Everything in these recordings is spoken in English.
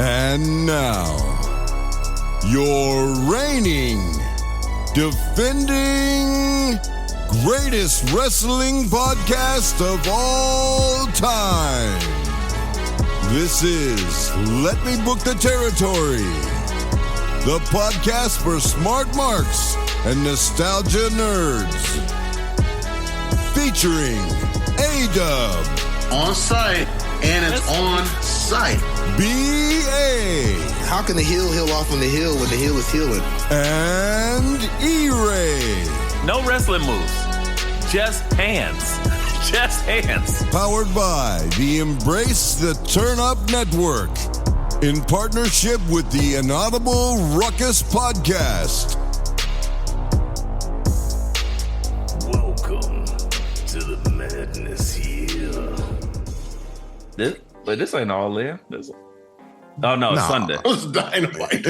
And now, your reigning, defending, greatest wrestling podcast of all time. This is Let Me Book the Territory, the podcast for smart marks and nostalgia nerds. Featuring A-Dub. On site, and it's on site. B.A. How can the heel heal off on the heel when the heel is healing? And E-Ray. No wrestling moves. Just hands. Just hands. Powered by the Embrace the Turn Up Network. In partnership with the Inaudible Ruckus Podcast. Welcome to the madness here. This ain't all in. Oh no, it's Sunday. It was Dynamite.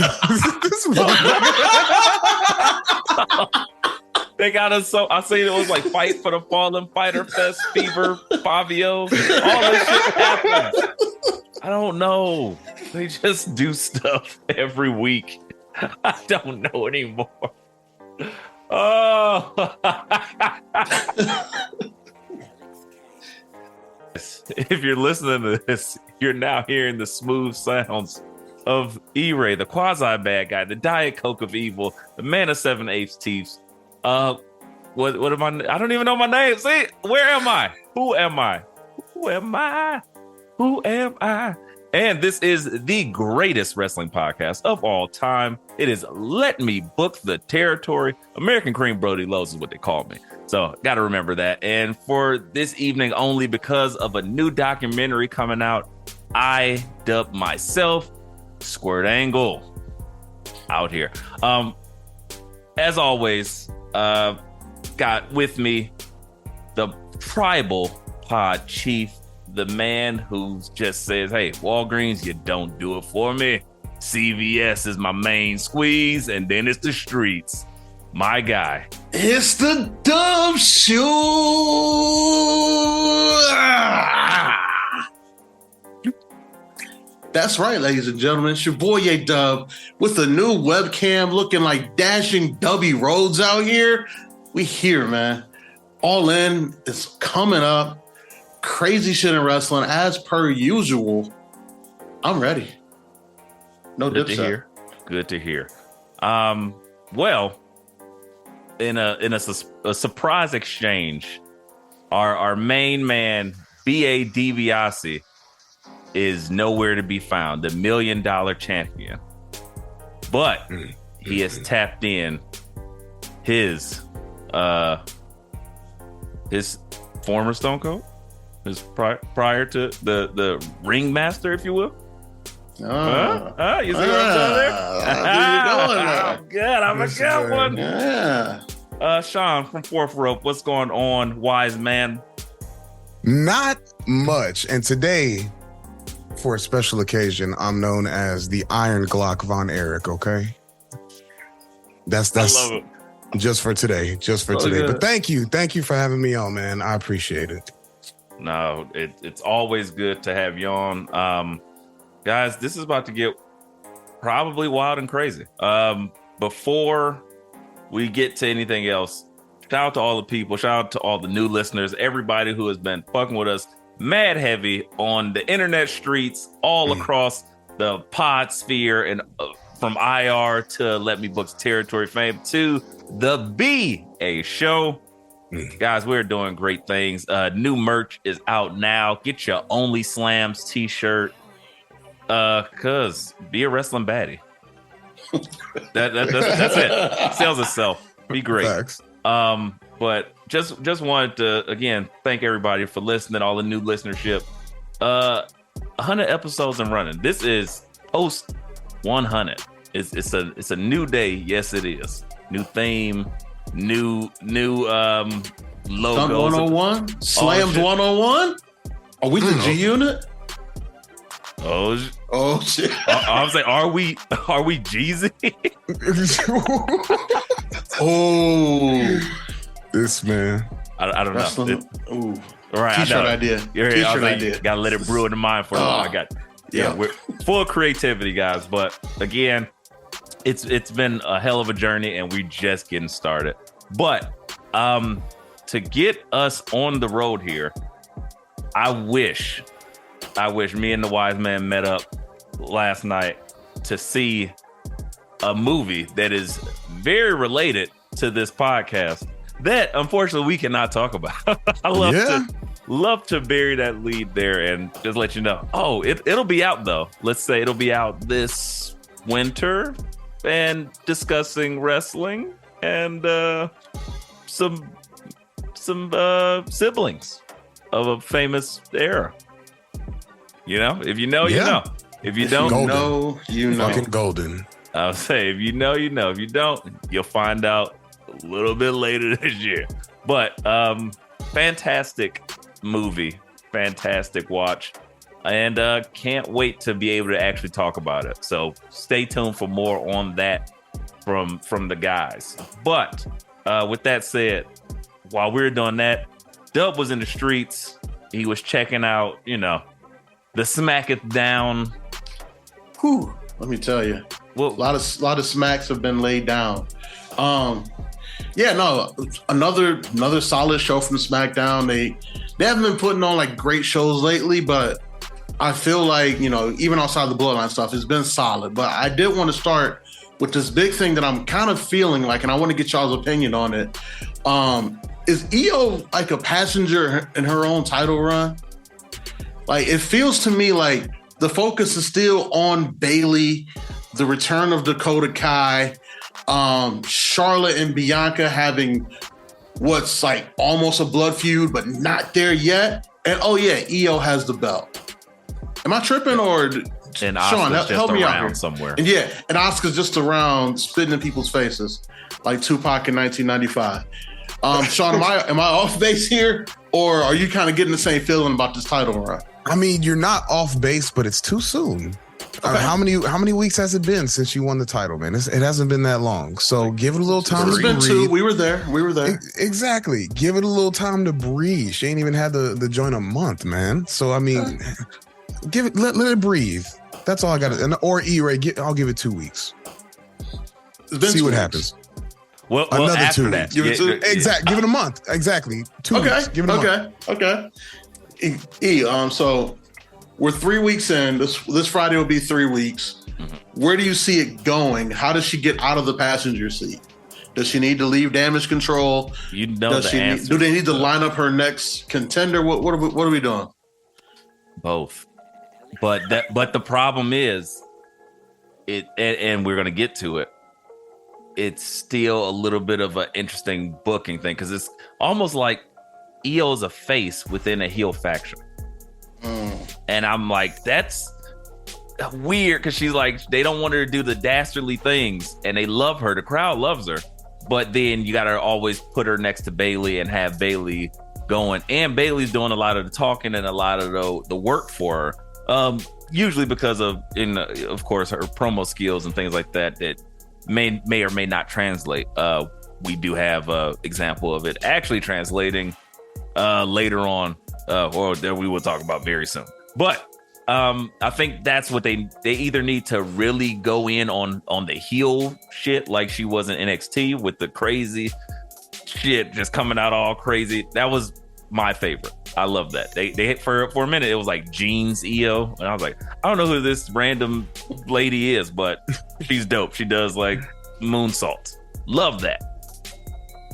They got us so. I seen it was like Fight for the Fallen, Fighter Fest, Fever, Favios. All this shit happens. I don't know. They just do stuff every week. I don't know anymore. Oh. If you're listening to this, you're now hearing the smooth sounds of E-Ray, the quasi-bad guy, the Diet Coke of evil, the man of 7/8 teeth. What am I? I don't even know my name. See, where am I? Who am I? Who am I? Who am I? And this is the greatest wrestling podcast of all time. It is Let Me Book the Territory. American Cream Brody Lowe's is what they call me. So got to remember that. And for this evening only, because of a new documentary coming out, I dubbed myself Squirt Angle out here. As always, got with me the tribal pod chief, the man who just says, hey, Walgreens, you don't do it for me. CVS is my main squeeze, and then it's the streets. My guy. It's the Dub Show. That's right, ladies and gentlemen. It's your boy A-Dub with a new webcam looking like Dashing Dubby Rhodes out here. We here, man. All In is coming up. Crazy shit in wrestling as per usual. I'm ready. No Good dip to hear. Good to hear. Well, in a surprise exchange, our main man B.A. DiBiase is nowhere to be found, the $1 million champion. But he has tapped in his former Stone Cold, his prior to the ringmaster, if you will. You see what I'm doing there? I'm good. I'm a good one. Yeah. Sean from Fourth Rope, what's going on, wise man? Not much. And today, for a special occasion, I'm known as the Iron Glock Von Erich, okay? That's I love it. just for today. Just for today. Good. But thank you. Thank you for having me on, man. I appreciate it. No, it's always good to have you on. Guys, this is about to get probably wild and crazy. Before we get to anything else, shout out to all the people, shout out to all the new listeners, everybody who has been fucking with us mad heavy on the internet streets all across the pod sphere, and from IR to Let Me Book Territory fame to the BA show. Guys, we're doing great things. New merch is out now. Get your Only Slams t-shirt. Cause be a wrestling baddie. That's it. Sells itself. Be great. Thanks. But just wanted to again thank everybody for listening, all the new listenership. 100 episodes and running. This is post 100. It's a new day. Yes, it is. New theme, new logos. Stunt 101? Slams 101? Are we the G Unit? Oh shit! I was like, are we Jeezy? This man. I don't know. Ooh. Right, T-shirt idea. T-shirt idea. Gotta let it brew in the mind for a while. I got Yeah. we're full of creativity, guys. But again, it's been a hell of a journey, and we're just getting started. But to get us on the road here, I wish me and the wise man met up last night to see a movie that is very related to this podcast that unfortunately we cannot talk about. I love to bury that lead there and just let you know. Oh, it'll be out though. Let's say it'll be out this winter, and discussing wrestling and some siblings of a famous era. You know, if you know, you know. If you don't know, you know. Fucking golden. I'll say, if you know, you know. If you don't, you'll find out a little bit later this year. But fantastic movie, fantastic watch, and can't wait to be able to actually talk about it. So stay tuned for more on that from the guys. But with that said, while we were doing that, Dub was in the streets. He was checking out, you know, the Smack It Down. Whew, let me tell you, Well, a lot of smacks have been laid down. Yeah, no, another solid show from SmackDown. They haven't been putting on like great shows lately, but I feel like, you know, even outside the Bloodline stuff, it's been solid. But I did want to start with this big thing that I'm kind of feeling like, and I want to get y'all's opinion on it. Is Io like a passenger in her own title run? Like, it feels to me like the focus is still on Bayley, the return of Dakota Kai, Charlotte and Bianca having what's like almost a blood feud, but not there yet. And oh yeah, Io has the belt. Am I tripping, or and Sean, Asuka's help me out here somewhere? And yeah, and Asuka's just around spitting in people's faces like Tupac in 1995. Sean, am I off base here, or are you kind of getting the same feeling about this title run? I mean, you're not off base, but it's too soon. Okay. How many weeks has it been since you won the title, man? It hasn't been that long. So give it a little time to breathe. It's been 2. We were there. Exactly. Give it a little time to breathe. She ain't even had the joint a month, man. So I mean, let it breathe. That's all I got. Or E-Ray, I'll give it 2 weeks. See what happens. Well, another after 2 that, weeks. Exactly. Give it a month. Exactly. 2 weeks. Give it a month. Okay. So we're 3 weeks in. This Friday will be 3 weeks. Mm-hmm. Where do you see it going? How does she get out of the passenger seat? Does she need to leave Damage Control? You know the answer. Do they need to line up her next contender? What are we doing? Both. But the problem is, and we're gonna get to it. It's still a little bit of an interesting booking thing, because it's almost like Io is a face within a heel faction. And I'm like, that's weird, because she's like, they don't want her to do the dastardly things, and they love her. The crowd loves her, but then you got to always put her next to Bayley and have Bayley going. And Bayley's doing a lot of the talking and a lot of the work for her, usually because of course, her promo skills and things like that may or may not translate. We do have an example of it actually translating later on, or that we will talk about very soon. But I think that's what they either need to really go in on the heel shit, like she was in NXT with the crazy shit just coming out all crazy. That was my favorite. I love that. They for a minute it was like Jeans Io, and I was like, I don't know who this random lady is, but she's dope. She does like moonsaults. Love that.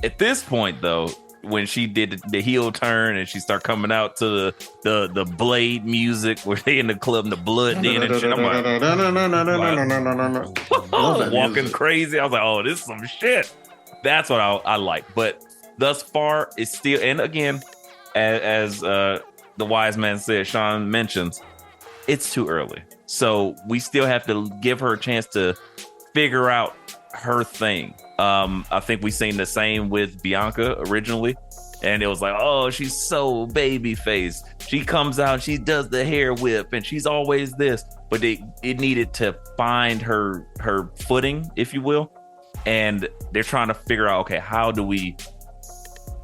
At this point though, when she did the heel turn and she started coming out to the blade music where they in the club and the blood in and shit, I'm like, walking crazy. I was like, oh, this is some shit. That's what I like. But thus far, it's still, and again, as the wise man said, Sean mentions, it's too early. So we still have to give her a chance to figure out her thing. I think we seen the same with Bianca originally, and it was like, oh, she's so baby faced. She comes out, she does the hair whip, and she's always this. But it needed to find her footing, if you will. And they're trying to figure out, okay, how do we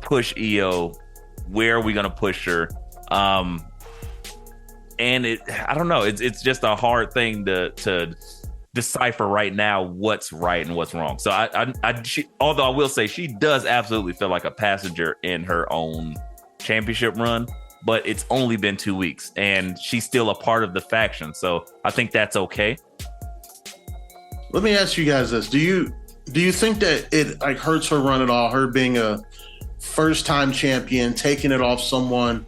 push Io? Where are we going to push her? and I don't know. It's just a hard thing to decipher right now what's right and what's wrong. So although I will say she does absolutely feel like a passenger in her own championship run, but it's only been 2 weeks and she's still a part of the faction. So I think that's okay. Let me ask you guys this. Do you think that it like hurts her run at all, her being a first-time champion, taking it off someone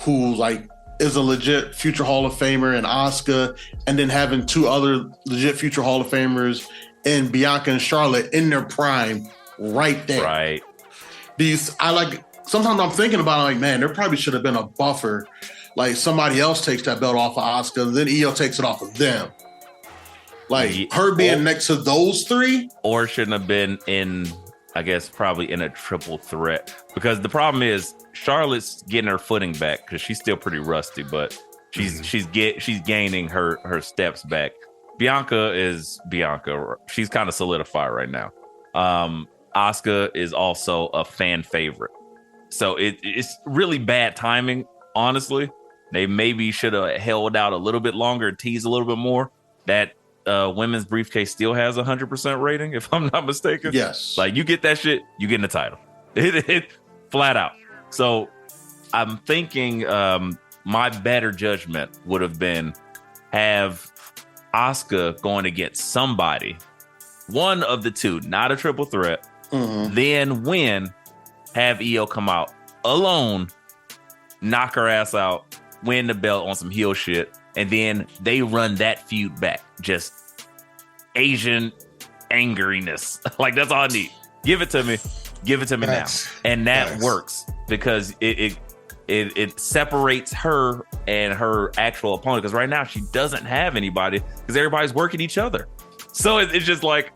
who like is a legit future Hall of Famer in Asuka, and then having two other legit future Hall of Famers in Bianca and Charlotte in their prime right there? Right. Sometimes I'm thinking about it like, man, there probably should have been a buffer. Like somebody else takes that belt off of Asuka, then Io takes it off of them. Like her being next to those three? Or shouldn't have been in, I guess, probably in a triple threat. Because the problem is Charlotte's getting her footing back because she's still pretty rusty, but she's gaining her steps back. Bianca is Bianca. She's kind of solidified right now. Asuka is also a fan favorite. So it's really bad timing, honestly. They maybe should have held out a little bit longer, teased a little bit more. That women's briefcase still has 100% rating, if I'm not mistaken. Yes. Like you get that shit, you get in the title. It flat out. So I'm thinking my better judgment would have been have Asuka going against somebody, one of the two, not a triple threat, then win, have Io come out alone, knock her ass out, win the belt on some heel shit, and then they run that feud back. Just Asian angeriness. Like that's all I need. Give it to me. Give it to me now. And that works because it separates her and her actual opponent. Because right now she doesn't have anybody because everybody's working each other. So it's just like,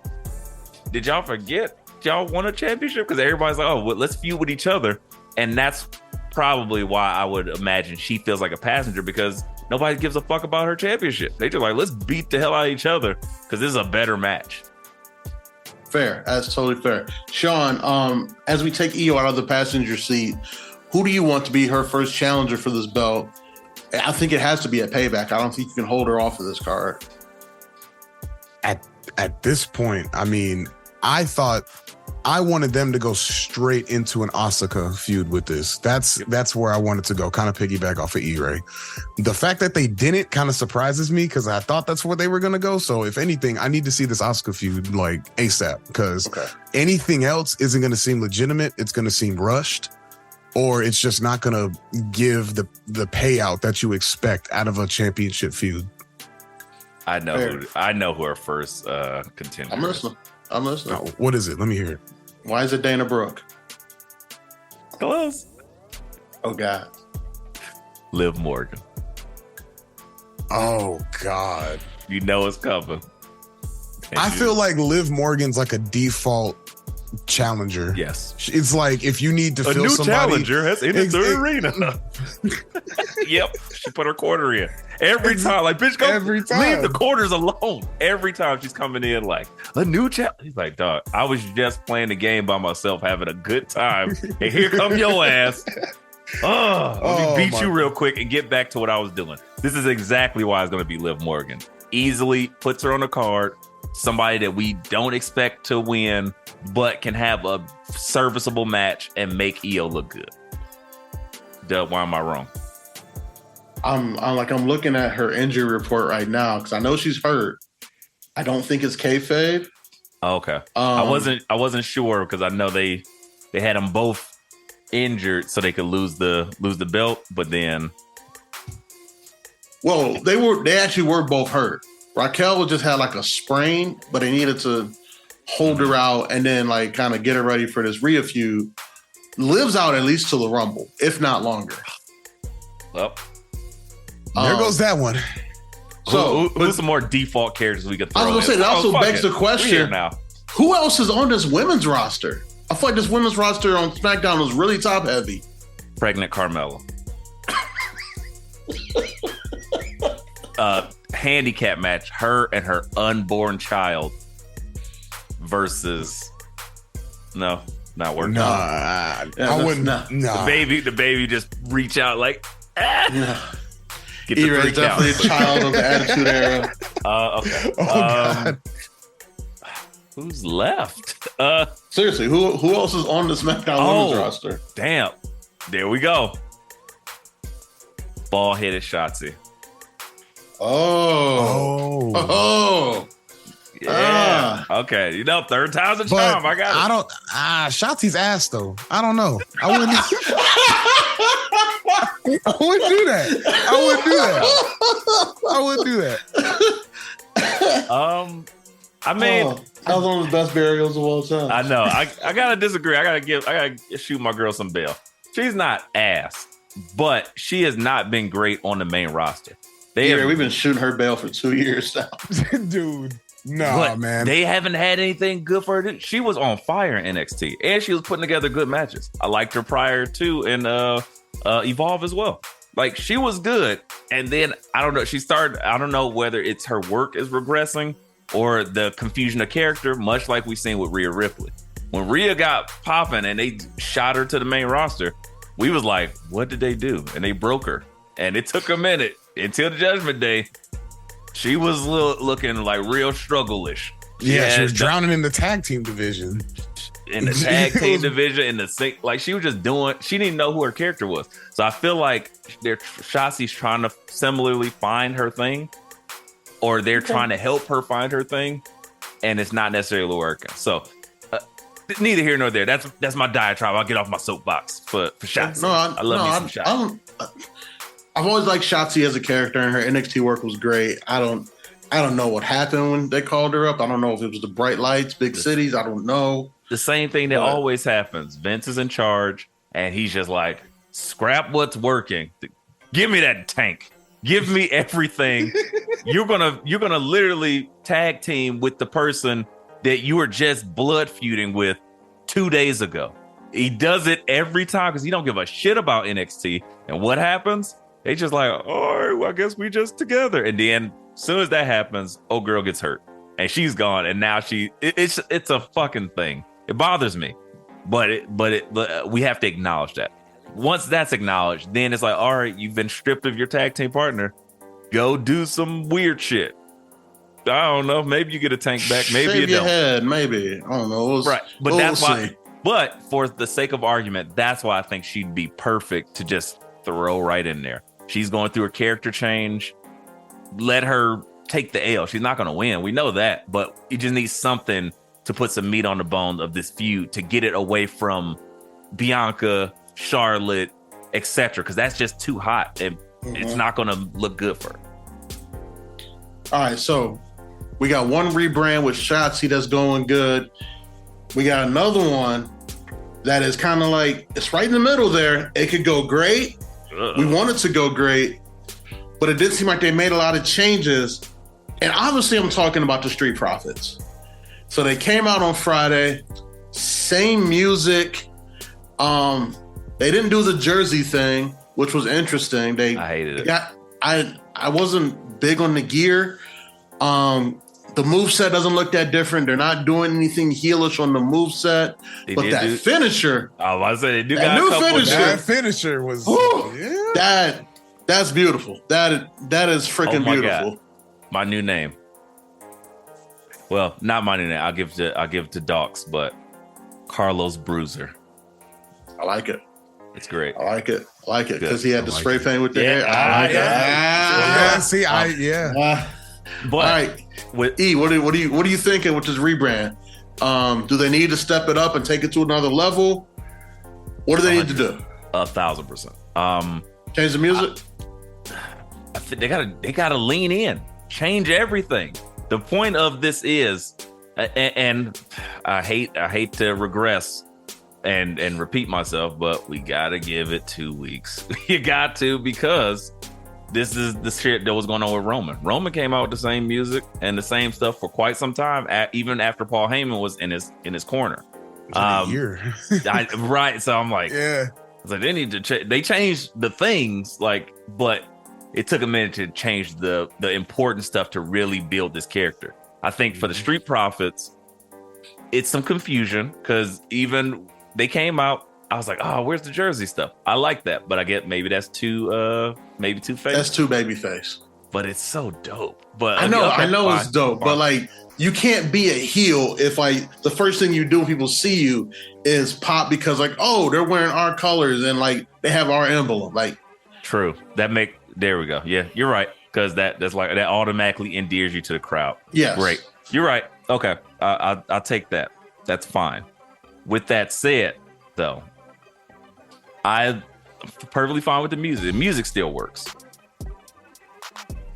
did y'all forget y'all won a championship? Because everybody's like, oh, well, let's feud with each other. And that's probably why I would imagine she feels like a passenger, because nobody gives a fuck about her championship. They just like, let's beat the hell out of each other because this is a better match. Fair. That's totally fair. Sean, as we take Io out of the passenger seat, who do you want to be her first challenger for this belt? I think it has to be at Payback. I don't think you can hold her off of this card. At this point, I mean, I thought I wanted them to go straight into an Asuka feud with this. That's where I wanted to go, kind of piggyback off of E-Ray. The fact that they didn't kind of surprises me because I thought that's where they were going to go. So if anything, I need to see this Asuka feud like ASAP because anything else isn't going to seem legitimate. It's going to seem rushed, or it's just not going to give the payout that you expect out of a championship feud. I know who our first contender is. I'm listening. Oh, what is it? Let me hear it. Why is it Dana Brooke? Close. Oh, God. Liv Morgan. Oh, God. You know it's coming. I feel like Liv Morgan's like a default challenger. Yes. It's like if you need to a fill new somebody, challenger has entered the arena. Yep. She put her quarter in. Every time. Like, bitch, every time. Leave the quarters alone. Every time she's coming in like, a new challenger. He's like, dog, I was just playing the game by myself, having a good time. And here come your ass. Let me beat you real quick and get back to what I was doing. This is exactly why it's going to be Liv Morgan. Easily puts her on the card. Somebody that we don't expect to win, but can have a serviceable match and make Io look good. Why am I wrong? I'm looking at her injury report right now because I know she's hurt. I don't think it's kayfabe. Okay. I wasn't sure because I know they had them both injured so they could lose the belt, but then. Well, they actually were both hurt. Raquel just had like a sprain, but they needed to hold her out and then like kind of get her ready for this Rhea feud. Liv's out at least till the Rumble, if not longer. Well, there goes that one. So, who's some more default characters we could throw? I was gonna say that also begs the question: now. Who else is on this women's roster? I feel like this women's roster on SmackDown was really top heavy. Pregnant Carmella. Handicap match, her and her unborn child versus not working. Nah, I wouldn't. Nah. The baby just reach out like Yeah. Get the E-Ray's 3 definitely a count. child of the Attitude Era. Okay. Oh God. Who's left? Seriously, who else is on the SmackDown Women's roster? Damn. There we go. Bald-headed Shotzi. Oh. Yeah. Okay. You know, third time's a charm. I got it. I don't. Shotzi's ass though. I don't know. I wouldn't. I wouldn't do that. I wouldn't do that. I mean, that was one of the best burials of all time. I know. I gotta disagree. I gotta shoot my girl some bail. She's not ass, but she has not been great on the main roster. We've been shooting her bail for 2 years now. Dude. No, man. They haven't had anything good for her. She was on fire in NXT, and she was putting together good matches. I liked her prior to in Evolve as well. Like, she was good, and then I don't know. She started. I don't know whether it's her work is regressing or the confusion of character, much like we seen with Rhea Ripley. When Rhea got popping and they shot her to the main roster, we was like, "What did they do?" And they broke her, and it took a minute until the Judgment Day. She was looking like real struggle-ish. Yeah, she was drowning in the tag team division. In the tag team division, in the sync, like she was just doing. She didn't know who her character was. So I feel like Shotzi's trying to similarly find her thing, or they're trying to help her find her thing, and it's not necessarily working. So neither here nor there. That's my diatribe. I'll get off my soapbox for Shotzi. I love me some Shotzi. I've always liked Shotzi as a character, and her NXT work was great. I don't know what happened when they called her up. I don't know if it was the bright lights, big cities. I don't know. The same thing that always happens. Vince is in charge, and he's just like, scrap what's working. Give me that tank. Give me everything. You're gonna literally tag team with the person that you were just blood feuding with 2 days ago. He does it every time because he don't give a shit about NXT. And what happens? They just like, all right, well, I guess we just together. And then as soon as that happens, old girl gets hurt and she's gone. And now it's a fucking thing. It bothers me, but we have to acknowledge that. Once that's acknowledged, then it's like, all right, you've been stripped of your tag team partner. Go do some weird shit. I don't know. Maybe you get a tank back. Maybe Shave you your don't. head, maybe. I don't know. Right. But that's why. But for the sake of argument, that's why I think she'd be perfect to just throw right in there. She's going through a character change. Let her take the L. She's not going to win. We know that. But you just need something to put some meat on the bone of this feud to get it away from Bianca, Charlotte, etc. Because that's just too hot. And it's not going to look good for her. All right, so we got one rebrand with Shotzi that's going good. We got another one that is kind of like, it's right in the middle there. It could go great. We want it to go great, but it did seem like they made a lot of changes. And obviously I'm talking about the Street Profits. So they came out on Friday, same music. They didn't do the jersey thing, which was interesting. I hated it. I wasn't big on the gear. The moveset doesn't look that different. They're not doing anything heelish on the moveset. But that finisher. I was say they do that got new a couple finisher. That finisher was that's beautiful. That is freaking beautiful. God. My new name. Well, not my new name. I'll give it to Docs, but Carlos Bruiser. I like it. It's great. I like it because he had the spray paint with the hair. But all right, with E, what are you thinking with this rebrand? Do they need to step it up and take it to another level? What do they need to do? 1,000%. Change the music. I think they gotta lean in, change everything. The point of this is, and I hate to regress and repeat myself, but we gotta give it 2 weeks. You got to, because this is the shit that was going on with Roman. Roman came out with the same music and the same stuff for quite some time, even after Paul Heyman was in his corner. A year. Right. So I'm like, yeah. I was like, they need to they changed the things, but it took a minute to change the important stuff to really build this character. I think for the Street Profits, it's some confusion because even they came out I was like, oh, where's the Jersey stuff? I like that, but I get maybe that's too face. That's too baby face. But it's so dope. But I know fine, it's dope, fine. but like you can't be a heel if like the first thing you do when people see you is pop because like, oh, they're wearing our colors and like they have our emblem. Like true. There we go. Yeah, you're right. Because that's like that automatically endears you to the crowd. Yes. Great. You're right. Okay. I'll take that. That's fine. With that said, though, I'm perfectly fine with the music. The music still works.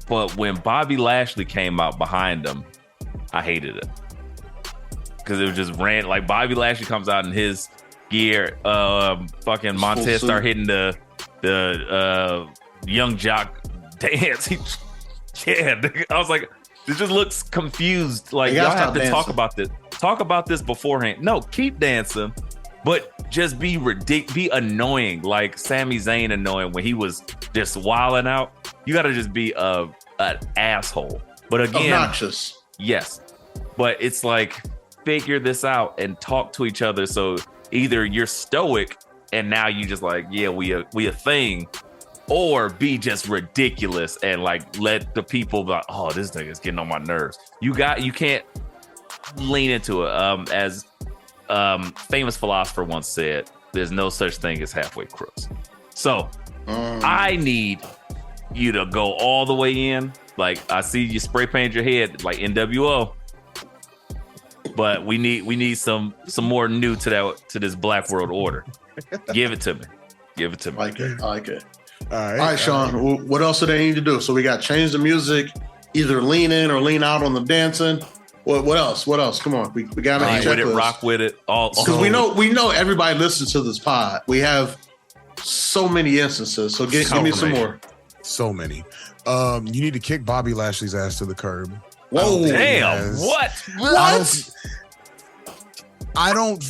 But when Bobby Lashley came out behind him, I hated it. Because it was just like Bobby Lashley comes out in his gear. Fucking Montez start hitting the young jock dance. I was like, it just looks confused. Like y'all have to talk about this. Talk about this beforehand. No, keep dancing, but just be annoying, like Sami Zayn annoying when he was just wilding out. You got to just be an asshole. But again, obnoxious. Yes, but it's like figure this out and talk to each other. So either you're stoic and now you just like, yeah, we a thing. Or be just ridiculous and like let the people be like, oh, this nigga's getting on my nerves. You can't lean into it. As famous philosopher once said, there's no such thing as halfway crooks. So I need you to go all the way in. Like I see you spray paint your head like NWO, but we need some more new to this Black World Order. Give it to me. I like it. All right, Sean. What else do they need to do? So we got change the music, either lean in or lean out on the dancing. What else? Come on, we got to with it, rock with it. Because we know everybody listens to this pod. We have so many instances. So give me some more. So many. You need to kick Bobby Lashley's ass to the curb. Whoa! Damn! What? I don't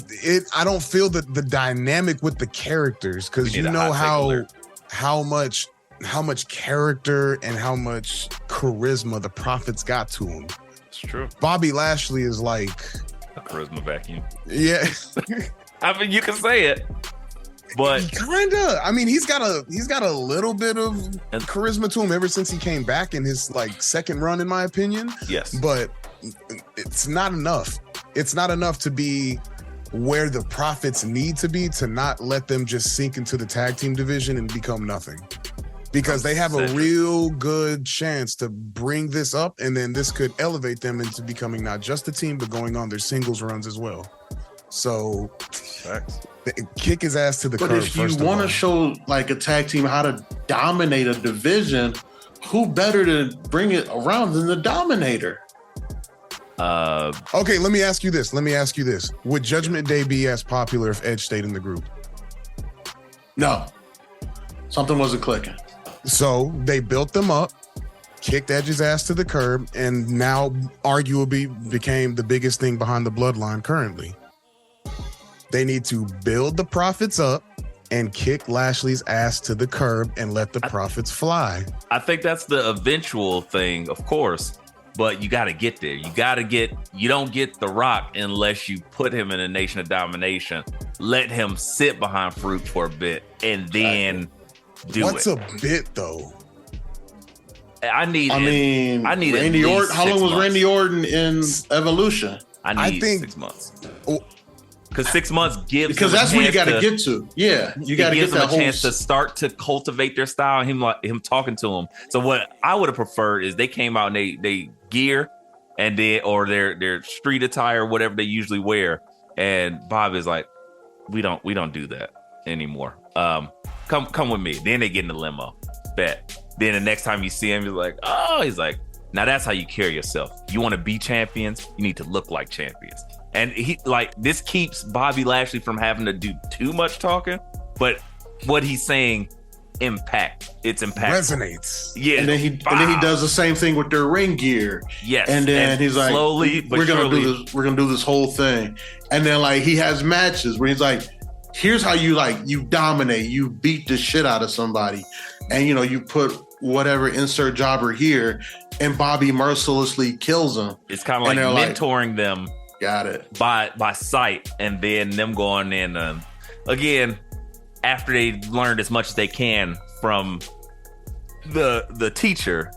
feel the dynamic with the characters because you know how much character and how much charisma the Prophets got to him. It's true. Bobby Lashley is like a charisma vacuum. Yeah. I mean, you can say it, but kinda. I mean, he's got a little bit of charisma to him ever since he came back in his like second run, in my opinion. Yes. But it's not enough. It's not enough to be where the Prophets need to be to not let them just sink into the tag team division and become nothing. Because they have a real good chance to bring this up, and then this could elevate them into becoming not just a team, but going on their singles runs as well. So kick his ass to the curb. But if you want to show like a tag team how to dominate a division, who better to bring it around than the Dominator? Okay, let me ask you this. Would Judgment Day be as popular if Edge stayed in the group? No. Something wasn't clicking. So they built them up, kicked Edge's ass to the curb, and now arguably became the biggest thing behind the bloodline currently. They need to build the Prophets up and kick Lashley's ass to the curb and let the Prophets fly. I think that's the eventual thing, of course. But you got to get there. You don't get The Rock unless you put him in a Nation of Domination, let him sit behind Fruit for a bit, and then What's a bit though? I need Randy Orton. How long was Randy Orton in Evolution? I think 6 months. Because 6 months gives because that's where you got to get to. Yeah, you got to get them a chance to start to cultivate their style. Him talking to him. So what I would have preferred is they came out and they gear and or their street attire, whatever they usually wear. And Bob is like, we don't do that anymore. Come with me. Then they get in the limo. Bet. Then the next time you see him, he's like, now that's how you carry yourself. You want to be champions, you need to look like champions. And this keeps Bobby Lashley from having to do too much talking, but what he's saying it's impactful. Resonates. Yeah. And then he does the same thing with their ring gear. Yes. And then he's like, slowly, but we're gonna do this whole thing. And then like he has matches where he's like, here's how you dominate, you beat the shit out of somebody. And you put whatever insert jobber here, and Bobby mercilessly kills him. It's kind of like mentoring them. Got it. By sight, and then them going in again, after they learned as much as they can from the teacher,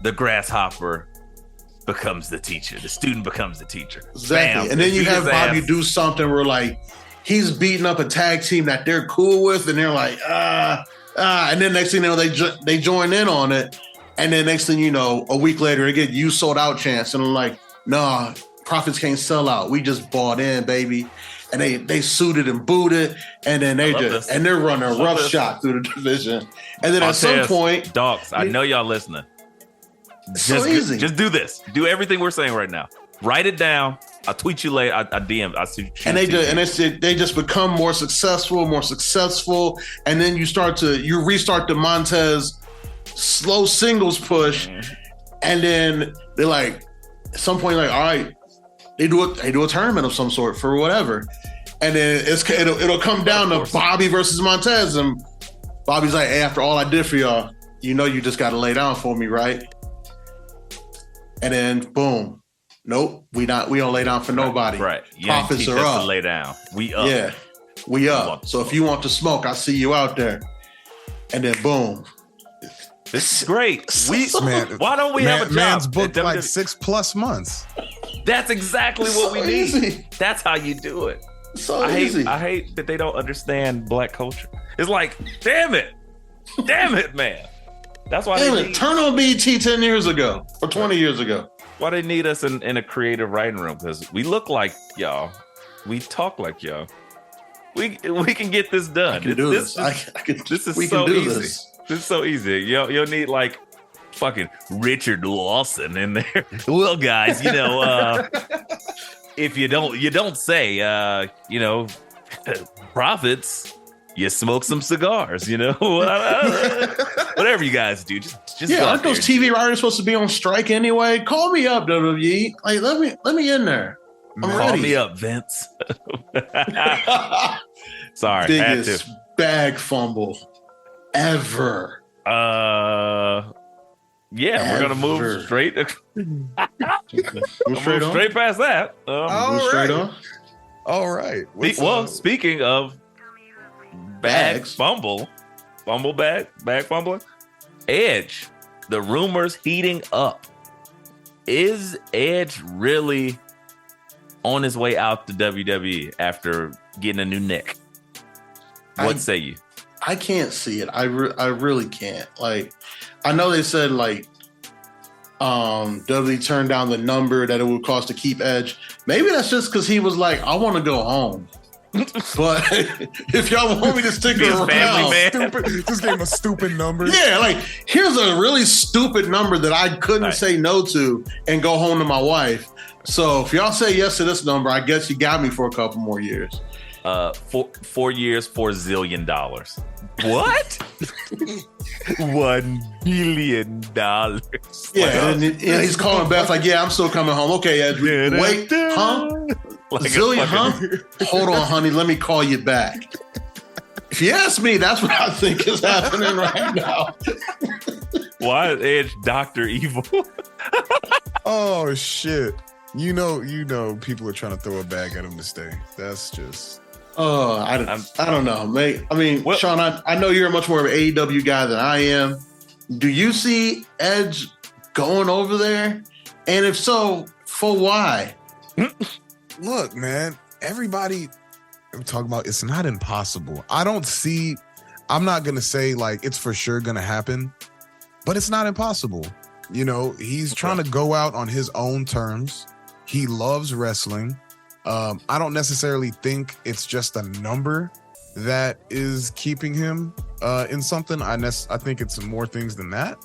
the grasshopper becomes the teacher. The student becomes the teacher. Exactly. Bam. And then you have Bobby ass. do something where like he's beating up a tag team that they're cool with, and they're like, and then next thing you know, they join in on it. And then next thing you know, a week later, they get you sold out chance. And I'm like, nah, profits can't sell out. We just bought in, baby. And they suited and booted, and then they're running a rough shot through the division. And then at some point, dogs, I know y'all listening. So easy. Just do this. Do everything we're saying right now. Write it down. I'll tweet you later. I DM. I see. And they just become more successful, and then you restart the Montez slow singles push, and then they're like, at some point, like, all right. They do a tournament of some sort for whatever, and then it'll come down to Bobby versus Montez, and Bobby's like, hey, after all I did for y'all, you know you just got to lay down for me, right? And then boom, nope, we don't lay down for nobody. Right, you profits are up. To lay down. We up. Yeah, we up. So if you want to smoke, I see you out there. And then boom. This is great. Why don't we have a job? Man's booked like 6+ months. That's exactly what we need. Easy. That's how you do it. So I easy. hate that they don't understand black culture. It's like, damn it, man. That's why turn on BT 10 years ago or 20 years ago. Why they need us in a creative writing room, because we look like y'all, we talk like y'all. We can get this done. I can do this. This is so easy. This is so easy. You'll need like fucking Richard Lawson in there. Well, guys, if you don't say, profits, you smoke some cigars, whatever you guys do. Just aren't those TV writers supposed to be on strike anyway? Call me up, WWE. Like, let me in there. I'm Call ready. me up, Vince. Sorry, biggest bag fumble ever. Yeah, we're gonna move straight. Straight past that. All right. Speaking of bag fumbling, Edge, the rumors heating up. Is Edge really on his way out to WWE after getting a new neck? What say you? I can't see it. I really can't. Like, I know they said like WWE turned down the number that it would cost to keep Edge. Maybe that's just because he was like, I want to go home. But if y'all want me to stick around, just gave him a stupid number. Yeah, like here's a really stupid number that I couldn't say no to and go home to my wife. So if y'all say yes to this number, I guess you got me for a couple more years. 4 years, $4 zillion. What? $1 billion. Yeah, and he's calling Beth like, yeah, I'm still coming home. Okay, Edge, wait, huh? Like zillion, huh? Hold on, honey, let me call you back. If you ask me, that's what I think is happening right now. Why is Edge Dr. Evil? Oh shit. You know people are trying to throw a bag at him to stay. That's just I don't know, mate. I mean, Sean, I know you're much more of an AEW guy than I am. Do you see Edge going over there? And if so, for why? Look, man, everybody I'm talking about, it's not impossible. I'm not going to say like it's for sure going to happen, but it's not impossible. He's trying to go out on his own terms. He loves wrestling. I don't necessarily think it's just a number that is keeping him in something. I think it's more things than that.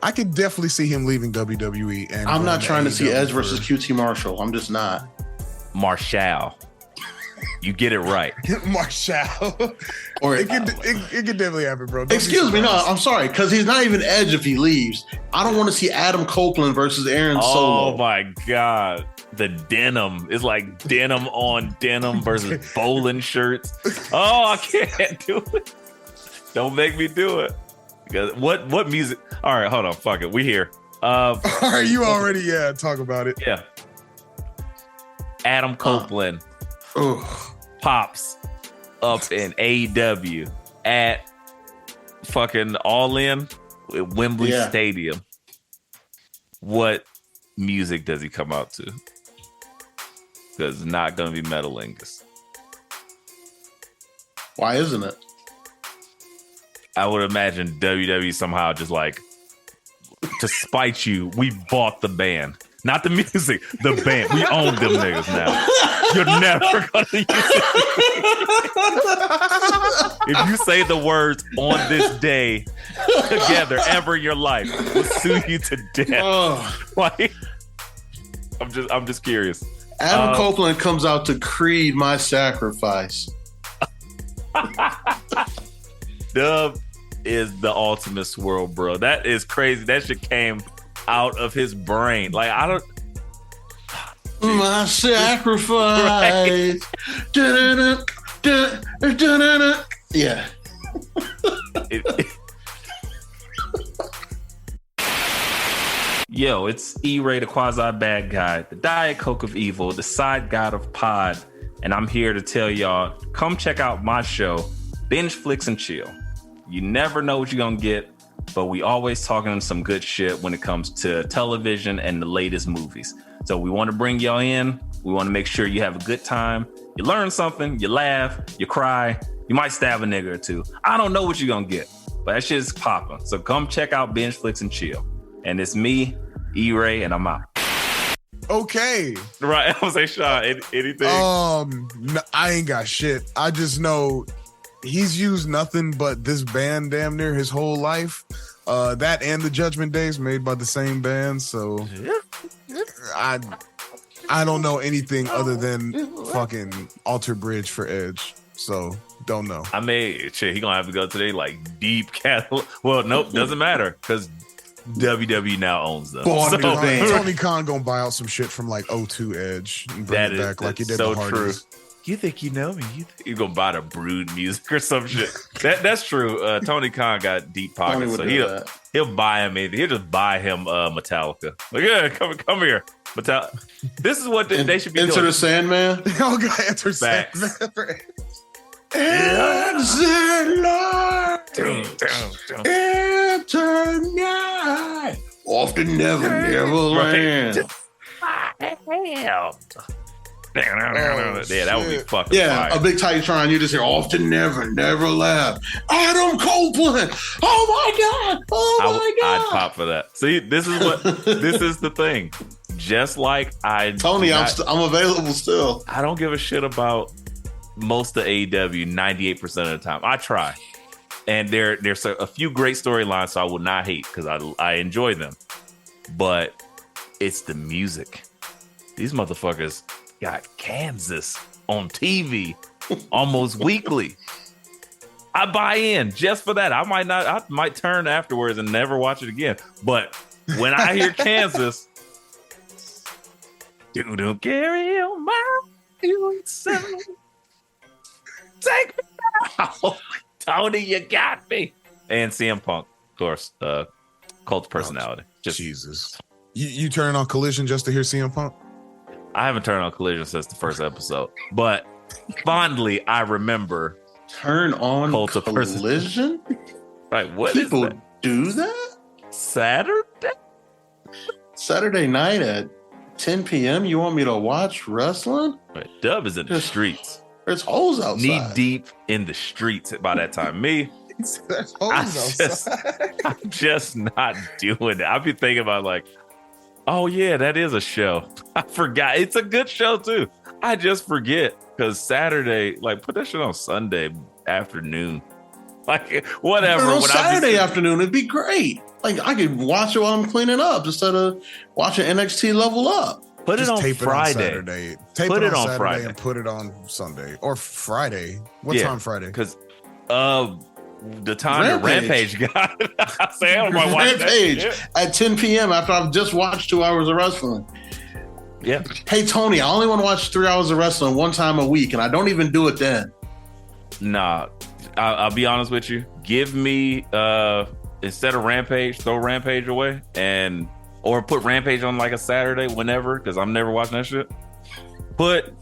I could definitely see him leaving WWE. And I'm not trying to see Edge versus QT Marshall. I'm just not. Marshall. You get it right. Marshall. Or it could definitely happen, bro. Excuse me, no, I'm sorry, because he's not even Edge if he leaves. I don't want to see Adam Copeland versus Aaron Solo. Oh my God. The denim is like denim on denim versus bowling shirts. Oh, I can't do it. Don't make me do it. Because what music? All right, hold on. Fuck it. We here. All right, you already talk about it. Yeah. Adam Copeland pops up in AEW at fucking All In at Wembley Stadium, what music does he come out to? Because it's not going to be Metalingus. Why isn't it? I would imagine WWE somehow just like, to spite you, we bought the band. Not the music, the band. We own them niggas now. You're never going to use it. If you say the words "on this day" together ever in your life, we'll sue you to death. Oh. Like, I'm just curious. Adam Copeland comes out to Creed My Sacrifice. Dub is the ultimate swirl, bro. That is crazy. That shit came out of his brain. Like, I don't. My sacrifice. Yeah. Yo, it's E-Ray, the quasi bad guy, the Diet Coke of evil, the side god of pod, and I'm here to tell y'all, come check out my show, Binge Flicks and Chill. You never know what you're gonna get, but we always talking some good shit when it comes to television and the latest movies. So we want to bring y'all in. We want to make sure you have a good time. You learn something, you laugh, you cry, you might stab a nigga or two. I don't know what you're gonna get, but that shit's popping. So come check out Binge Flicks and Chill. And it's me, E-Ray, and I'm out. Okay. Right, I was like, Sean, anything? No, I ain't got shit. I just know he's used nothing but this band damn near his whole life. That and the Judgment Days made by the same band. So I don't know anything other than fucking Alter Bridge for Edge. So don't know. I mean, shit, he gonna have to go to like deep catalog. Well, nope, doesn't matter because WWE now owns them. Tony Khan gonna buy out some shit from like O2 Edge and bring it back like he did so the Hardys. True. You think you know me? You think you're gonna buy the Brood music or some shit? That's true. Tony Khan got deep pockets, so he'll buy him anything. He'll just buy him Metallica. Like, yeah, come here, Metallica. This is what they should be doing. Enter the Sandman. Oh God, Enter Sandman. Tonight, often never land. Yeah, that would be fucking fire. A big Titantron, you just hear often never laugh. Adam Copeland. Oh my god. I'd pop for that. See, this is the thing. Just like Tony, I'm available still. I don't give a shit about most of AEW 98% of the time. I try. And there's a few great storylines, so I will not hate because I enjoy them. But it's the music. These motherfuckers got Kansas on TV almost weekly. I buy in just for that. I might turn afterwards and never watch it again. But when I hear Kansas, don't carry on my yourself. Take me now. Tony, you got me. And CM Punk, of course, cult personality. Just Jesus. You turn on Collision just to hear CM Punk? I haven't turned on Collision since the first episode, but fondly I remember turn on Cult of Collision. Right? What people is that? Do that Saturday night at 10 p.m. You want me to watch wrestling? Wait, Dub is in the streets. There's holes outside. Knee deep in the streets by that time. Me, I'm just not doing it. I'll be thinking about like, oh yeah, that is a show. I forgot. It's a good show too. I just forget because Saturday, like, put that shit on Sunday afternoon. Like, whatever. On Saturday afternoon, it'd be great. Like, I could watch it while I'm cleaning up instead of watching NXT Level Up. Put it on Friday. Put it on Friday and put it on Sunday or Friday. What time Friday? Because the time Rampage got it. I say I don't mind watching Rampage at 10 p.m. after I've just watched 2 hours of wrestling. Yeah. Hey Tony, I only want to watch 3 hours of wrestling one time a week, and I don't even do it then. Nah, I'll be honest with you. Give me instead of Rampage, throw Rampage away or put Rampage on like a Saturday whenever, because I'm never watching that shit. Put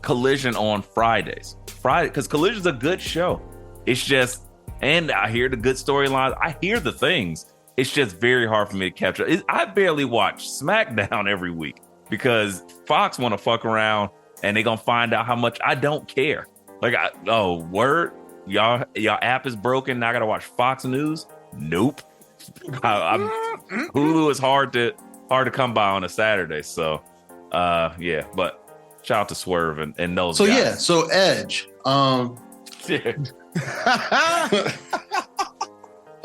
Collision on Fridays. Because Collision's a good show. It's just, and I hear the good storylines. I hear the things. It's just very hard for me to capture. I barely watch SmackDown every week because Fox want to fuck around and they're going to find out how much I don't care. Like, word? Y'all app is broken. Now I got to watch Fox News? Nope. Hulu is hard to come by on a Saturday. So, yeah, but shout out to Swerve and those guys. Yeah, so Edge.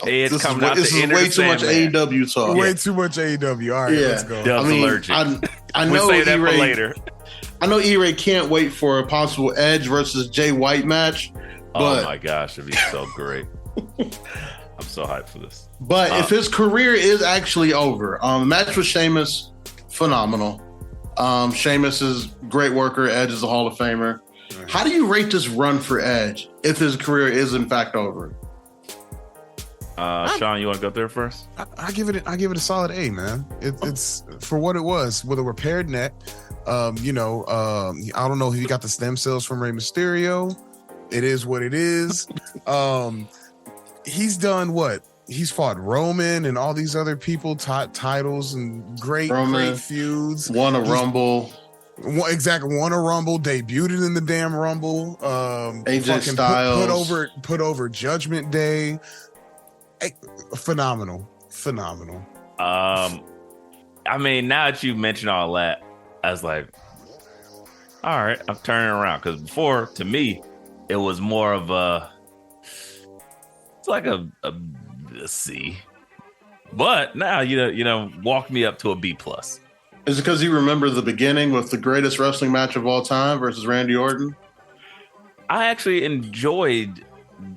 Edge coming out this is way too much AEW talk. Way too much AEW. All right, let's go. I know we'll save that for later. I know E-Ray can't wait for a possible Edge versus Jay White match. But, oh my gosh, it'd be so great. I'm so hyped for this. But if his career is actually over, match with Sheamus, phenomenal. Sheamus is a great worker. Edge is a Hall of Famer. Right. How do you rate this run for Edge if his career is in fact over? Sean, you want to go there first? I give it a solid A, man. It's for what it was with a repaired neck. I don't know if he got the stem cells from Rey Mysterio. It is what it is. He's done what? He's fought Roman and all these other people, titles and great feuds. Won a Rumble. Won a Rumble. Debuted in the damn Rumble. AJ Styles put over Judgment Day. Phenomenal. I mean, now that you mentioned all that, I was like, all right, I'm turning around because before, to me, it was more of it's like a C, but now walk me up to a B plus. Is it because you remember the beginning with the greatest wrestling match of all time versus Randy Orton? I actually enjoyed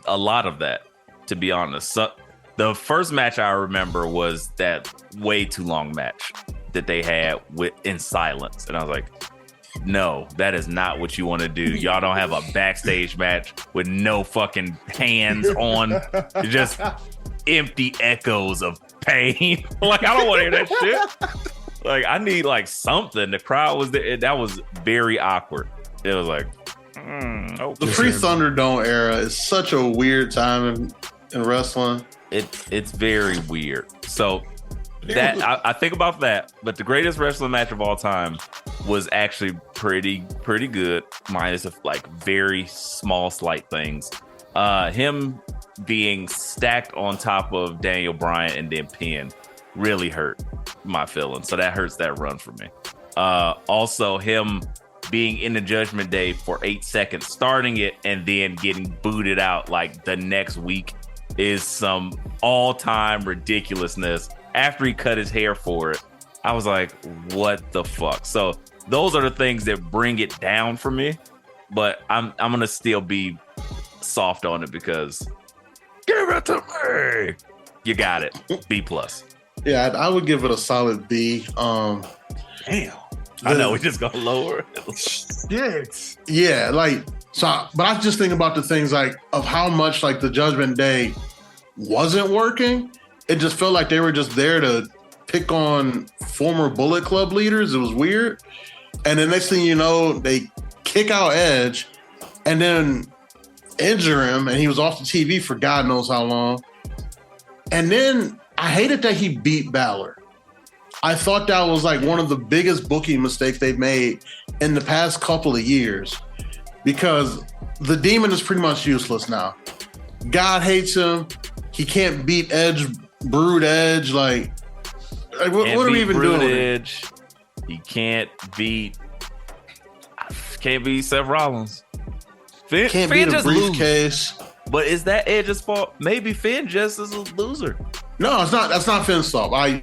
a lot of that, to be honest. So, the first match I remember was that way too long match that they had in silence, and I was like, no, that is not what you want to do. Y'all don't have a backstage match with no fucking hands on. Just empty echoes of pain. Like, I don't want to hear that shit. Like, I need like something. The crowd was there. That was very awkward. It was like, The pre-Thunderdome era is such a weird time in wrestling. It's very weird. So that I think about that, but the greatest wrestling match of all time was actually pretty good, minus like very small slight things. Him being stacked on top of Daniel Bryan and then pinned really hurt my feelings. So that hurts that run for me. Also, him being in the Judgment Day for 8 seconds, starting it and then getting booted out like the next week is some all-time ridiculousness. After he cut his hair for it, I was like, what the fuck? So those are the things that bring it down for me, but I'm gonna still be soft on it because give it to me. You got it. B plus. Yeah, I would give it a solid B. Damn. I know we just gonna lower it. Shit. Yeah, but I just think about the things like of how much like the Judgment Day wasn't working. It just felt like they were just there to pick on former Bullet Club leaders. It was weird. And then next thing you know, they kick out Edge and then injure him, and he was off the TV for God knows how long. And then I hated that he beat Balor. I thought that was like one of the biggest booking mistakes they've made in the past couple of years, because the Demon is pretty much useless now. God hates him. He can't beat Edge, Brood Edge. Like what are we even doing? Edge. He can't beat Seth Rollins. Can't beat a briefcase. But is that Edge's fault? Maybe Finn just is a loser. No, it's not. That's not Finn's fault. I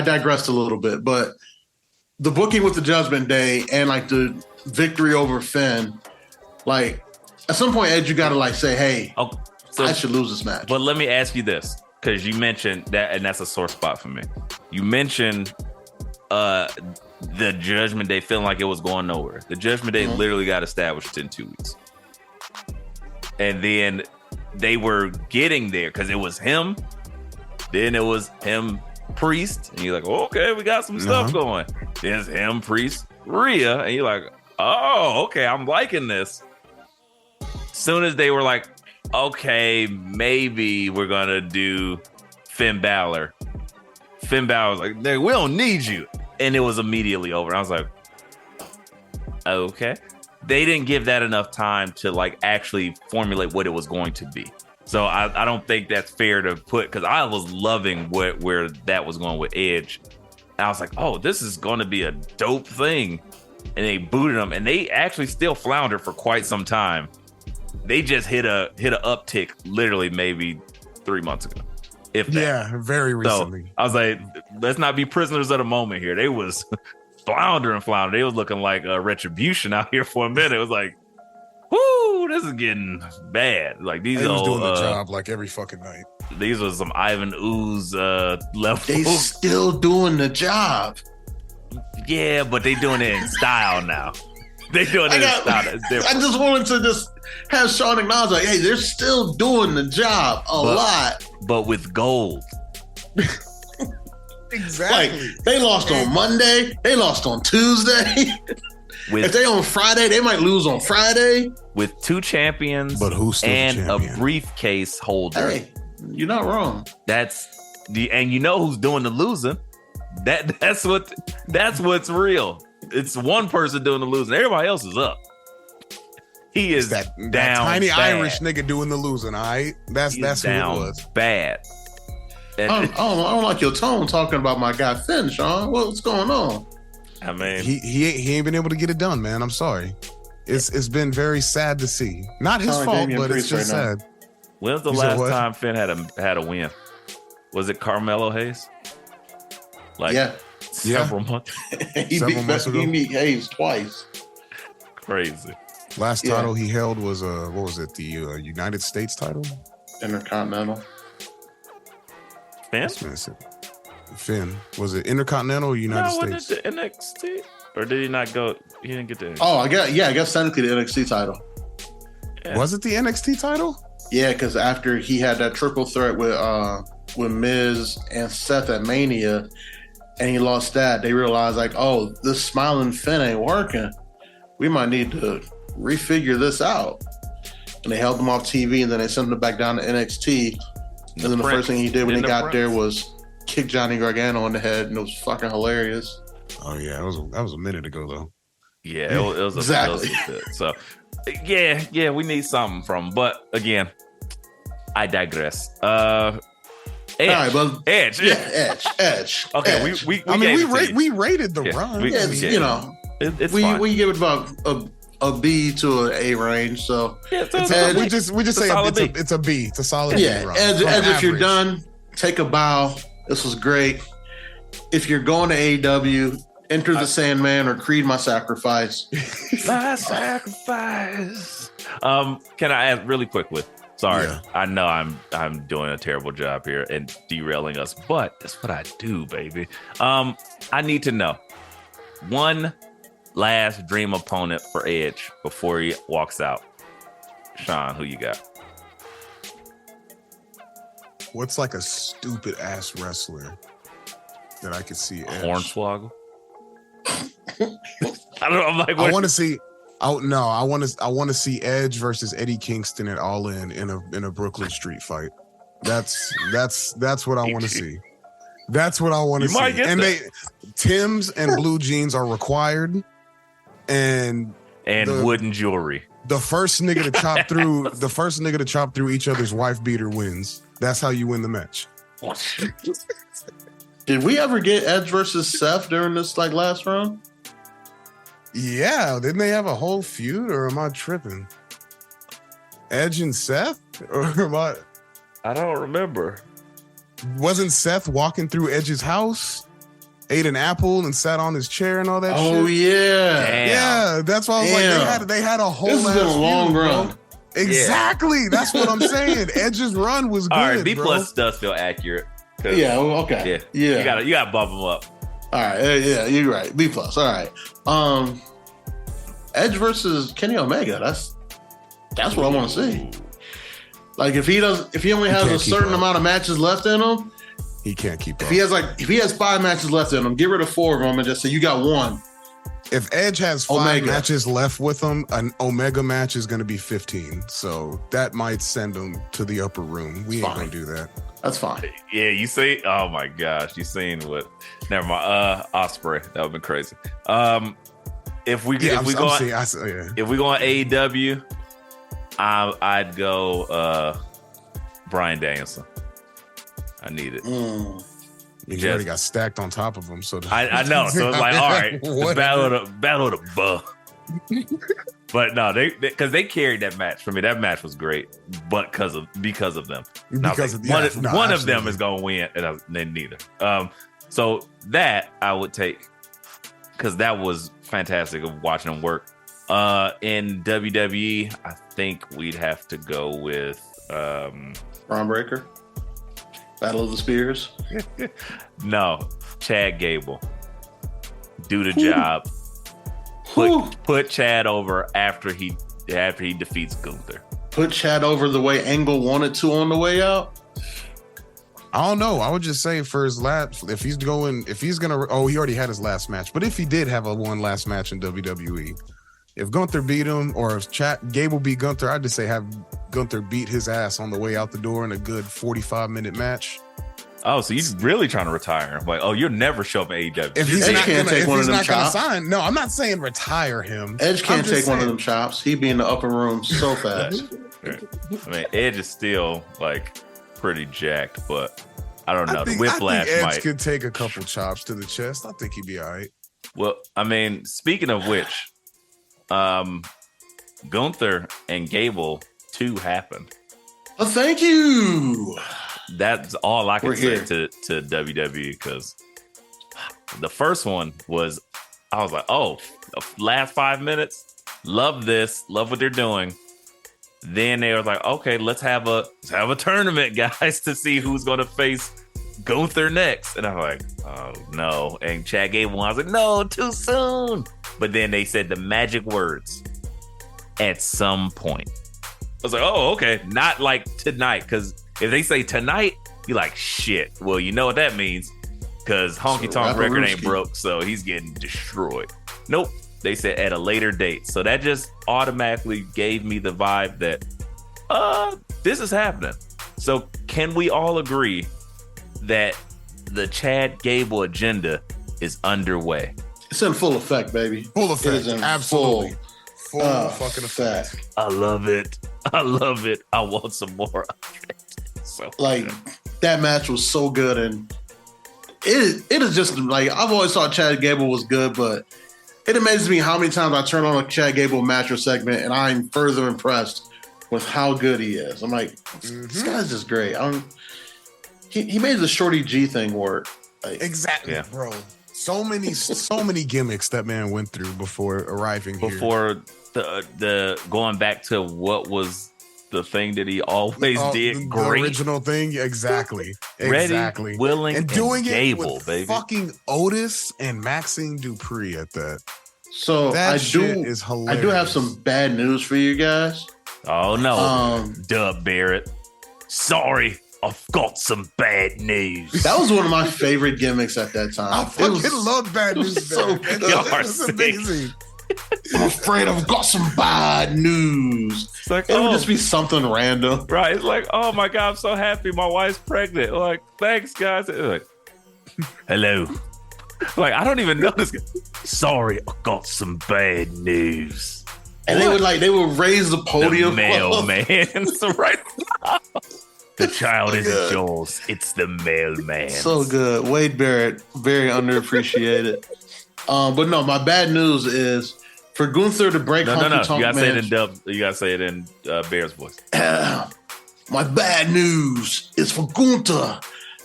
digressed a little bit, but the booking with the Judgment Day and like the victory over Finn, like at some point, Edge, you got to like say, hey, I should lose this match. But let me ask you this, because you mentioned that, and that's a sore spot for me. You mentioned the Judgment Day feeling like it was going nowhere. The Judgment Day literally got established in 2 weeks. And then they were getting there because it was him. Then it was him, Priest. And you're like, okay, we got some stuff going. Then it's him, Priest, Rhea. And you're like, oh, okay, I'm liking this. Soon as they were like, okay, maybe we're gonna do Finn Balor. Finn Balor was like, we don't need you. And it was immediately over. I was like, okay. They didn't give that enough time to like actually formulate what it was going to be. So I don't think that's fair to put, because I was loving where that was going with Edge. I was like, oh, this is going to be a dope thing. And they booted them, and they actually still floundered for quite some time. They just hit a uptick literally maybe 3 months ago. If that. Yeah, very recently. So I was like, let's not be prisoners of the moment here. They was floundering. They was looking like a Retribution out here for a minute. It was like, whoo, this is getting bad. Like these They was old, doing the job like every fucking night. These are some Ivan Ooze level. They still doing the job. Yeah, but they doing it in style now. They doing it in style. It's different. I just wanted to just have Sean acknowledge, like, hey, they're still doing the job a lot. But with gold. Exactly. Like, they lost on Monday. They lost on Tuesday. If they on Friday, they might lose on Friday. With 2 champions, but who's still and champion? A briefcase holder. Hey, you're not wrong. And you know who's doing the losing. That's what's real. It's one person doing the losing. Everybody else is up. He is that down tiny bad. Irish nigga doing the losing. All right, that's who it was. Bad. I don't like your tone talking about my guy Finn, Sean. What's going on? I mean, he ain't been able to get it done, man. I'm sorry. It's been very sad to see. Not his fault, but it's just sad. When's the last time Finn had a win? Was it Carmelo Hayes? Several months. He beat Hayes twice. Crazy. Last title he held was what was it? The United States title? Intercontinental. Finn. Was it Intercontinental or United States? Wasn't it the NXT? Or did he not go? He didn't get the NXT. Oh, I guess technically the NXT title. Yeah. Was it the NXT title? Yeah, because after he had that triple threat with Miz and Seth at Mania, and he lost that, they realized like, oh, this smiling Finn ain't working. We might need to refigure this out. And they held him off TV, and then they sent him back down to NXT. And then the first thing he did when he got there was kick Johnny Gargano in the head, and it was fucking hilarious. Oh yeah, that was a minute ago though. Yeah, it was exactly. So yeah, we need something from him. But again, I digress. Edge. All right, but Edge. Yeah, Edge. Okay, Edge. we rated the run. It's fine. we give it about a B to an A range. So Edge, we just say it's a B. It's a solid B run. Edge, if you're done, take a bow. This was great. If you're going to AEW, Enter the Sandman or Creed My Sacrifice. My sacrifice. Can I ask really quickly? Sorry, I know I'm doing a terrible job here and derailing us, but that's what I do, baby. I need to know one last dream opponent for Edge before he walks out. Sean, who you got? What's like a stupid ass wrestler that I could see Edge? Hornswoggle. I don't know. I'm like, I want to see. Oh no, I want to see Edge versus Eddie Kingston at All In a Brooklyn Street fight. That's what I want to see. That's what I want to see. And Tim's and blue jeans are required, and wooden jewelry. The first nigga to chop through each other's wife beater wins. That's how you win the match. Did we ever get Edge versus Seth during this last round? Yeah, didn't they have a whole feud, or am I tripping? Edge and Seth, or am I? I don't remember. Wasn't Seth walking through Edge's house, ate an apple, and sat on his chair and all that shit? Oh yeah, damn. Yeah. That's why I was like, they had a whole. This has been a long run. Bro. Exactly. Yeah. That's what I'm saying. Edge's run was good. All right, B+ does feel accurate. Yeah. Okay. Yeah. You gotta bump him up. All right. Yeah, you're right. B+. All right. Edge versus Kenny Omega. That's what I want to see. Like if he only has a certain amount of matches left in him, he can't keep up. If he has 5 matches left in him, get rid of 4 of them and just say you got 1. If Edge has 5 Omega. matches left with him, an Omega match is going to be 15. So that might send him to the upper room. We ain't going to do that. That's fine. Yeah, you see? Oh my gosh, you seen what? Never mind. Osprey, that would've been crazy. If we go on AEW, I'd go Bryan Danielson. I need it. You already got stacked on top of him, so I know. So it's like, all right, the battle of the buh. But no, because they carried that match for me. That match was great, but because of them. One of them is gonna win, and then neither. So that I would take because that was fantastic of watching them work. In WWE, I think we'd have to go with Braun Breaker. Battle of the Spears. No, Chad Gable. Do the job. Put Chad over after he defeats Gunther. Put Chad over the way Angle wanted to on the way out. I don't know. I would just say for his last, he already had his last match. But if he did have one last match in WWE, if Gunther beat him or if Gable beat Gunther, I'd just say have Gunther beat his ass on the way out the door in a good 45-minute match. Oh, so you're really trying to retire him? Like, oh, you'll never show up in AEW. If he's not going to sign, no, I'm not saying retire him. Edge can't take one of them chops. He'd be in the upper room so fast. I mean, Edge is still like pretty jacked, but I don't know. The whiplash Edge could take a couple chops to the chest. I think he'd be all right. Well, I mean, speaking of which, Gunther and Gable 2 happened. Oh, thank you. That's all I can say to WWE because the first one was, I was like, oh, the last 5 minutes, love this, love what they're doing. Then they were like, okay, let's have a tournament, guys, to see who's going to face Gunther next. And I'm like, oh no. And Chad Gable, I was like, no, too soon. But then they said the magic words, at some point. I was like, oh, okay, not like tonight, because if they say tonight, you're like, shit. Well, you know what that means, because Honky Tonk record ain't broke, so he's getting destroyed. Nope. They said at a later date. So that just automatically gave me the vibe that this is happening. So can we all agree that the Chad Gable agenda is underway? It's in full effect, baby. Full effect. Absolutely. Full fucking effect. effect. I love it. I love it. I want some more of it. So like that match was so good, and it is just like I've always thought Chad Gable was good, but it amazes me how many times I turn on a Chad Gable match or segment and I'm further impressed with how good he is. I'm like, this guy's just great. He made the Shorty G thing work. Like, exactly, bro. So many gimmicks that man went through before arriving here. Before the going back to what was the thing that he always did the great. Original thing, exactly. Ready, willing, and doing Gable, it with baby. Fucking Otis and Maxine Dupree at that. So that shit is hilarious. I do have some bad news for you guys. Oh no, Dub Barrett. Sorry, I've got some bad news. That was one of my favorite gimmicks at that time. I fucking love bad news. Y'all are amazing. I'm afraid I've got some bad news. It's like, it would just be something random. Right. It's like, oh my God, I'm so happy my wife's pregnant. Like, thanks, guys. It's like, hello. Like, I don't even know this guy. Sorry, I got some bad news. And they would raise the podium. The mailman. So right now, the child isn't yours. It's the mailman. So good. Wade Barrett, very underappreciated. But no, my bad news is for Gunther to break Honky Tonk You gotta say it in match. Dub. You gotta say it in Bear's voice. My bad news is for Gunther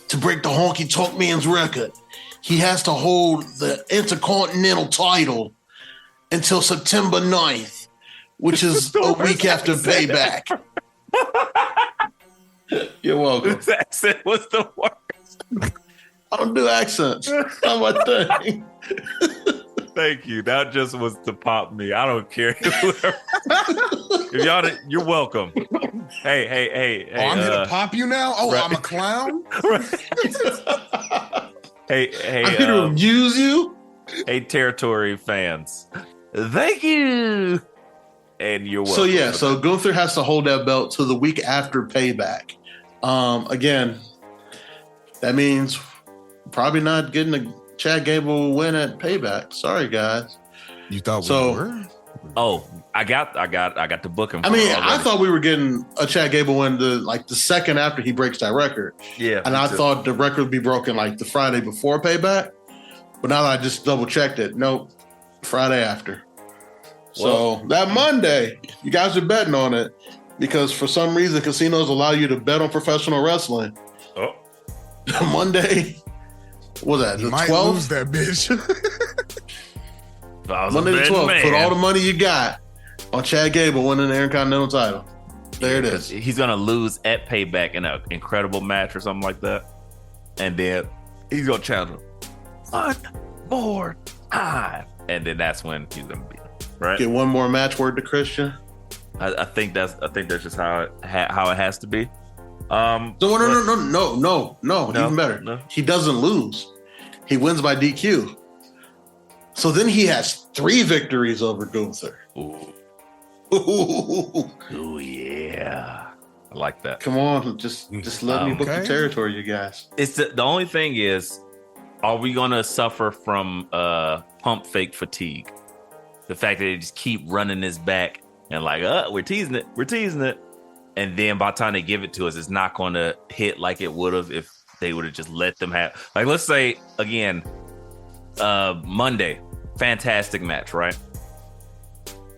to break the Honky Tonk Man's record. He has to hold the Intercontinental title until September 9th, which is a week after Payback. You're welcome. This accent was the worst. I don't do accents. That's not my thing. Thank you. That just was to pop me. I don't care. If y'all, you're welcome. Hey. Oh, I'm gonna pop you now? Oh, right. I'm a clown? Hey, I'm here to amuse you? Hey, territory fans, thank you. And you're welcome. So yeah, so Gunther has to hold that belt till the week after Payback. Again, that means probably not getting a Chad Gable win at Payback. Sorry, guys. You thought So- we were? Oh, I got the booking. I mean, I thought we were getting a Chad Gable win the second after he breaks that record. Yeah, And I thought the record would be broken like the Friday before Payback. But now that I just double checked it, nope, Friday after. So that Monday, you guys are betting on it because for some reason casinos allow you to bet on professional wrestling. Oh. Monday, what was that? You The might 12th? lose that bitch. Monday the 12th. Put all the money you got on Chad Gable winning the Intercontinental title. There it is. He's gonna lose at Payback in an incredible match or something like that, and then he's gonna challenge him one more time, and then that's when he's gonna be right. Get one more match word to Christian. I think that's just how it has to be. No, even better. No. He doesn't lose. He wins by DQ. So then he has 3 victories over Gunther. Ooh, Ooh. ooh, yeah, I like that. Come on, just let me book the Okay. territory, you guys. It's the only thing is, are we gonna suffer from pump fake fatigue? The fact that they just keep running this back and like, we're teasing it, and then by the time they give it to us, it's not gonna hit like it would have if they would have just let them have. Like, let's say again, Monday, fantastic match, right?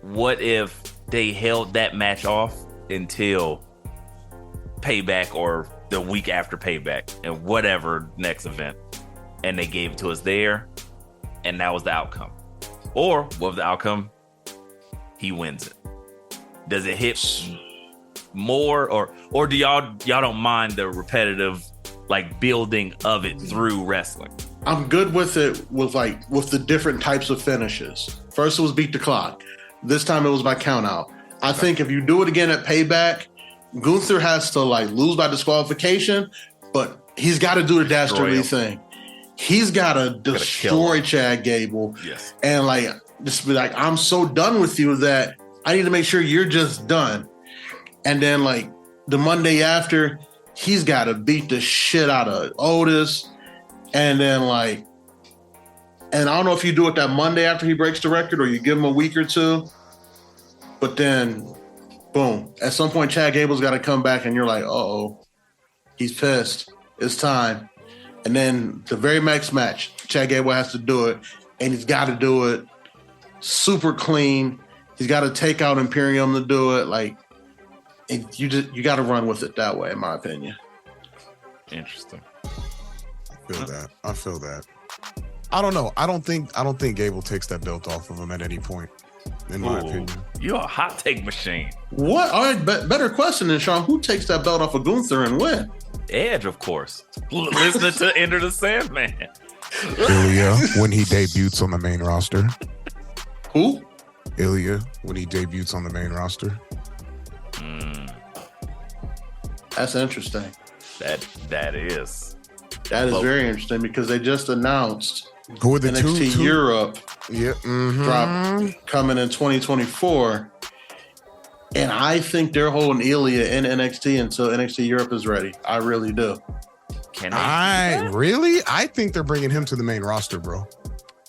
What if they held that match off until Payback or the week after Payback and whatever next event, and they gave it to us there, and that was the outcome? Or what was the outcome? He wins it. Does it hit more, or do y'all don't mind the repetitive like building of it through wrestling? I'm good with it with the different types of finishes. First it was beat the clock. This time it was by count out. I think if you do it again at Payback, Gunther has to like lose by disqualification, but he's got to do the dastardly thing. He's got to destroy Chad Gable. Yes. And like just be like, I'm so done with you that I need to make sure you're just done. And then like the Monday after, he's got to beat the shit out of Otis. And then like, and I don't know if you do it that Monday after he breaks the record or you give him a week or two, but then boom, at some point Chad Gable's got to come back and you're like, uh-oh, he's pissed. It's time. And then the very next match, Chad Gable has to do it, and he's got to do it super clean. He's got to take out Imperium to do it. Like, you got to run with it that way, in my opinion. Interesting. I feel that. I don't know. I don't think Gable takes that belt off of him at any point, in my opinion. You're a hot take machine. What? All right, better question than Sean. Who takes that belt off of Gunther and when? Edge, of course. Listening to Enter the Sandman. Ilya, when he debuts on the main roster. Who? Ilya, when he debuts on the main roster. That's interesting. That is. That is very interesting because they just announced Who are the NXT two? Europe Yeah. drop coming in 2024. And I think they're holding Ilya in NXT until NXT Europe is ready. I really do. Can they do that? Really? I think they're bringing him to the main roster, bro.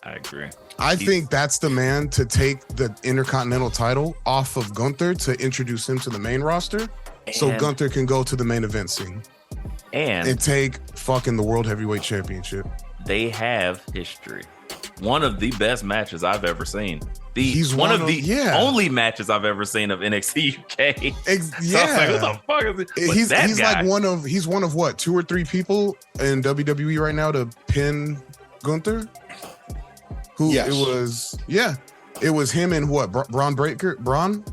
I agree. I think that's the man to take the Intercontinental title off of Gunther to introduce him to the main roster, so And- Gunther can go to the main event scene And and take fucking the World Heavyweight Championship. they have history. One of the best matches I've ever seen. He's one one of the yeah. only matches I've ever seen of NXT UK. So I was like, what the fuck is it? But He's that guy, like one of what, 2 or 3 people in WWE right now to pin Gunther. Who Yes. it was him and what, Braun Breaker, Braun.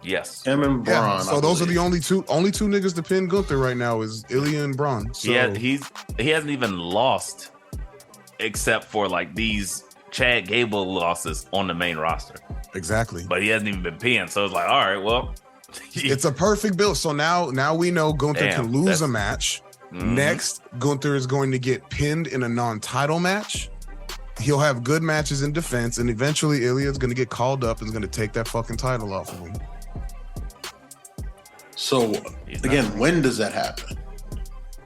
yes. Him and Yeah. Braun. So those are the only two niggas to pin Gunther right now is Ilya and Braun. So He hasn't even lost except for like these Chad Gable losses on the main roster. exactly. But he hasn't even been pinned. So it's like, all right, well, It's a perfect build. So now we know Gunther Damn, can lose that's- a match. Mhm. Next, Gunther is going to get pinned in a non-title match. he'll have good matches in defense, and eventually Ilya's going to get called up and is going to take that fucking title off of him. So again, when does that happen?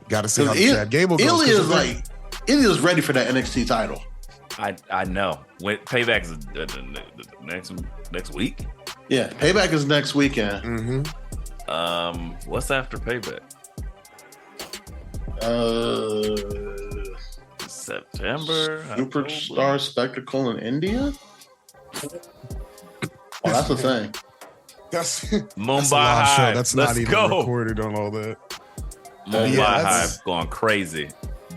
Got to see how Chad Gable goes. Ilya's ready for that NXT title. I know. When Payback is next week. Yeah, Payback is next weekend. Mm-hmm. What's after Payback? September. Superstar Spectacle in India. Oh, that's the thing. That's Mumbai a live show. Hive. That's Let's not even go. recorded on all that. Mumbai Hive going crazy.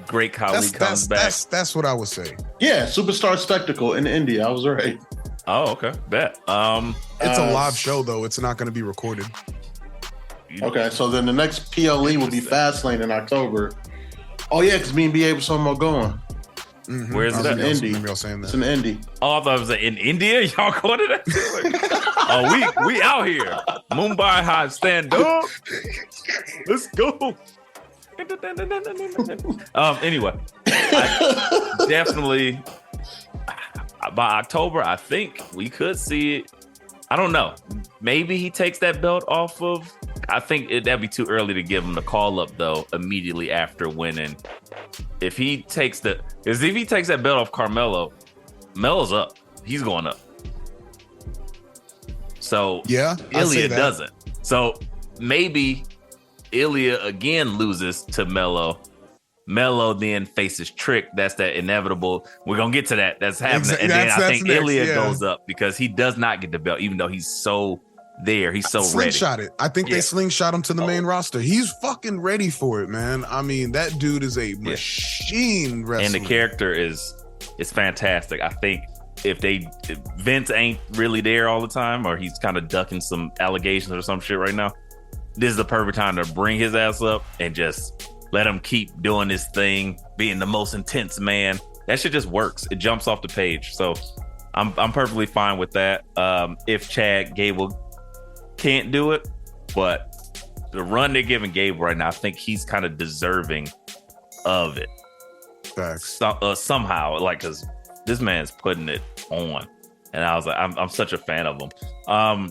Great Khali comes back. That's what I would say. Yeah, Superstar Spectacle in India. I was right. Oh, okay. Bet. It's a live show though. It's not going to be recorded. Okay, so then the next PLE will be Fastlane in October. Oh yeah, because me and BA was talking about going. Mm-hmm. Where's that? Indy. Maybe I was saying that. It's in Indy. Oh, I thought it was in India. Y'all going to that? Oh, we out here. Mumbai Hive, stand up. Let's go. Anyway, I definitely by October, I think we could see it. I don't know. Maybe he takes that belt off of. I think that'd be too early to give him the call up though. Immediately after winning, if he takes that belt off Carmelo, Melo's up. He's going up. So yeah, Ilya doesn't. So maybe Ilya again loses to Melo. Melo then faces Trick. That's that inevitable. We're gonna get to that. That's happening. And then I think Ilya goes up because he does not get the belt, even though he's so there. He's so ready. Slingshot it. I think they slingshot him to the main roster. He's fucking ready for it, man. I mean, that dude is a machine wrestler. And the character is fantastic. I think if Vince ain't really there all the time, or he's kind of ducking some allegations or some shit right now, this is the perfect time to bring his ass up and just let him keep doing this thing, being the most intense man. That shit just works. It jumps off the page. So I'm perfectly fine with that. If Chad Gable can't do it, but the run they're giving Gable right now, I think he's kind of deserving of it. Facts. Somehow, like, because this man's putting it on, and I was like, I'm such a fan of him.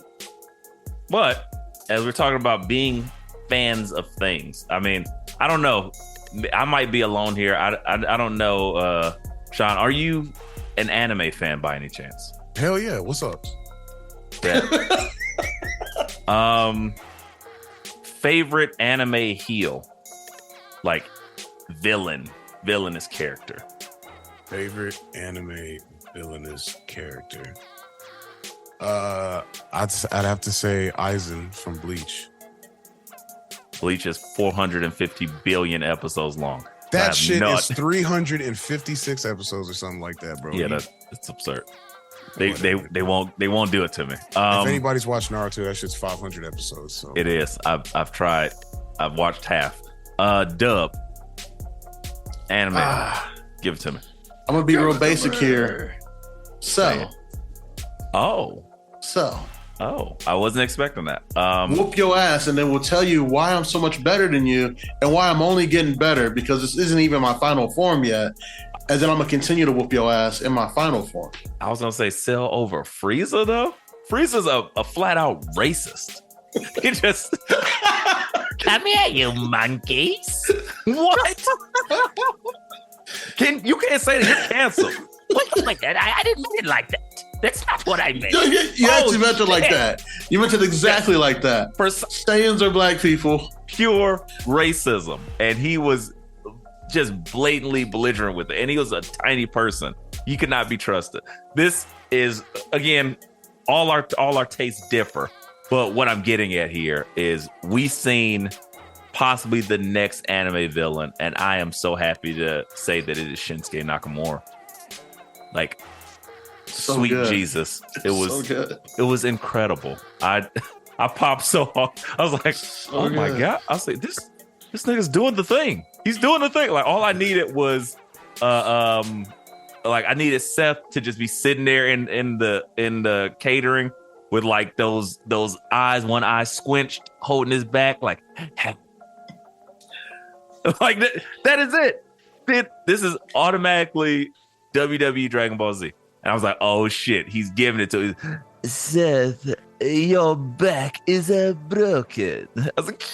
But as we're talking about being fans of things, I mean, I don't know. I might be alone here. I don't know. Sean, are you an anime fan by any chance? Hell yeah. What's up? Yeah. Favorite anime heel, like villainous character. Favorite anime villainous character. I'd have to say Aizen from Bleach. Bleach is 450 billion episodes long. That shit is 356 episodes or something like that, bro. Yeah, that's absurd. They won't do it to me. If anybody's watched Naruto, that shit's 500 episodes. So it is. I've tried. I've watched half. Dub anime. Give it to me. I'm gonna be real basic here. So. I wasn't expecting that. Whoop your ass, and then we'll tell you why I'm so much better than you and why I'm only getting better, because this isn't even my final form yet. And then I'm gonna continue to whoop your ass in my final form. I was gonna say Cell over Frieza though. Frieza's a flat out racist. He just come here, you monkeys. What? You can't say that. You're canceled. What like that? I didn't mean it like that. That's not what I meant. You actually meant it like that. You meant it exactly like that. Saiyans are black people. Pure racism. And he was just blatantly belligerent with it. And he was a tiny person. He could not be trusted. This is, again, all our tastes differ. But what I'm getting at here is we've seen possibly the next anime villain. And I am so happy to say that it is Shinsuke NASkamura. Like, so sweet good. Jesus. It was so good. It was incredible. I popped so hard. I was like, oh my God. I was like, this nigga's doing the thing. He's doing the thing. Like, all I needed was I needed Seth to just be sitting there in the catering with like those eyes, one eye squinched, holding his back, like like that is it. This is automatically WWE Dragon Ball Z. And I was like, oh shit, he's giving it to Seth, your back is broken. I was like,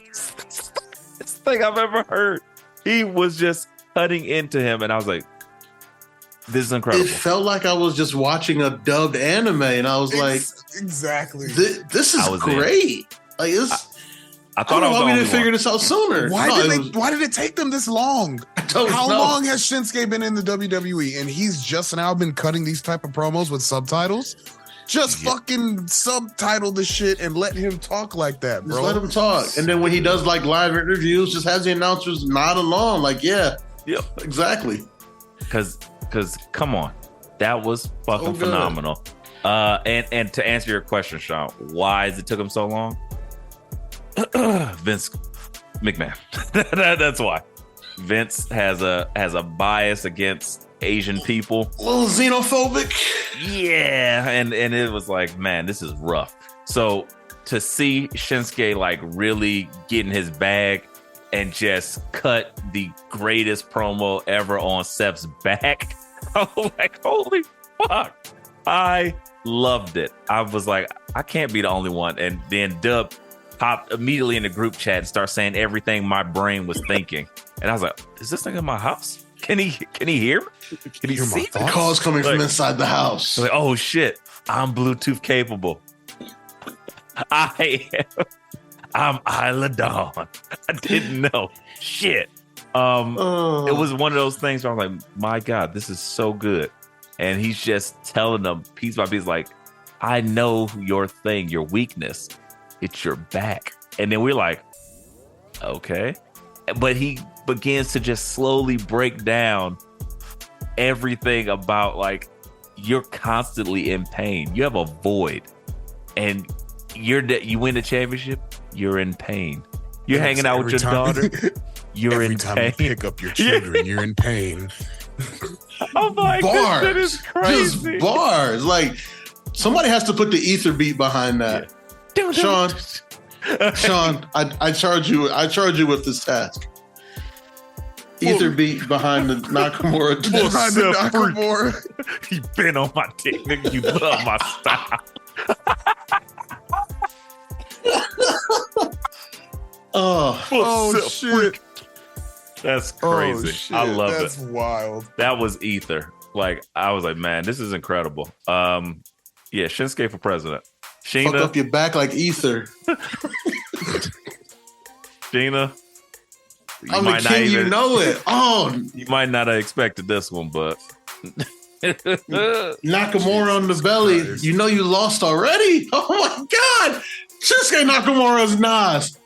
this thing I've ever heard. He was just cutting into him, and I was like, this is incredible. It felt like I was just watching a dubbed anime, and I was like, exactly. This is great. Like, I thought I was why we didn't figure this out sooner. Why did it take them this long? How long has Shinsuke been in the WWE, and he's just now been cutting these type of promos with subtitles? Just fucking subtitle the shit and let him talk like that, bro. Just let him talk. And then when he does like live interviews, just has the announcers nod along. Like, yeah, exactly. Because come on, that was fucking phenomenal. And to answer your question, Sean, why does it took him so long? Vince McMahon. That's why. Vince has a bias against Asian people. A little xenophobic. Yeah, and it was like, man, this is rough. So to see Shinsuke like really get in his bag and just cut the greatest promo ever on Seth's back, I was like, holy fuck. I loved it. I was like, I can't be the only one. And then Dub popped immediately in the group chat and started saying everything my brain was thinking. And I was like, is this nigga in my house? Can he hear me? Can he see the calls coming from inside the house? Like, oh shit, I'm Bluetooth capable. I'm Isla Dawn. I didn't know. Shit. It was one of those things where I'm like, my God, this is so good. And he's just telling them piece by piece, like, I know your thing, your weakness. It's your back. And then we're like, okay. But he begins to just slowly break down everything about, like, you're constantly in pain. You have a void. And you win the championship, you're in pain. You're hanging out with your daughter, you're in pain. Every time you pick up your children, you're in pain. Oh my God, that is crazy. Just bars. Like, somebody has to put the ether beat behind that. Yeah. Sean, I charge you with this task. Ether beat behind the Nakamura. Behind the Nakamura. You been on my dick, nigga. You love my style. Oh shit. Freak. That's crazy. I love it. That's wild. That was ether. Like, I was like, man, this is incredible. Yeah, Shinsuke for president. Sheena, fuck up your back like ether. Sheena, I'm the king, you know it. Oh, you might not have expected this one, but Nakamura on the belly. Christ. You know you lost already. Oh my God, Shinsuke Nakamura's Nas.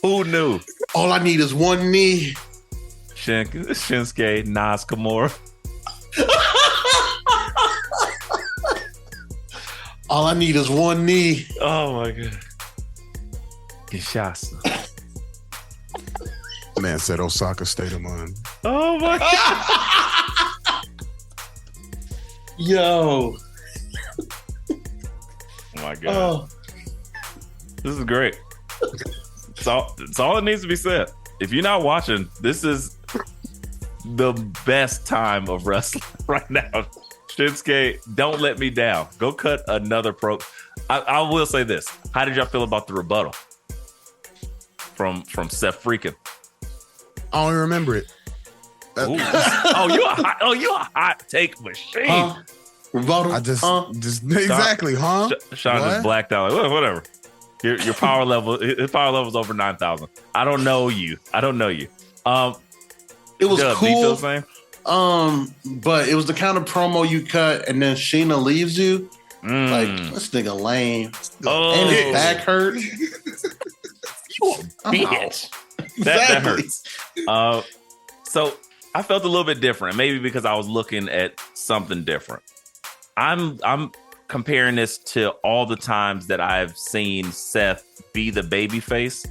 Who knew? All I need is one knee. Shinsuke NASkamura. All I need is one knee. Oh my God. Kinshasa. Man said Osaka State of Mind. Oh my God. Yo. Oh my God. Oh. This is great. It's all it needs to be said. If you're not watching, this is the best time of wrestling right now. Shinsuke, don't let me down. Go cut another pro. I will say this. How did y'all feel about the rebuttal from Seth Freakin? I don't remember it. You a hot take machine. Rebuttal. I just exactly, huh? Sean just blacked out. Like, whatever. Your power level. His power level is over 9,000. I don't know you. It was Dub, cool. Do you feel the same? But it was the kind of promo you cut and then Sheena leaves you. Like, this nigga lame. And his back hurt. You a bitch. That Exactly. hurts. So I felt a little bit different, maybe because I was looking at something different. I'm comparing this to all the times that I've seen Seth be the babyface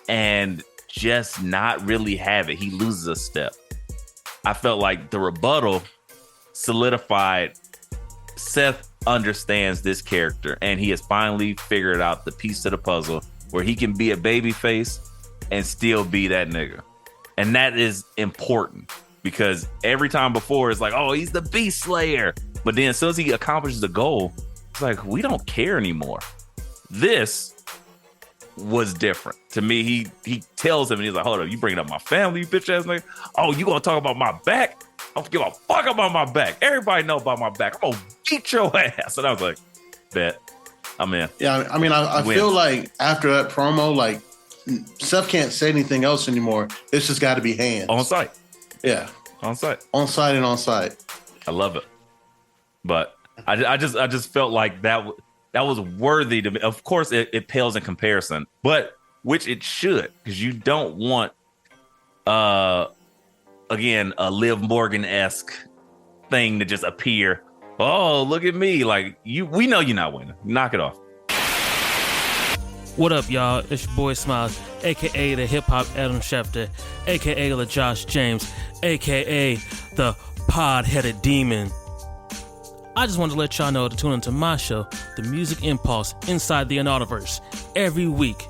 and just not really have it. He loses a step. I felt like the rebuttal solidified Seth understands this character and he has finally figured out the piece of the puzzle where he can be a babyface and still be that nigga. And that is important. because every time before it's like, oh, he's the Beast Slayer. But then as soon as he accomplishes the goal, it's like, we don't care anymore. This was different. To me, he tells him, and he's like, hold up, you bringing up my family, you bitch ass nigga? Oh, you gonna talk about my back? I don't give a fuck about my back. Everybody know about my back. I'm gonna beat your ass. And I was like, bet. I'm in. Yeah, I mean, I feel like after that promo, like, Seth can't say anything else anymore. It's just got to be hands. On site. Yeah. On site. On site and on site. I love it. But I just felt like that was worthy to me. Of course, it pales in comparison, but which it should, because you don't want, again, a Liv Morgan-esque thing to just appear. Oh, look at me. Like, we know you're not winning. Knock it off. What up, y'all? It's your boy Smiles, a.k.a. the hip-hop Adam Schefter, a.k.a. the Josh James, a.k.a. the pod-headed demon. I just wanted to let y'all know to tune into my show, The Music Impulse, Inside the Anodiverse, every week.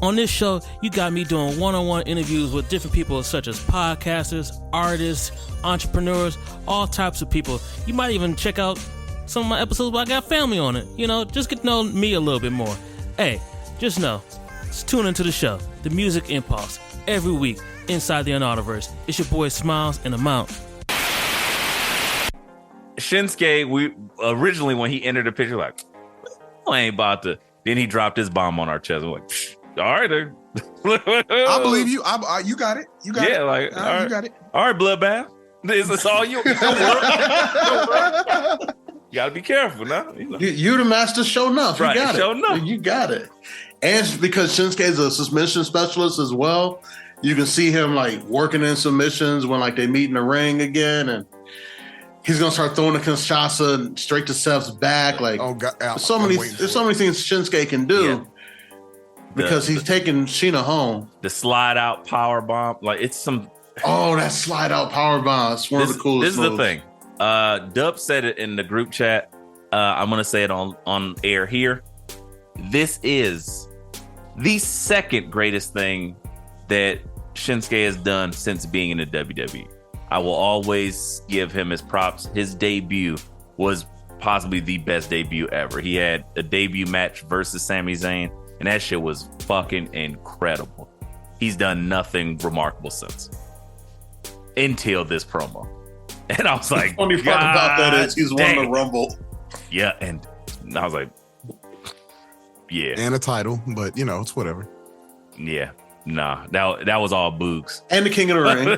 On this show, you got me doing one-on-one interviews with different people such as podcasters, artists, entrepreneurs, all types of people. You might even check out some of my episodes where I got family on it. You know, just get to know me a little bit more. Hey, just know, just tune into the show, The Music Impulse, every week, Inside the Anodiverse. It's your boy Smiles and Amount. Shinsuke, we originally, when he entered the picture, like, I ain't about to. Then he dropped his bomb on our chest. I'm like, all right, then. I believe you. You got it. You got it. Yeah, like, all right. You got it. All right, Bloodbath. This all you. You got to be careful now. You know. You're the master show enough. Right, You got show it. enough. You got it. And because Shinsuke's a submission specialist as well, you can see him like working in submissions when like they meet in the ring again, and he's gonna start throwing the Kinshasa straight to Seth's back. Like, Oh God, there's so many things Shinsuke can do. Yeah. Because he's taking Sheena home. The slide out power bomb, like it's some. Oh, that slide out power bomb. It's one of the coolest This is moves. the thing. Dub said it in the group chat. I'm gonna say it on air here. This is the second greatest thing that Shinsuke has done since being in the WWE. I will always give him his props. His debut was possibly the best debut ever. He had a debut match versus Sami Zayn, and that shit was fucking incredible. He's done nothing remarkable since. Until this promo. And I was like, The funny part about that is he's won dang the it. Rumble. Yeah, and I was like, yeah, and a title, but you know it's whatever. yeah, nah, that was all boogs. And the King of the Ring.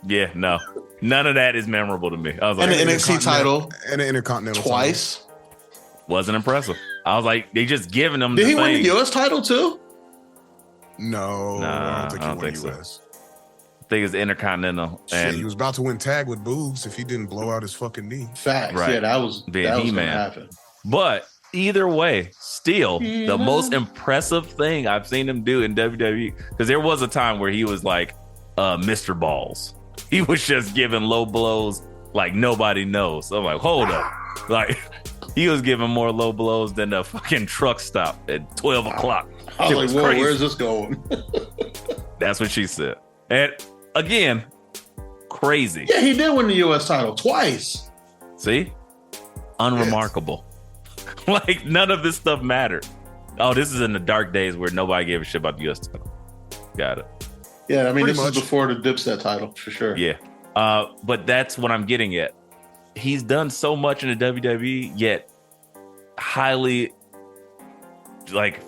Yeah, no, none of that is memorable to me. I was And like, the NXT title and the Intercontinental twice. wasn't impressive. I was like, they just giving him. Did the he win thing. the US title too? No, Nah, I don't think I he don't won think US. I think it's the Intercontinental, Shit, and he was about to win tag with Boogs if he didn't blow out his fucking knee. Facts. Right. Yeah, that was Being gonna He-Man. happen. but either way, still the most impressive thing I've seen him do in WWE, because there was a time where he was like Mr. Balls. He was just giving low blows like nobody knows. So I'm like, hold up. Like, he was giving more low blows than the fucking truck stop at 12 o'clock. I Shit was like, whoa, crazy. where's this going? That's what she said. And again, crazy. Yeah, he did win the US title twice. See? Unremarkable. Like, none of this stuff mattered. Oh, this is in the dark days where nobody gave a shit about the US title. Got it. Yeah, I mean, Pretty this much. is before the Dipset title for sure. Yeah. But that's what I'm getting at. He's done so much in the WWE, yet highly, like,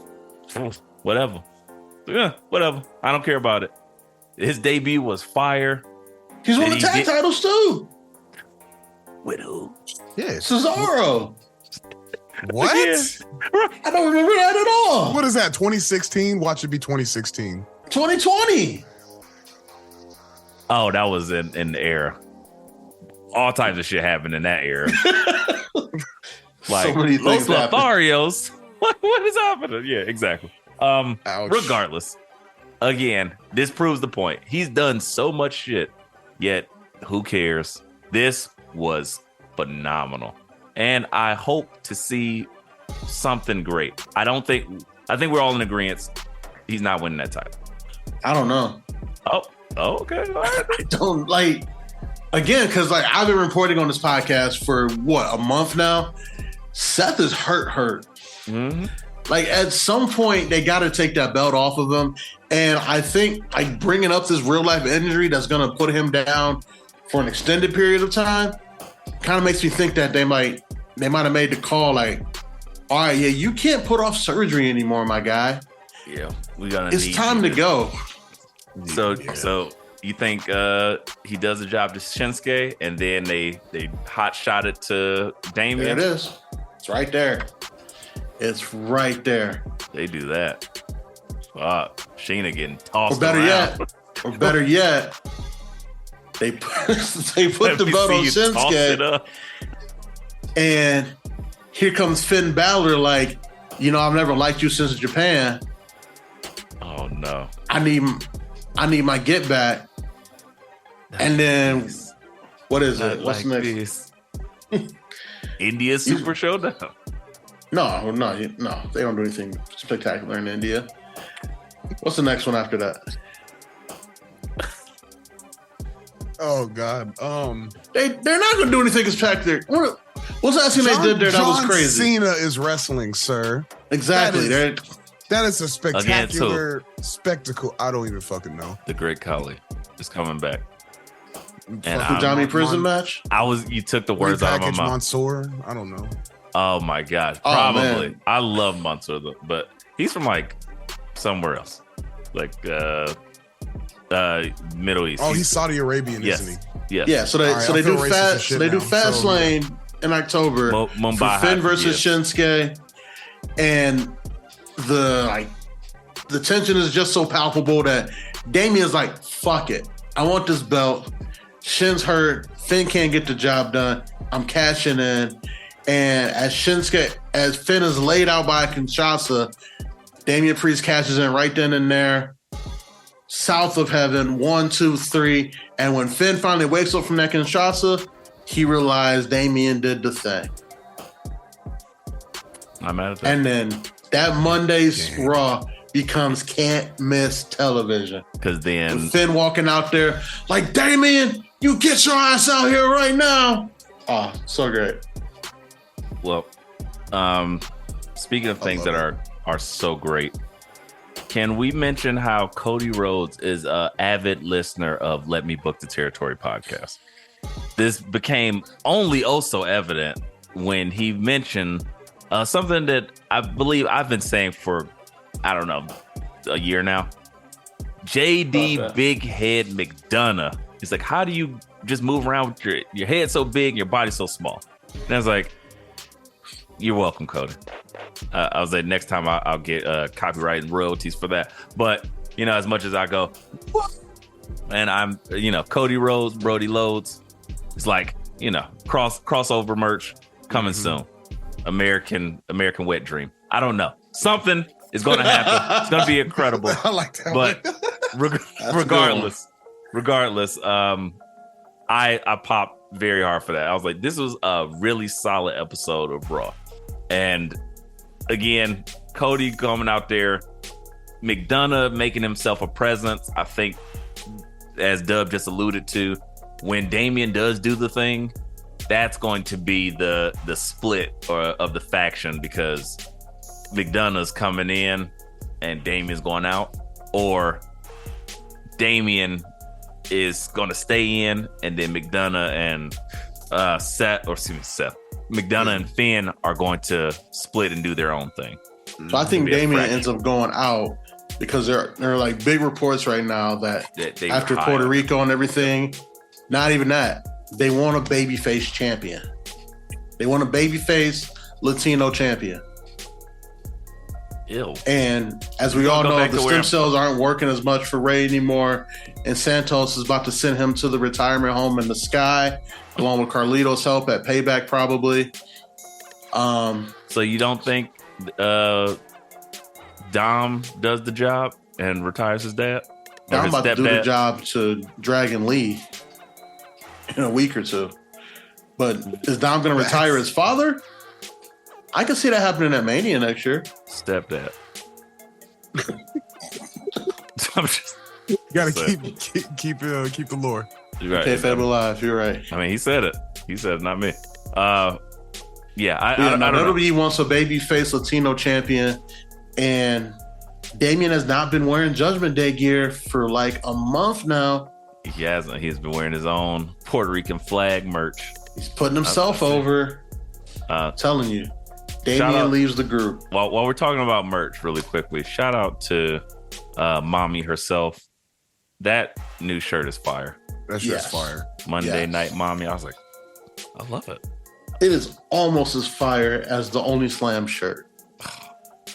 whatever. Yeah, whatever. I don't care about it. His debut was fire. He's won And the he tag did- titles too. With who? Yes. Cesaro. What? Yeah. I don't remember that at all. What is that? 2016? Watch it be 2016. 2020. Oh, that was in the era. All types of shit happened in that era. Like, So many Los things happened. Lotharios. What is happening? Yeah, exactly. Ouch. Regardless, again, this proves the point. He's done so much shit, yet who cares? This was phenomenal. And I hope to see something great. I think we're all in agreement. He's not winning that title. I don't know. Oh, Oh, okay. All right. I don't like, again, because like I've been reporting on this podcast for what, a month now. Seth is hurt. Mm-hmm. Like at some point they got to take that belt off of him, and I think like bringing up this real life injury that's going to put him down for an extended period of time kind of makes me think that they might have made the call like, all right, yeah, you can't put off surgery anymore, my guy. Yeah, it's time to go. So you think he does the job to Shinsuke, and then they hot shot it to Damian? There it is. It's right there. It's right there. They do that. Fuck. Sheena getting tossed Or better around. yet, they put the belt on Shinsuke, and here comes Finn Balor like, I've never liked you since Japan. Oh no. I need my get back. And then what is it? What's like next? India Super Showdown. No, they don't do anything spectacular in India. What's the next one after that? Oh God. They're not gonna do anything spectacular. What's that thing they did there that was crazy? Cena is wrestling, sir. Exactly. That is a spectacular spectacle. I don't even fucking know. The Great Khali is coming back. And Johnny Prison match? You took the words out of my mouth. Mansoor? I don't know. Oh my God. Probably. Oh, I love Mansoor, but he's from like somewhere else. Like Middle East. Oh, he's Saudi Arabian, yes. isn't he? Yes. Yeah, so they do Fastlane in October Mumbai for Finn versus Shinsuke. And the tension is just so palpable that Damian's like, fuck it. I want this belt. Shin's hurt. Finn can't get the job done. I'm cashing in. And as Finn is laid out by Kinshasa, Damian Priest cashes in right then and there. South of heaven, 1, 2, 3. And when Finn finally wakes up from that Kinshasa, he realized Damian did the thing. I'm mad at that. And then that Monday's Raw becomes can't miss television. Because then with Finn walking out there like, Damian, you get your ass out here right now. Oh, so great. Well, speaking of things that are so great, can we mention how Cody Rhodes is an avid listener of Let Me Book the Territory podcast? This became only also evident when he mentioned something that I believe I've been saying for, I don't know, a year now. JD Big Head McDonough. He's like, how do you just move around with your head so big and your body so small? And I was like, you're welcome, Cody. I was like, next time I'll get copyright and royalties for that. But, as much as I go, and I'm, Cody Rhodes, Brody Loads, it's like, crossover merch coming soon. American Wet Dream. I don't know. Something is going to happen. It's going to be incredible. I like that. But regardless, I popped very hard for that. I was like, this was a really solid episode of Raw. And again, Cody coming out there, McDonough making himself a presence. I think, as Dub just alluded to, when Damian does do the thing, that's going to be the split of the faction, because McDonough's coming in and Damian's going out, or Damian is going to stay in and then McDonough and Seth. McDonough and Finn are going to split and do their own thing. So I think Damian ends up going out because there are like big reports right now that they after Puerto Rico and everything, not even that, they want a babyface champion. They want a babyface Latino champion. Ew. And as we all know, the stem cells aren't working as much for Ray anymore. And Santos is about to send him to the retirement home in the sky, along with Carlito's help at Payback, probably. So you don't think Dom does the job and retires his dad? Dom about to do the job to Dragon Lee in a week or two. But is Dom going to retire his father? I can see that happening at Mania next year. Stepdad. Gotta So- keep the lore. You're right. Kayfabe alive. You're right. I mean, he said it. He said it, not me. Yeah, I don't know. WWE wants a babyface Latino champion, and Damian has not been wearing Judgment Day gear for like a month now. He hasn't. He's been wearing his own Puerto Rican flag merch. He's putting himself over. Telling you, Shout Damian out- leaves the group. While we're talking about merch really quickly, shout out to Mommy herself. That new shirt is fire. That's Yes. just fire. Monday Yes. Night Mommy. I was like, I love it. It is almost as fire as the Only Slam shirt.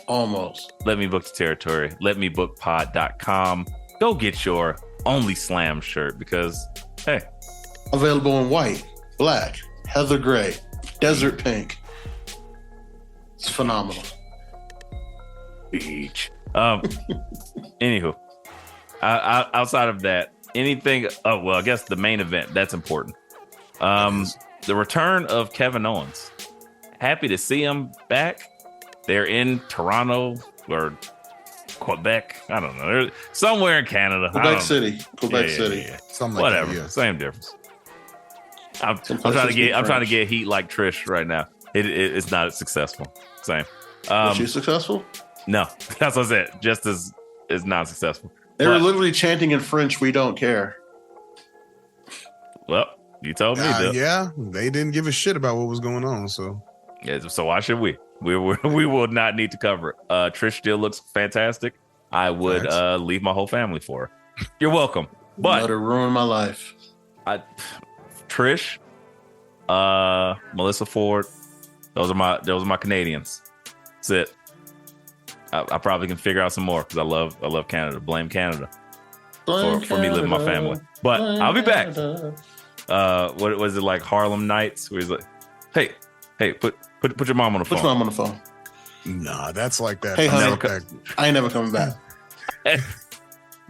Almost. Let me book the territory. Letmebookpod.com. Go get your Only Slam shirt because, hey, Available in white, black, heather gray, desert pink. It's phenomenal. beach. Anywho, outside of that, anything? Oh well, I guess the main event that's important. The return of Kevin Owens. Happy to see him back. They're in Toronto or Quebec. I don't know. They're somewhere in Canada. I don't know. Quebec City. Yeah. Something like Whatever. that, yeah. Same difference. I'm Some trying to places get. speak I'm trying to French. get heat like Trish right now. It's not successful. Same. Was she successful? No, that's what I said. Just as not successful. They were But- literally chanting in French, "We don't care." Well, you told me. Dip. Yeah, they didn't give a shit about what was going on. So Yeah, so why should we? We will not need to cover it. Trish still looks fantastic. I would Facts. leave my whole family for her. You're welcome. Let But her ruin my life. Trish, Melissa Ford, those are my Canadians. That's it. I probably can figure out some more because I love Canada. Blame Canada for me living my family. But I'll be back. What was it like Harlem Nights? Where he's like, hey, put your mom on the Put phone. your mom on the phone. nah, that's like that. Hey, That's honey. like that. I ain't never coming back.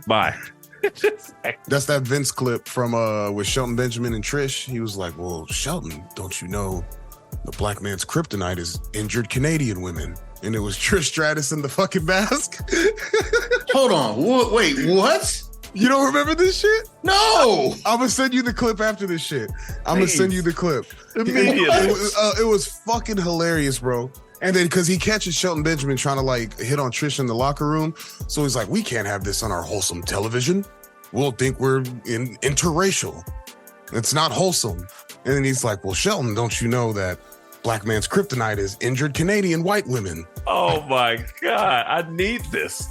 Bye. That's that Vince clip from with Shelton Benjamin and Trish. He was like, "Well, Shelton, don't you know the black man's kryptonite is injured Canadian women?" And it was Trish Stratus in the fucking mask. Hold on. Wait, what? You don't remember this shit? No. I'm gonna send you the clip after this shit. I'm gonna send you the clip. Immediately. It was fucking hilarious, bro. And then because he catches Shelton Benjamin trying to like hit on Trish in the locker room, so he's like, "We can't have this on our wholesome television. We'll think we're interracial. It's not wholesome." And then he's like, "Well, Shelton, don't you know that black man's kryptonite is injured Canadian white women?" Oh my god, I need this.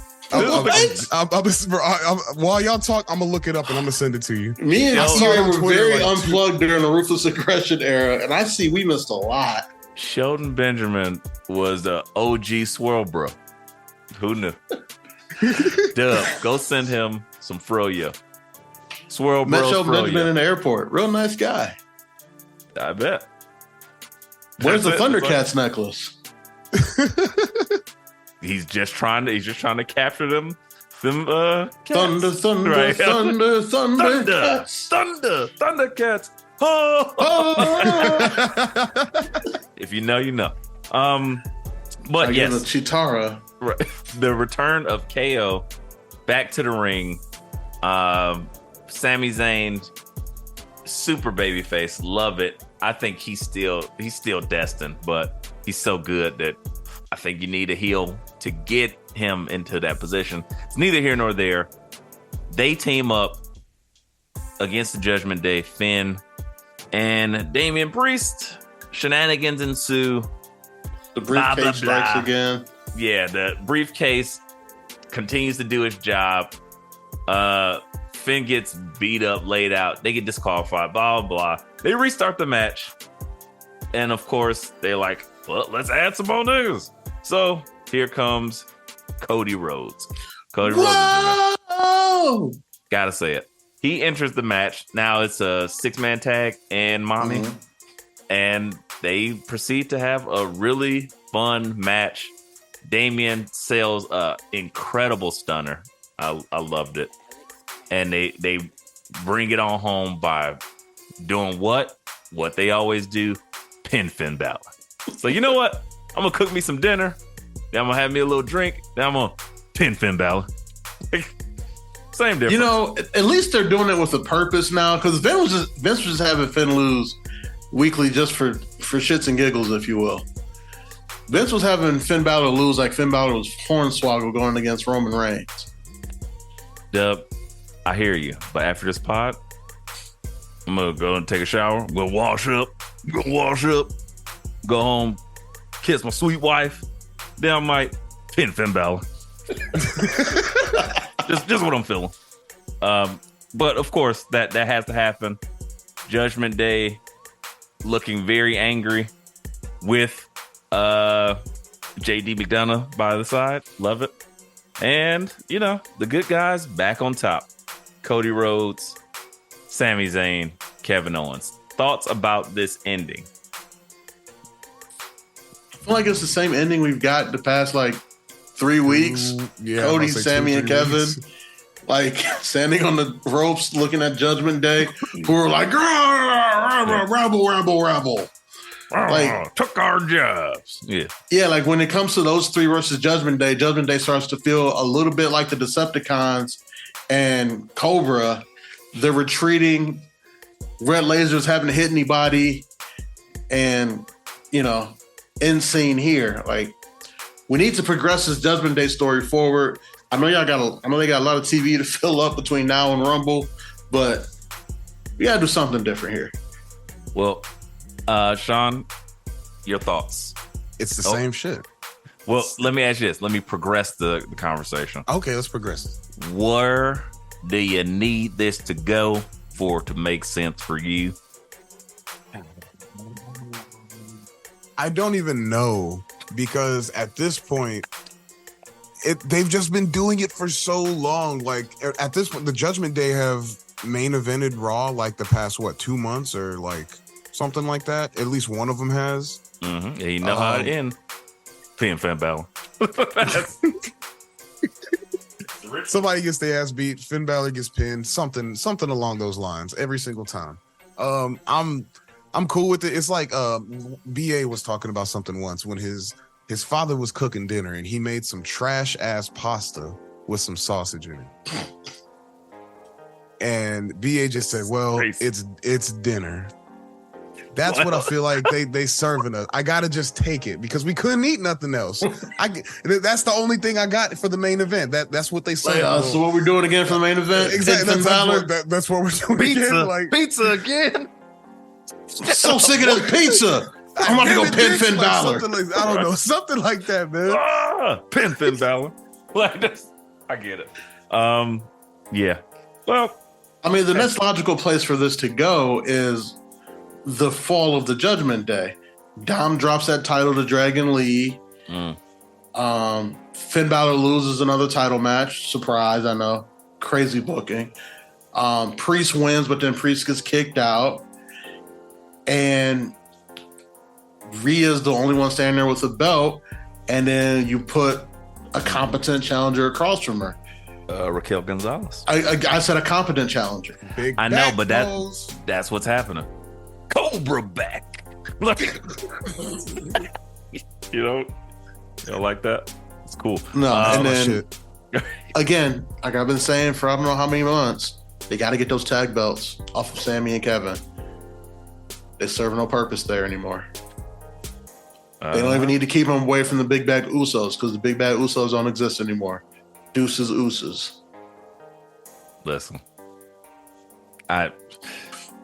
While y'all talk, I'm gonna look it up and I'm gonna send it to you. Me and I saw it Tia on were Twitter, very like, unplugged during the Ruthless Aggression era, and I see we missed a lot. Sheldon Benjamin was the OG swirl bro. Who knew? Dub, go send him some froyo. Swirl Met bro Shelton Benjamin froyo. in the airport. Real nice guy. I bet. Where's the That's it. Thundercats necklace? He's just trying to capture them cats. Thunder, thunder, Right. thunder, thunder, Thunder, cats. Thundercats. Oh. Oh, If you know, you know. But again, yes, the Chitara. right. The return of KO back to the ring. Sami Zayn, super babyface, love it. I think he's still destined, but he's so good that I think you need a heel to get him into that position. It's neither here nor there. They team up against the Judgment Day, Finn and Damian Priest. Shenanigans ensue. The Blah, blah, briefcase strikes blah. again. Yeah, the briefcase continues to do its job. Finn gets beat up, laid out. They get disqualified, blah, blah, blah. They restart the match. And of course, they're like, well, let's add some more niggas. So here comes Cody Rhodes. Cody Rhodes. Whoa! Gotta say it. He enters the match. Now it's a 6-man tag and Mommy. Mhm. And they proceed to have a really fun match. Damian sells a incredible stunner. I loved it. And they bring it on home by doing what they always do, pin Finn Balor. So you know what? I'm gonna cook me some dinner. Then I'm gonna have me a little drink. Then I'm gonna pin Finn Balor. Same difference. You know, at least they're doing it with a purpose now, because Vince was just having Finn lose weekly just for shits and giggles, if you will. Vince was having Finn Balor lose like Finn Balor was Hornswoggle going against Roman Reigns. Dub, I hear you, but after this pod, I'm gonna go and take a shower. I'm gonna wash up. Go home, kiss my sweet wife. Then I might pin Finn Balor. just what I'm feeling. But of course, that has to happen. Judgment Day looking very angry with JD McDonough by the side. Love it. And, you know, the good guys back on top. Cody Rhodes, Sami Zayn, Kevin Owens. Thoughts about this ending? I feel like it's the same ending we've got the past, like, 3 weeks. Yeah, Cody, Sammy, and Kevin. Weeks. Like, standing on the ropes looking at Judgment Day, who were like, rabble. Like, took our jobs. Yeah, like when it comes to those three versus Judgment Day starts to feel a little bit like the Decepticons and Cobra. They're retreating. Red Laser's having to hit anybody. And, you know, end scene here. Like, we need to progress this Judgment Day story forward. I know they got a lot of TV to fill up between now and Rumble, but we gotta do something different here. Well, Sean, your thoughts? It's the same shit. Well, let me ask you this. Let me progress the conversation. Okay, let's progress. Where do you need this to go for it to make sense for you? I don't even know, because at this point, they've just been doing it for so long. Like, at this point, the Judgment Day have main evented Raw like the past, 2 months or like something like that. At least one of them has. Mm-hmm. Yeah, you know how it ends. Finn Balor. Somebody gets their ass beat. Finn Balor gets pinned. Something along those lines every single time. I'm cool with it. It's like BA was talking about something once when his father was cooking dinner and he made some trash ass pasta with some sausage in it. And BA just said, "Well, it's dinner." That's what I feel like they serving us. I gotta just take it because we couldn't eat nothing else. That's the only thing I got for the main event. That's what they served. So what we're doing again for the main event? Exactly. That's what we're doing pizza. again. Like pizza again. I'm so sick of this pizza. I'm about to go pin Finn Balor. I don't know, something like that, man. Pin Finn Balor. Like this. I get it. Yeah. Well, I mean, the next logical place for this to go is the fall of the Judgment Day. Dom drops that title to Dragon Lee. Finn Balor loses another title match. Surprise, I know. Crazy booking. Priest wins, but then Priest gets kicked out. And Rhea's the only one standing there with a belt. And then you put a competent challenger across from her. Raquel Gonzalez. I said a competent challenger. I know, but that's what's happening. Cobra back. You don't like that? It's cool. No, and then again, like I've been saying for I don't know how many months, they got to get those tag belts off of Sammy and Kevin. They serve no purpose there anymore. They don't even need to keep them away from the Big Bad Usos because the Big Bad Usos don't exist anymore. Deuces, ooses. Listen,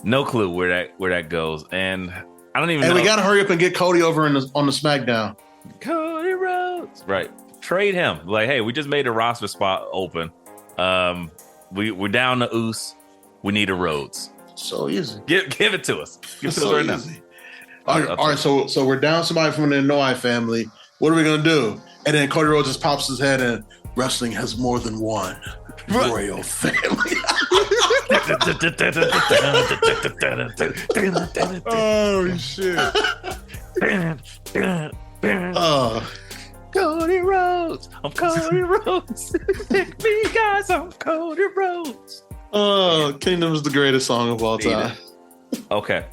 no clue where that goes, and I don't even. And know. we got to hurry up and get Cody over on the SmackDown. Cody Rhodes, right? Trade him. Like, hey, we just made a roster spot open. We're down to Uce. We need a Rhodes. So easy. Give it to us. Give it to us right now. All right. So we're down somebody from the Noai family. What are we gonna do? And then Cody Rhodes just pops his head and wrestling has more than one royal family. Oh shit. Cody Rhodes. I'm Cody Rhodes. Pick me, guys. I'm Cody Rhodes. Oh, Kingdom is the greatest song of all time. Okay.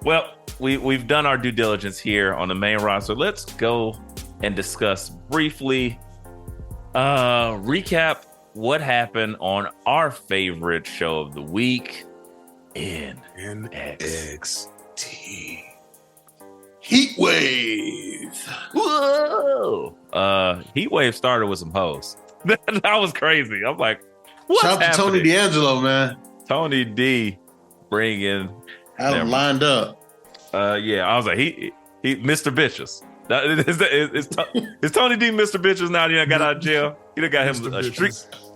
Well, we've done our due diligence here on the main roster. Let's go and discuss briefly. Recap what happened on our favorite show of the week, NXT. Heat Wave. Whoa! Heatwave started with some hoes. That was crazy. I'm like, what's Shout out to Tony happening? D'Angelo, man. Tony D bringing Had him lined up. yeah, I was like, he Mr. Bitches. Is Tony D Mr. Bitches now? You know, got out of jail. You done got him Mr.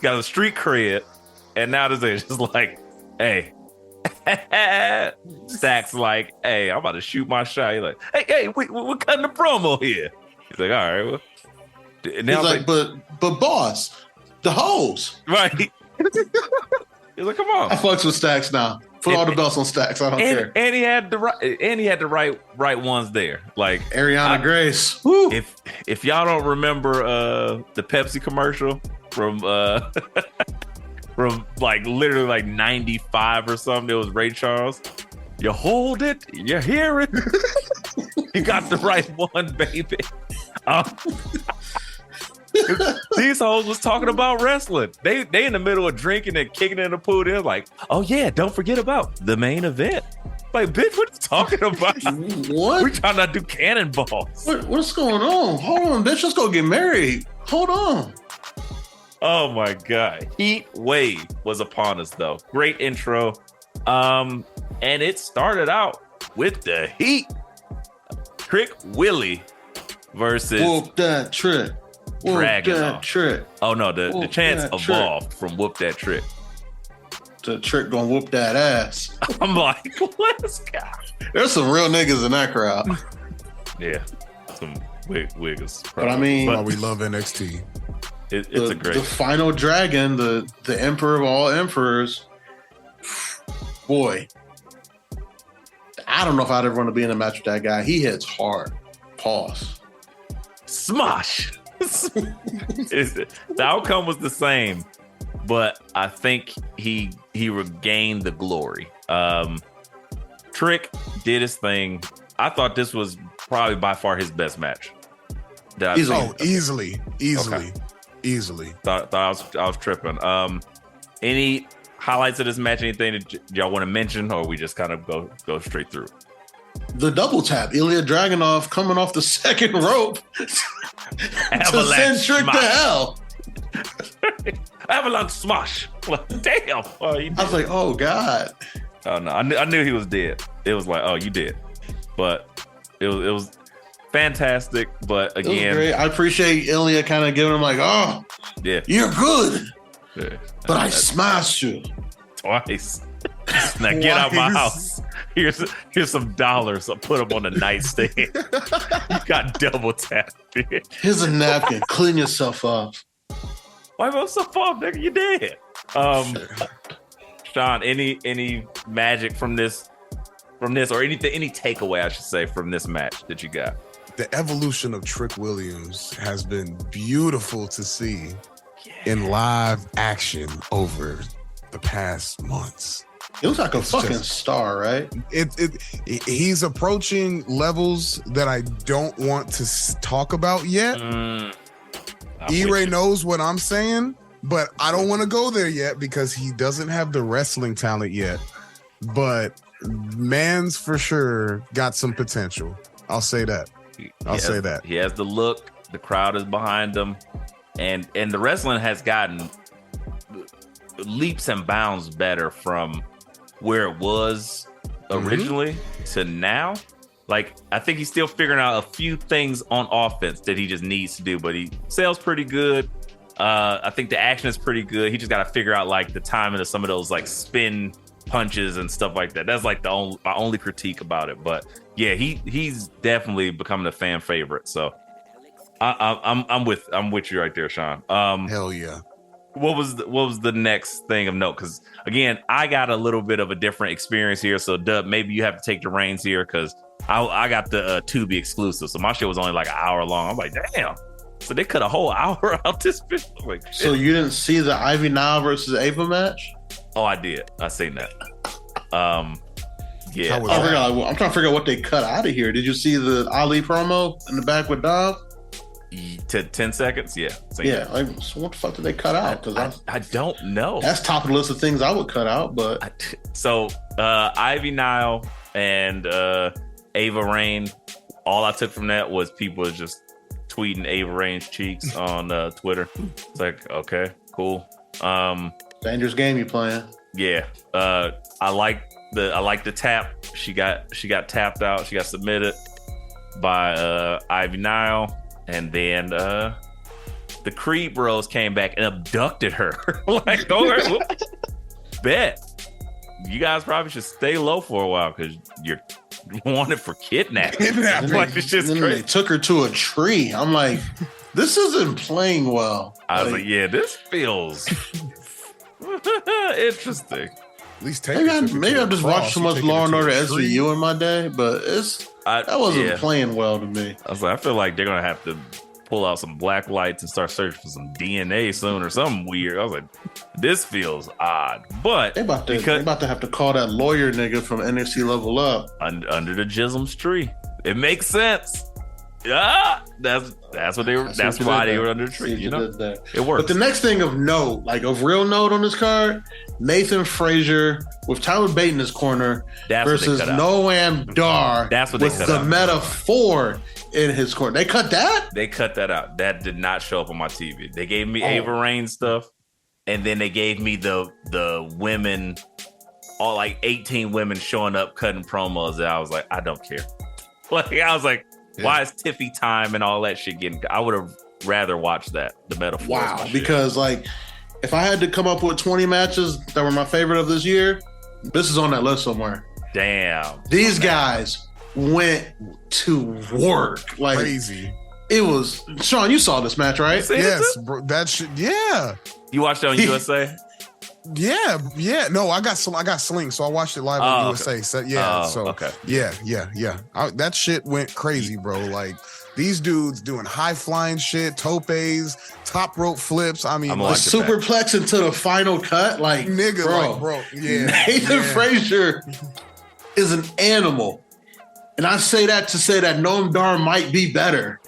a street cred, and now this is just like, hey. Stack's like, hey, I'm about to shoot my shot. He's like, hey, we're cutting the promo here. He's like, all right, well. And He's like, but boss, the hoes. right. He's like, come on. I fucks with Stacks now. Put all the belts on Stacks. I don't care. And he had the right ones there. Like Ariana Grace. Woo. If y'all don't remember the Pepsi commercial from from like literally like 95 or something, it was Ray Charles. You hold it, you hear it. You got the right one, baby. These hoes was talking about wrestling. They in the middle of drinking and kicking in the pool. They're like, oh yeah, don't forget about the main event. Like, bitch, what you talking about? What? We trying to do cannonballs. What's going on? Hold on, bitch. Let's go get married. Hold on. Oh my God. Heat Wave was upon us though. Great intro. And it started out with the heat. Trick Willie versus Whoop that trick. Whoop Dragon that off. trick. Oh no, the Whoop chants that evolved from whoop that trick. The trick gonna whoop that ass. I'm like, let's go. There's some real niggas in that crowd. Yeah. Some wiggers. But I mean, Why we love NXT. It's the, a great the final dragon, the emperor of all emperors. Boy, I don't know if I'd ever want to be in a match with that guy. He hits hard. Pause. smosh. The outcome was the same, but I think he regained the glory. Trick did his thing. I thought this was probably by far his best match. Easily. Thought I was tripping. Any highlights of this match? Anything that y'all want to mention, or we just kind of go straight through? The double tap, Ilya Dragunov coming off the second rope to send Trick to hell. Avalanche smash! Damn! Oh, I was like, oh God. Oh no, I knew he was dead. It was like, oh, you dead. But it was fantastic. But It was again, great. I appreciate Ilya kind of giving him like, oh, yeah, you're good, yeah. but I smashed you. Twice. Now get out my house. Here's some dollars. I'll put them on the nightstand. You got double tapped. Here's a napkin. Clean yourself up. Why am I so far, nigga? You dead. Sean, any magic from this, or anything, any takeaway I should say from this match that you got? The evolution of Trick Williams has been beautiful to see in live action over the past months. He looks like a fucking just- star, right? He's approaching levels that I don't want to talk about yet. E-Ray knows what I'm saying, but I don't want to go there yet because he doesn't have the wrestling talent yet. But man's for sure got some potential. I'll say that. I'll say that. He has the look. The crowd is behind him, and the wrestling has gotten leaps and bounds better from where it was originally to now. Like, I think he's still figuring out a few things on offense that he just needs to do, but he sells pretty good. I think the action is pretty good. He just got to figure out like the timing of some of those like spin punches and stuff like that. That's like my only critique about it. But yeah, he's definitely becoming a fan favorite. So I'm with you right there, Sean. Hell yeah. What was the next thing of note? Because again, I got a little bit of a different experience here. So Dub, maybe you have to take the reins here because I got the Tubi exclusive. So my shit was only like an hour long. I'm like, damn. So they cut a whole hour out this bitch. Like, shit. So you didn't see the Ivy Nile versus Ava match? Oh, I did. I seen that. Yeah. How was I'm that? trying to figure out what they cut out of here. Did you see the Ali promo in the back with Dom? To 10 seconds, yeah. Yeah, like, so what the fuck did they cut out? Because I don't know. That's top of the list of things I would cut out. But Ivy Nile and Ava Rain, all I took from that was people just tweeting Ava Rain's cheeks on Twitter. It's like, okay, cool. Dangerous game you playing. Yeah, I like the tap. She got tapped out. She got submitted by Ivy Nile, and then the Creed Bros came back and abducted her. Like, go bet. You guys probably should stay low for a while because you're wanted for kidnapping. Like, it's just crazy. They took her to a tree. I'm like, this isn't playing well. I was like, yeah, this feels interesting. At least maybe I've just watched too much Law and Order SVU in my day, but that wasn't playing well to me. I was like, I feel like they're gonna have to pull out some black lights and start searching for some DNA soon or something weird. I was like, this feels odd, but they about to have to call that lawyer nigga from NXT Level Up under the Jism's tree. It makes sense. Yeah, that's what they were. That's why they were under the tree. You know, it works. But the next thing of note, like of real note on this card, Nathan Frazier with Tyler Bate in his corner versus Noam Dar. That's what they cut out. The Meta-4 in his corner. They cut that? They cut that out. That did not show up on my TV. They gave me Ava Rain stuff, and then they gave me the women, all like 18 women showing up cutting promos. And I was like, I don't care. Like, I was like, why is Tiffy time and all that shit getting? I would have rather watched that. The Meta-4. Wow, because like, if I had to come up with 20 matches that were my favorite of this year, this is on that list somewhere. Damn. These guys went to work like crazy. It was Sean. You saw this match, right? Yes, bro. That shit. Yeah. You watched it on USA? Yeah. No, I got Sling, so I watched it live on USA. So, okay. Yeah. That shit went crazy, bro. Like, these dudes doing high flying shit, topes, top rope flips. I mean, the superplex into the final cut, like nigga, bro. Yeah, Nathan Frazier is an animal, and I say that to say that Noam Dar might be better.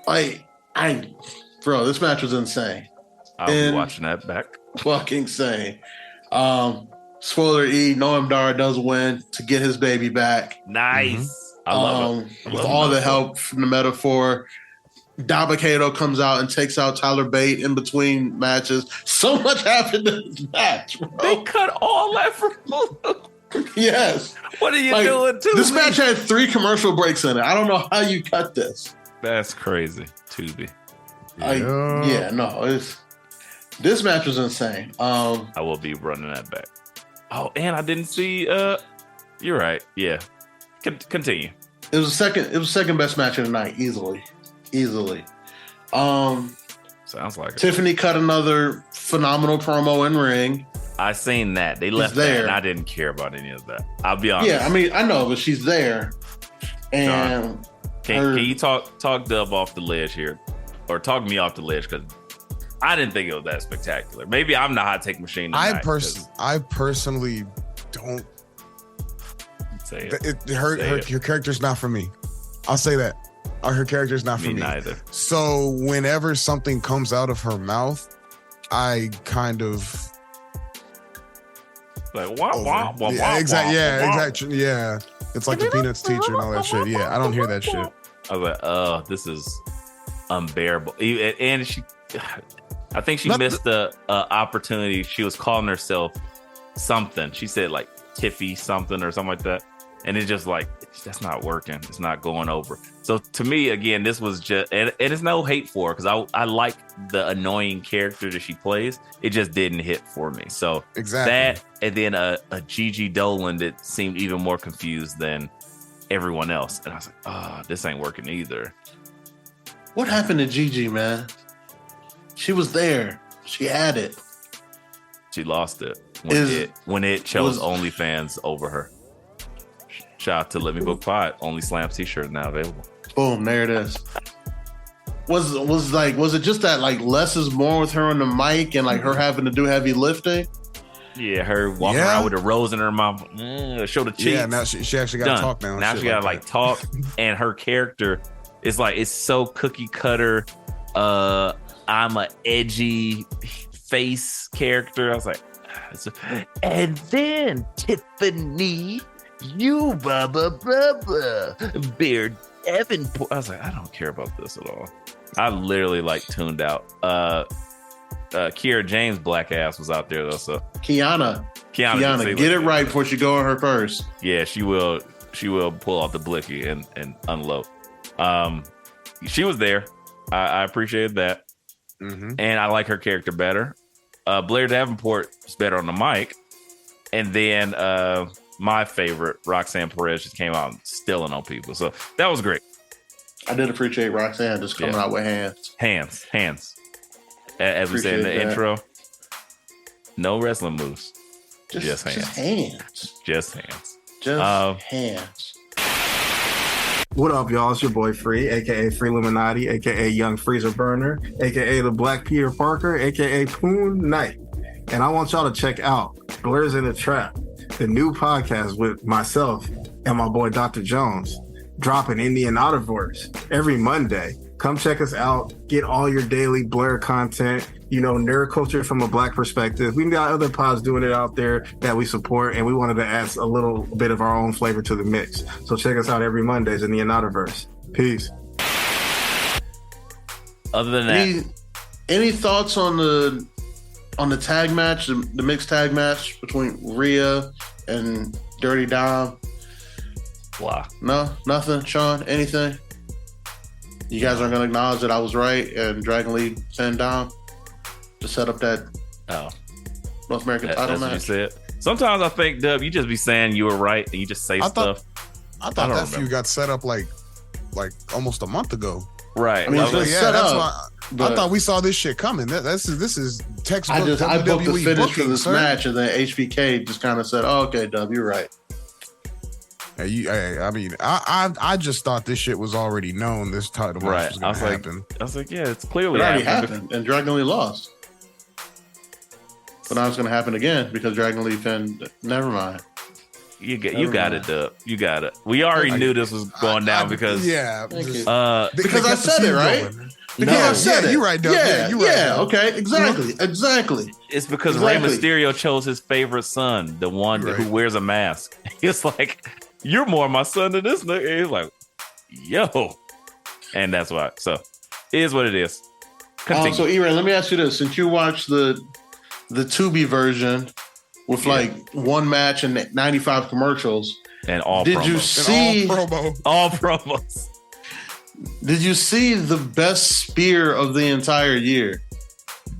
Bro, this match was insane. I'll be watching that back. Fucking insane. Spoiler E, Noam Dar does win to get his baby back. Nice. Mm-hmm. I love it. With all the help from the Meta-4. Dabba-Kato comes out and takes out Tyler Bate in between matches. So much happened in this match, bro. They cut all that from Yes. What are you doing to this match had 3 commercial breaks in it. I don't know how you cut this. That's crazy. Tubi. This match was insane. I will be running that back. Oh, and I didn't see you're right. Yeah. Continue. It was second best match of the night, easily. Sounds like Tiffany cut another phenomenal promo in ring. I seen that. They left that and I didn't care about any of that. I'll be honest. Yeah, I mean, I know, but she's there. And John, can you talk Dub off the ledge here? Or talk me off the ledge, because I didn't think it was that spectacular. Maybe I'm the hot take machine tonight, I personally don't say it. Her character's not for me. I'll say that. Her character's not for me. Neither. So whenever something comes out of her mouth, I kind of like wah. Exactly. Yeah. It's like the Peanuts teacher and all that shit. Yeah, I don't hear that shit. I was like, oh, this is unbearable. And I think she missed the opportunity. She was calling herself something. She said like Tiffy something or something like that. And it's just like, that's not working. It's not going over. So to me, again, this was just, and it's no hate for her, because I like the annoying character that she plays. It just didn't hit for me. So exactly that, and then a Gigi Dolan that seemed even more confused than everyone else. And I was like, oh, this ain't working either. What happened to Gigi, man? She was there. She had it. She lost it when it chose OnlyFans over her. Shout out to Let Me Book Pod. Only Slams t-shirt now available. Boom, there it is. Was it just that like less is more with her on the mic and like her having to do heavy lifting? Yeah, her walking around with a rose in her mouth, show the cheeks. Yeah, now she actually got to talk now. Now she got to like talk, and her character It's like it's so cookie cutter. I'm a edgy face character. I was like, and then Tiffany, you Bear Davenport. I was like, I don't care about this at all. I literally like tuned out. Kiera James' black ass was out there though. So Kiana, get like, it right before she go on her purse. Yeah, she will pull out the blicky and unload. She was there. I appreciated that. And I like her character better. Blair Davenport is better on the mic. And then my favorite, Roxanne Perez, just came out stealing on people. So that was great. I did appreciate Roxanne just coming out with hands. Hands. As we said in the intro, no wrestling moves. Just hands. Just hands. What up, y'all? It's your boy Free, aka Free Illuminati, aka Young Freezer Burner, aka the Black Peter Parker, aka Poon Knight. And I want y'all to check out Blurs in the Trap, the new podcast with myself and my boy Dr. Jones, dropping in the Anotherverse every Monday. Come check us out. Get all your daily Blur content, nerd culture from a Black perspective. We got other pods doing it out there that we support, and we wanted to add a little bit of our own flavor to the mix. So check us out every Mondays in the Anotherverse. Peace. Other than that, any thoughts on the tag match, the mixed tag match between Rhea and Dirty Dom? Blah. No, nothing. Sean, anything? You guys aren't going to acknowledge that I was right and Dragon Lee pinned Dom to set up that North American title match? What you said. Sometimes I think, Dub, you just be saying you were right and you just say stuff. I thought that feud got set up like almost a month ago. Right. I mean, it's set that's up. Why I thought we saw this shit coming. This is textbook WWE I booked the finish booking, for this match, and then HBK just kind of said, "Oh, okay, Dub, you're right." I just thought this shit was already known. This title match was going to happen. I was like, yeah, it's clearly it already happened, and Dragon Lee lost. But now it's going to happen again because Dragon Lee pinned. Never mind. You got it, Dub. You got it. We already knew this was going down because because I said it right. Because I said it. You're right, Dub. Yeah, okay, exactly. It's because Rey Mysterio chose his favorite son, the one who wears a mask. He's like, you're more my son than this nigga. He's like, yo. And that's why. So, it is what it is. Continue. So, E-Ray, let me ask you this. Since you watched the Tubi version with one match and 95 commercials. And all did promos. You see all promos. Did you see the best spear of the entire year?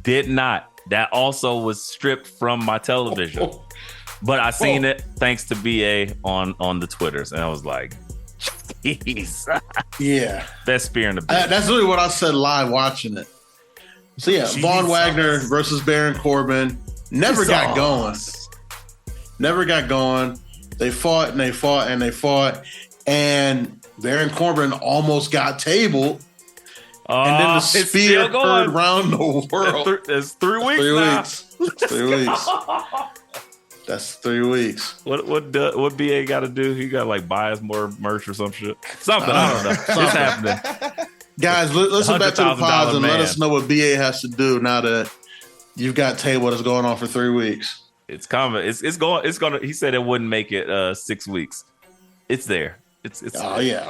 Did not. That also was stripped from my television. But I seen it thanks to BA on the Twitters, and I was like, "Jeez, yeah, best spear in the business." That's really what I said live watching it. So yeah, Von Wagner versus Baron Corbin never got going. They fought and they fought and they fought, and Baron Corbin almost got tabled. And then the spear heard around the world. It's 3 weeks now. 3 weeks. That's 3 weeks. What BA got to do? He got to buy us more merch or some shit. Something. I don't know. It's happening. Guys, listen back to the pods and let us know what BA has to do now that you've got table that's going on for 3 weeks. It's coming. It's going to. He said it wouldn't make it 6 weeks. It's there. It's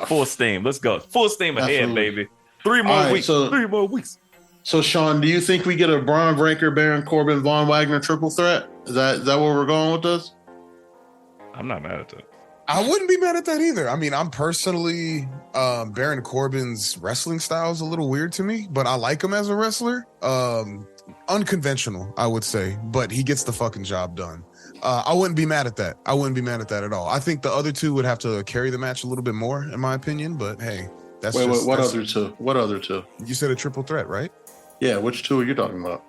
full steam. Let's go. Full steam ahead, baby. 3 more weeks. 3 more weeks. So, Sean, do you think we get a Braun Breaker, Baron Corbin, Von Wagner triple threat? Is that where we're going with this? I'm not mad at that. I wouldn't be mad at that either. I mean, I'm personally Baron Corbin's wrestling style is a little weird to me, but I like him as a wrestler. Unconventional, I would say, but he gets the fucking job done. I wouldn't be mad at that. I wouldn't be mad at that at all. I think the other two would have to carry the match a little bit more, in my opinion. But hey, that's what other two? What other two? You said a triple threat, right? Yeah, which two are you talking about?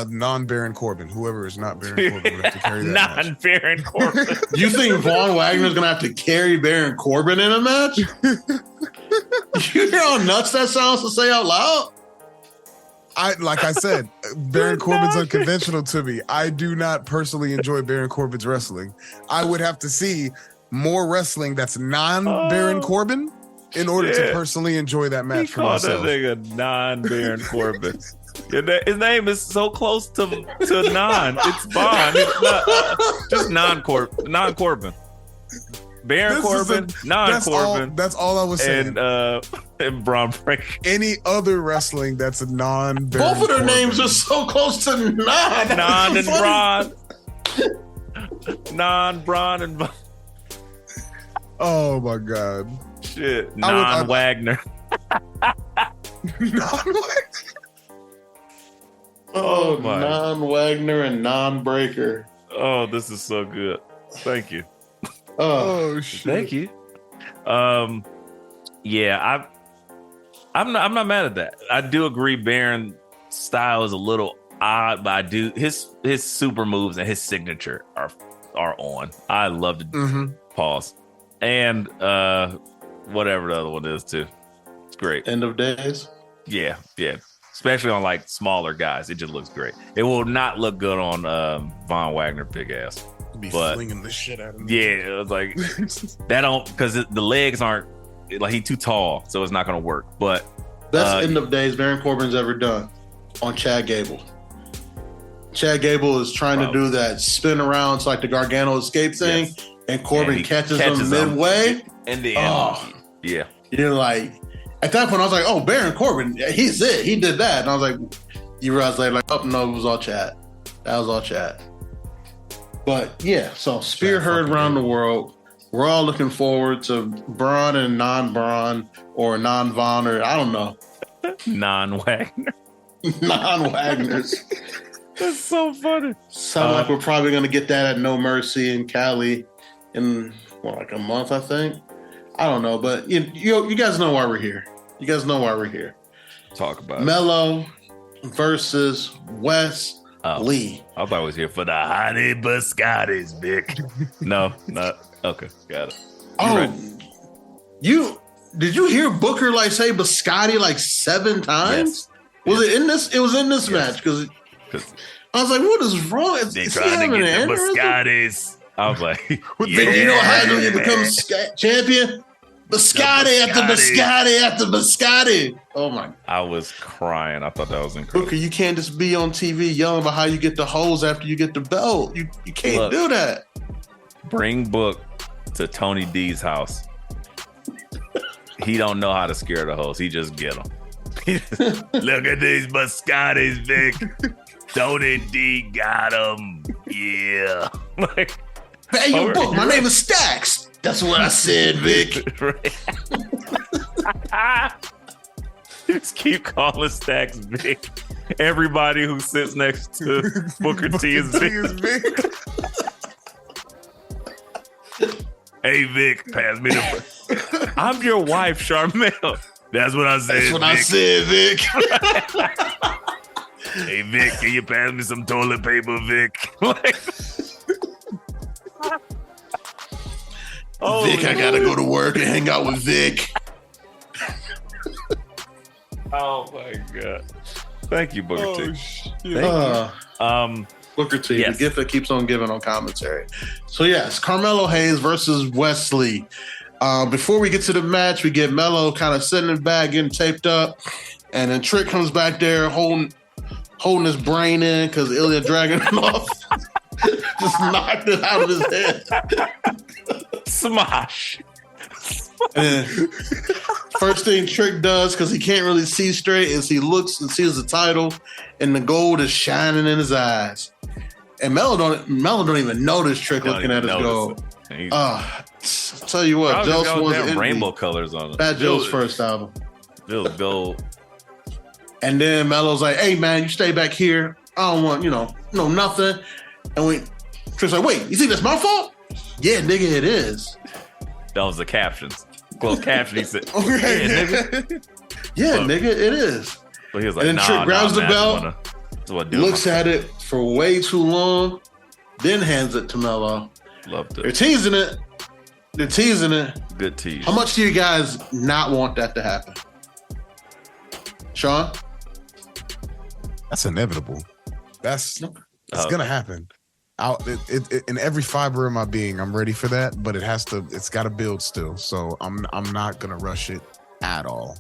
Non-Baron Corbin. Whoever is not Baron Corbin would have to carry that match. Non-Baron Corbin. You think Von Wagner's gonna have to carry Baron Corbin in a match? You hear how nuts that sounds to say out loud? Like I said, Baron Corbin's unconventional to me. I do not personally enjoy Baron Corbin's wrestling. I would have to see more wrestling that's non-Baron Corbin in order to personally enjoy that match for called myself. that nigga non-Baron Corbin. His name is so close to non. It's Bond. It's not, just non-Corbin. Baron Corbin, non-Corbin. That's all I was saying. And Braun Breaker. Any other wrestling that's a non-Baron Both of their Corbin. names are so close to non. Non and Braun. Non-Braun and Oh my god. shit. Non-Wagner. Oh, my. non-Wagner and non-breaker. Oh, this is so good. Thank you. Oh, shit. Thank you. Yeah, I'm not mad at that. I do agree Baron's style is a little odd, but I do his super moves and his signature are on. I love the pause. And whatever the other one is too. It's great. End of days. Yeah. Especially on like smaller guys. It just looks great. It will not look good on Von Wagner big ass. Be But flinging the shit out of him. yeah, it was like that don't because the legs aren't like he's too tall, so it's not gonna work. But Best end of days Baron Corbin's ever done on Chad Gable. Chad Gable is trying to do that spin around, it's like the Gargano escape thing, and Corbin catches him midway. In the end. Oh, Yeah. you're like, at that point, I was like, oh, Baron Corbin, he's it. He did that. And I was like, you realize later, like, oh, no, it was all Chad. That was all Chad. But yeah, so Spear heard around the world. We're all looking forward to Braun and non-Braun or non-Von or I don't know. Non-Wagner. Non-Wagners. That's so funny. Sound like we're probably going to get that at No Mercy in Cali in, like a month, I think. I don't know, but you guys know why we're here. You guys know why we're here. Talk about it. Mello versus Wes Lee. I thought I was here for the honey biscottis, Vic. No, not okay. Got it. Did you hear Booker like say biscotti like 7 times? Was it in this? It was in this match because I was like, "What is wrong?" They trying to get the biscottis. I was like, You know what happens when you become champion? Biscotti after biscotti after biscotti. Oh my! I was crying. I thought that was incredible. Booker, you can't just be on TV yelling about how you get the hose after you get the belt. You can't do that. Bring Book to Tony D's house. He don't know how to scare the host. He just get them. Look at these biscottis, Vic. Tony D got them. Yeah. Like, hey, yo, Book, my name is Stacks. That's what I said, Vic. Just keep calling Stacks Vic. Everybody who sits next to Booker T is Vic. Hey, Vic, pass me the. I'm your wife, Charmel. That's what I said. That's what I said, Vic. Hey, Vic, can you pass me some toilet paper, Vic? Vic, I gotta go to work and hang out with Vic. Oh my god! Thank you, Booker T. Thank you. Booker T, the gift that keeps on giving on commentary. So yes, Carmelo Hayes versus Wes Lee. Before we get to the match, we get Mello kind of sitting in the back, getting taped up, and then Trick comes back there holding his brain in because Ilya Dragunov just knocked it out of his head. Smosh. And first thing Trick does, because he can't really see straight, is he looks and sees the title, and the gold is shining in his eyes. And Mello don't even notice Trick looking at his gold. Tell you what, Joe's was rainbow colors on it. Fat Joe's first album. Feels gold. And then Mello's like, "Hey man, you stay back here. I don't want, nothing." And Trick's like, "Wait, you think that's my fault?" "Yeah, nigga, it is." That was the captions. Closed caption. He said, "Okay, "Yeah, nigga, nigga, it is." But he was like, and then Trick grabs the belt, looks at it for way too long, then hands it to Mello. Loved it. They're teasing it. Good tease. How much do you guys not want that to happen? Sean? That's inevitable. It's gonna happen. In every fiber of my being, I'm ready for that, but it's got to build still. So I'm not gonna rush it at all.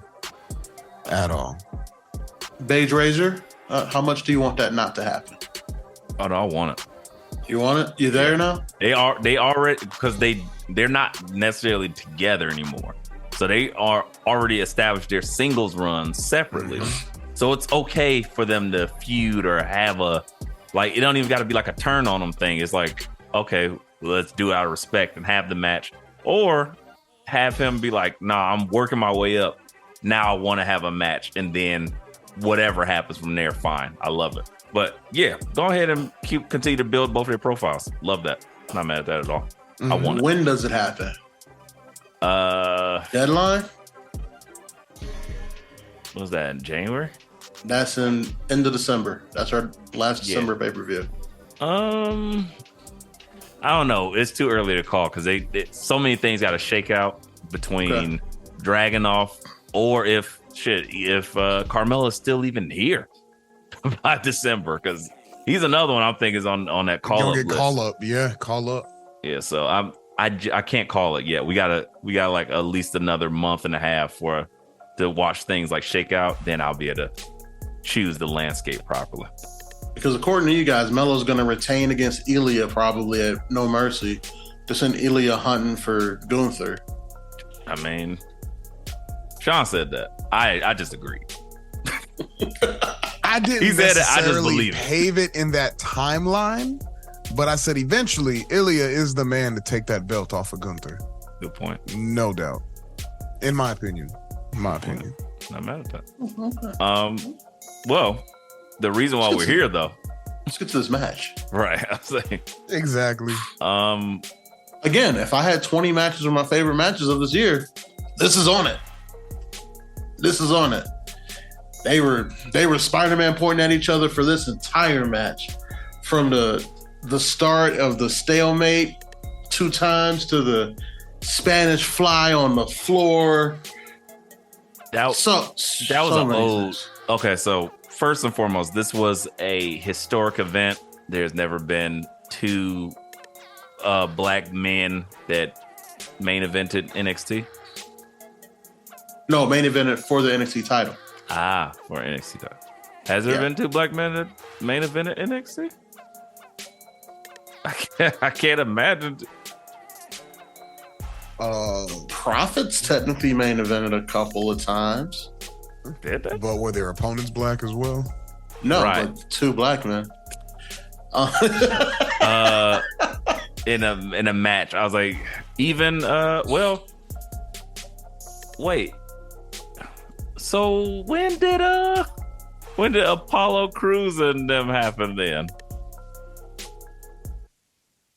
Beige Razor, how much do you want that not to happen? Oh no, I want it. You want it? You there now? They already, because they're not necessarily together anymore. So they are already established their singles runs separately. So it's okay for them to feud or have it don't even got to be like a turn on them thing. It's like, okay, let's do it out of respect and have the match. Or have him be like, nah, I'm working my way up. Now I want to have a match. And then whatever happens from there, fine. I love it. But yeah, go ahead and continue to build both of their profiles. Love that. Not mad at that at all. I want it. When does it happen? Deadline? What was that, in January? That's in end of December. That's our last December pay-per-view. I don't know. It's too early to call because so many things got to shake out between Dragunov or if Carmelo's still even here by December, because he's another one I'm thinking is on that call up list. Call up. Yeah, so I can't call it yet. We got like at least another month and a half to watch things like shake out. Then I'll be able to choose the landscape properly. Because according to you guys, Melo's going to retain against Ilya probably at No Mercy to send Ilya hunting for Gunther. I mean, Sean said that. I just agreed. I didn't he said it, I just necessarily believe pave it in that timeline, but I said eventually Ilya is the man to take that belt off of Gunther. Good point. No doubt. In my opinion. Not mad at that. Well, the reason why we're here though. Let's get to this match. Right. I was saying. Exactly. Again, if I had 20 matches of my favorite matches of this year, this is on it. They were Spider-Man pointing at each other for this entire match. From the start of the stalemate 2 times to the Spanish fly on the floor. That was an old. Okay, so first and foremost, this was a historic event. There's never been 2 black men that main evented NXT. No, main evented for the NXT title. For NXT title. Has there been 2 black men that main evented NXT? I can't imagine. Profits technically main evented a couple of times. Did they? But were their opponents black as well? No, right. But 2 black men. In a match, I was like, even wait. So when did Apollo Crews and them happen then?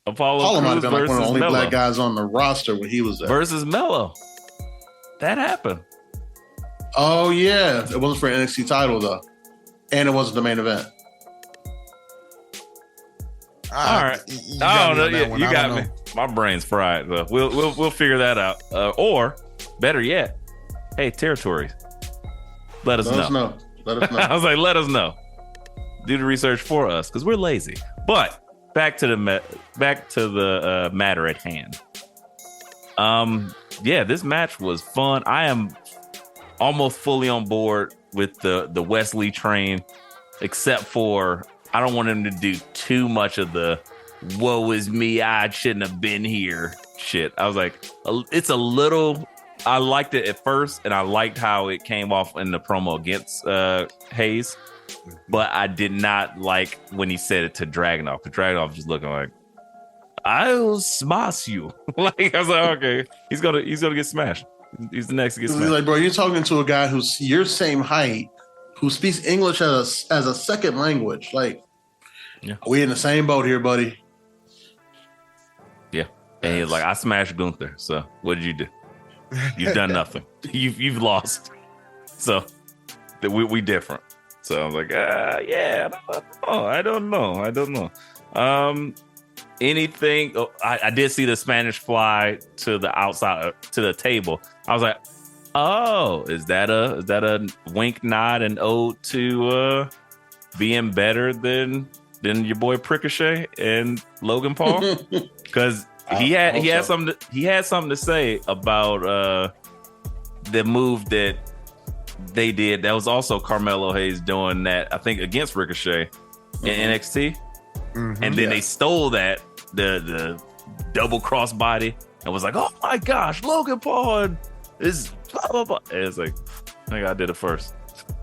Apollo might Crews have been like one of the only Melo. black guys on the roster when he was there. Versus Melo. That happened. Oh yeah, it wasn't for NXT title though, and it wasn't the main event. All right. You got me. My brain's fried. So we'll figure that out. Or better yet, hey, territories. Let us know. Let us know. I was like, let us know. Do the research for us because we're lazy. But back to the matter at hand. This match was fun. I am almost fully on board with the Wesley train, except for I don't want him to do too much of the woe is me, I shouldn't have been here shit. I was like, it's a little, I liked it at first, and I liked how it came off in the promo against Hayes, but I did not like when he said it to Dragunov, because Dragunov was just looking like, I'll smash you. Like, I was like, okay, he's gonna get smashed. He's the next to get smashed. He's like, bro, you're talking to a guy who's your same height, who speaks English as a second language. Like, we in the same boat here, buddy. Yeah. And he's like, I smashed Gunther. So what did you do? You've done nothing. You've lost. So we different. So I was like, I don't know. Anything? Oh, I did see the Spanish fly to the outside to the table. I was like, oh, is that a wink, nod, and ode to being better than than your boy Ricochet and Logan Paul? Because he had something to say about the move that they did. That was also Carmelo Hayes doing that, I think, against Ricochet in NXT. And then they stole that, the double cross body, and was like, oh my gosh, Logan Paul is blah blah blah. And it's like, I think I did it first.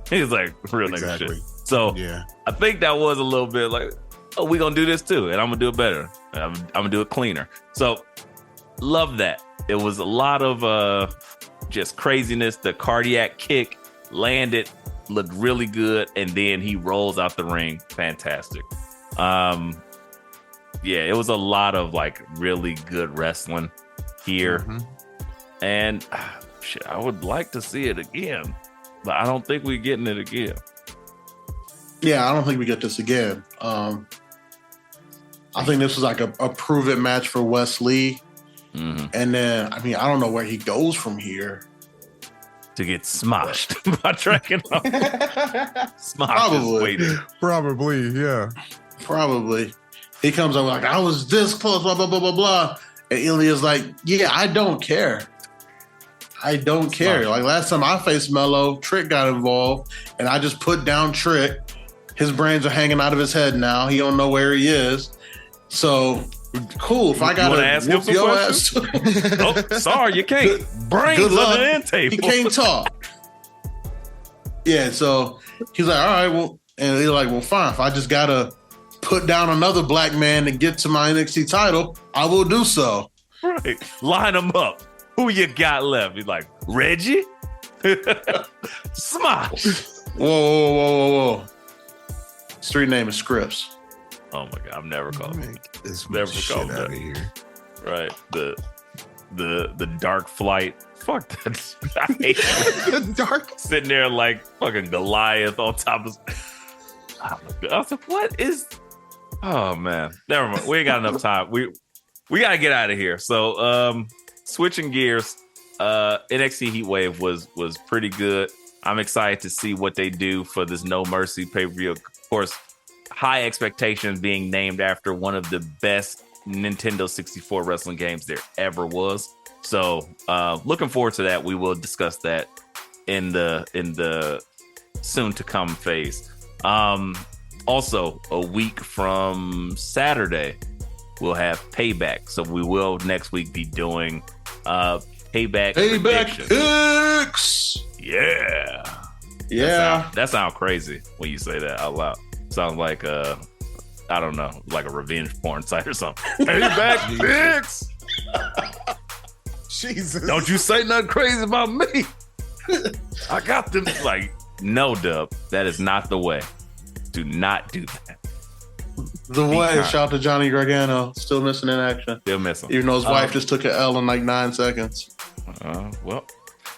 He's like, real nigga shit. So I think that was a little bit like, oh, we gonna do this too, and I'm gonna do it better. I'm gonna do it cleaner. So love that. It was a lot of just craziness. The cardiac kick landed, looked really good, and then he rolls out the ring. Fantastic. It was a lot of like really good wrestling here. And shit, I would like to see it again, but I don't think we're getting it again. Yeah, I don't think we get this again. I think this was like a prove-it match for Wes Lee. And then, I mean, I don't know where he goes from here. To get smoshed by Dragon. Probably, yeah. Probably. He comes up like, I was this close, blah, blah, blah, blah, blah. And Ilya's like, yeah, I don't care. I don't care. Like last time I faced Melo, Trick got involved, and I just put down Trick. His brains are hanging out of his head now. He don't know where he is. So cool. If I gotta ask him some questions? Oh, sorry, you can't. Brains on the end table. He can't talk. Yeah, so he's like, all right, well, and he's like, well, fine. If I just gotta put down another black man to get to my NXT title, I will do so. Right. Line them up. Who you got left? He's like, Reggie? Smosh. Whoa. Street name is Scripps. Oh my God, I've never called him. Never called out of here. Right. The dark flight. Fuck that. I hate the dark. Sitting there like fucking Goliath on top of. I was like, what is? Oh man, never mind. We ain't got enough time. We gotta get out of here. So switching gears, NXT Heatwave was pretty good. I'm excited to see what they do for this No Mercy pay-per-view. Of course, high expectations, being named after one of the best Nintendo 64 wrestling games there ever was. So looking forward to that. We will discuss that in the soon to come phase. Also, a week from Saturday, we'll have Payback. So we will next week be doing Payback picks. Yeah. That sounds crazy when you say that out loud. Sounds like I don't know, like a revenge porn site or something. Payback picks. Jesus. Don't you say nothing crazy about me. I got them. Like, no, Dub. That is not the way. Do not do that. The way. Shout out to Johnny Gargano. Still missing in action. Still missing. Even though his wife just took an L in like 9 seconds. Well,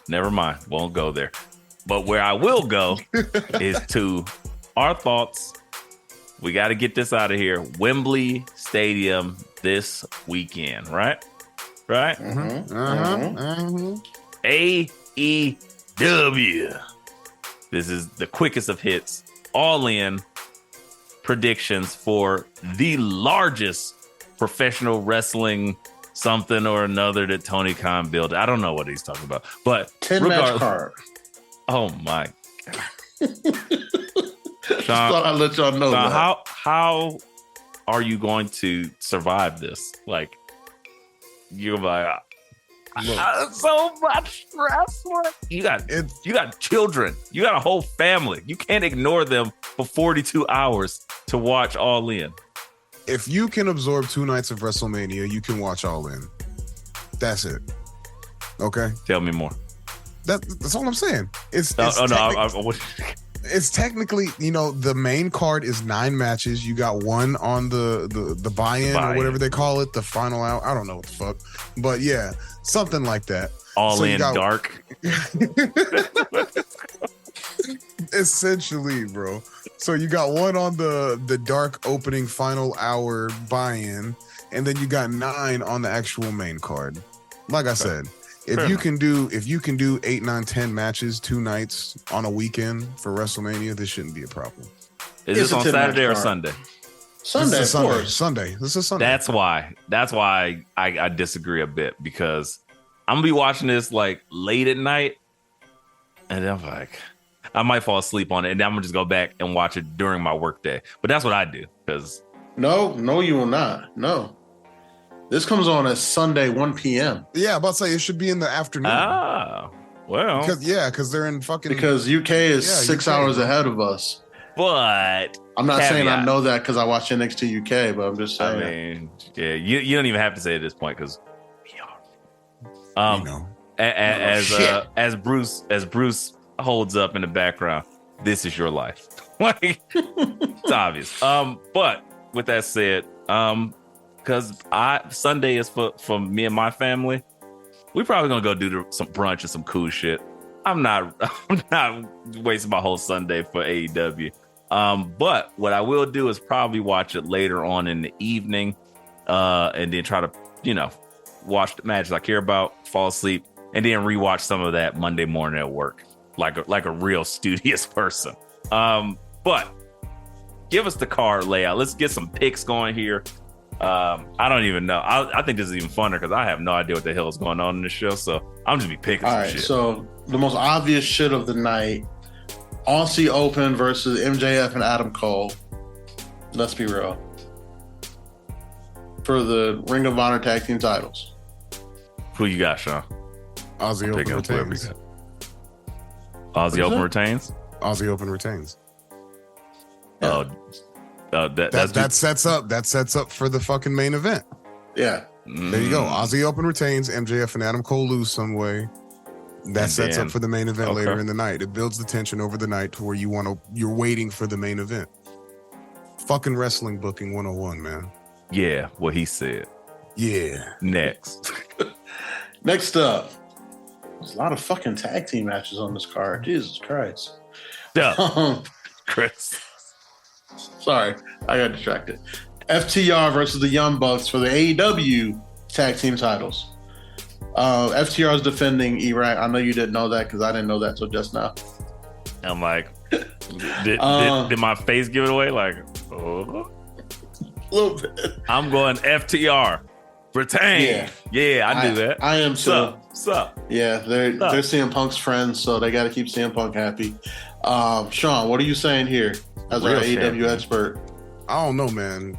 never mind. Won't go there. But where I will go is to our thoughts. We got to get this out of here. Wembley Stadium this weekend, right? Right? AEW. This is the quickest of hits. All in predictions for the largest professional wrestling something or another that Tony Khan built. I don't know what he's talking about, but 10 match card. Oh my God. Sean, thought I'd let y'all know Sean, that. How are you going to survive this? Like, you're like, so much stress. You got children. You got a whole family. You can't ignore them for 42 hours to watch All In. If you can absorb 2 nights of WrestleMania, you can watch All In. That's it. Okay? Tell me more. That's all I'm saying. It's technically, the main card is 9 matches. You got one on the buy-in or whatever they call it, the final out. I don't know what the fuck. But yeah, something like that. All in dark. Essentially, bro. So you got one on the dark opening final hour buy-in, and then you got 9 on the actual main card. Like I said, if you can do 8, 9, 10 matches 2 nights on a weekend for WrestleMania, this shouldn't be a problem. Is this on Saturday or Sunday? Sunday, of course. Sunday. This is Sunday. That's why I disagree a bit, because I'm gonna be watching this like late at night, and I'm like, I might fall asleep on it, and then I'm gonna just go back and watch it during my work day. But that's what I do, because No, you will not. No. This comes on at Sunday, 1 p.m. Yeah, I'm about to say it should be in the afternoon. Well, because they're in fucking. Because UK is 6 hours ahead of us. But I'm not saying I caveat. know that because I watch NXT UK, but I'm just saying. I mean, yeah, you don't even have to say it at this point, because we are. You know. As Bruce holds up in the background, this is your life. Like, it's obvious. But with that said, because Sunday is for me and my family, we probably gonna go do some brunch and some cool shit. I'm not wasting my whole Sunday for AEW. But what I will do is probably watch it later on in the evening, and then try to, watch the matches I care about, fall asleep, and then rewatch some of that Monday morning at work, like a real studious person. But give us the card layout. Let's get some picks going here. I don't even know. I think this is even funner because I have no idea what the hell is going on in this show. So I'm just be picking some shit. So the most obvious shit of the night: Aussie Open versus MJF and Adam Cole. Let's be real. For the Ring of Honor tag team titles. Who you got, Sean? Aussie Open retains. Aussie Open retains. Aussie Open retains. Oh, that sets up for the fucking main event. Yeah. There you go. Aussie Open retains. MJF and Adam Cole lose some way. That sets up for the main event later in the night. It builds the tension over the night to where you're waiting for the main event. Fucking wrestling booking 101, man. Yeah, what he said. Yeah. Next up, there's a lot of fucking tag team matches on this card. Jesus Christ. Yeah. Chris. Sorry, I got distracted. FTR versus the Young Bucks for the AEW tag team titles. FTR is defending E-Rack. I know you didn't know that because I didn't know that till just now. I'm like, did my face give it away? Like, oh. A little bit. I'm going FTR. Retain. Yeah, I do that. I am too. Sup? Yeah, they're CM Punk's friends, so they got to keep CM Punk happy. Sean, what are you saying here as our AEW expert? I don't know, man.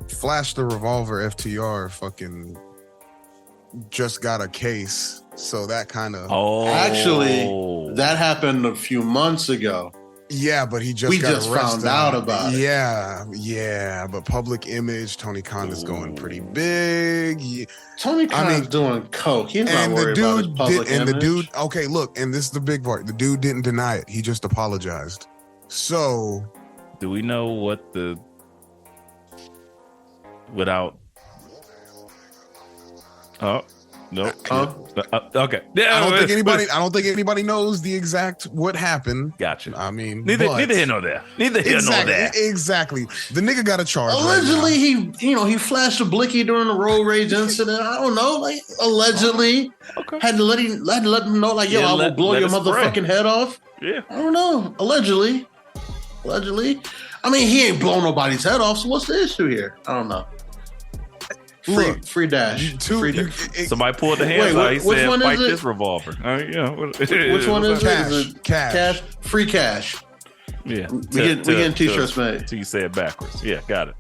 Flash the Revolver FTR fucking just got a case, so that kind of. Oh, actually, that happened a few months ago. Yeah, but we just found out about it. Yeah, but public image, Tony Khan is going pretty big. Tony Khan's doing coke. He's not worried about his public image. Okay, look, and this is the big part. The dude didn't deny it. He just apologized. So, do we know what without? Oh. No. Okay. Yeah, I don't think anybody knows the exact what happened. Gotcha. I mean, neither here nor there. Exactly. The nigga got a charge. Allegedly, he flashed a blicky during the road rage incident. I don't know. Like allegedly, had to let him know. Like, I will blow your motherfucking head off. Yeah. I don't know. Allegedly. I mean, he ain't blown nobody's head off. So what's the issue here? I don't know. Free dash. Somebody pulled the hands out. He said, "Fight this revolver." Which one is it? Cash. Free cash. Yeah, we getting t-shirts made. So you say it backwards. Yeah, got it.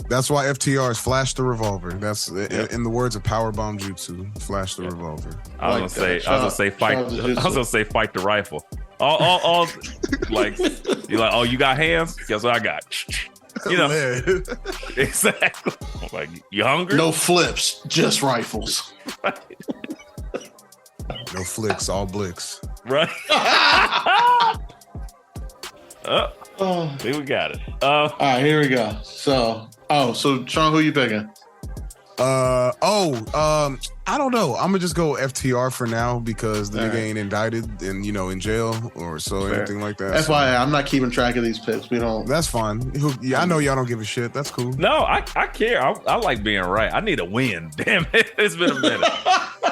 That's why FTR is flash the revolver. That's in the words of Powerbomb Jutsu. Flash the revolver. I was gonna say fight. I was gonna say fight the rifle. All like you're like, oh, you got hands? Guess what I got? Exactly. Like, you hungry? No flips, just rifles. No flicks, all blicks. Right. See, we got it. All right, here we go. So Sean, who you picking? I don't know. I'm gonna just go FTR for now because the nigga ain't indicted and in jail or anything like that. FYI, I'm not keeping track of these picks. We don't. That's fine. I know y'all don't give a shit. That's cool. No, I care. I like being right. I need a win. Damn it, it's been a minute,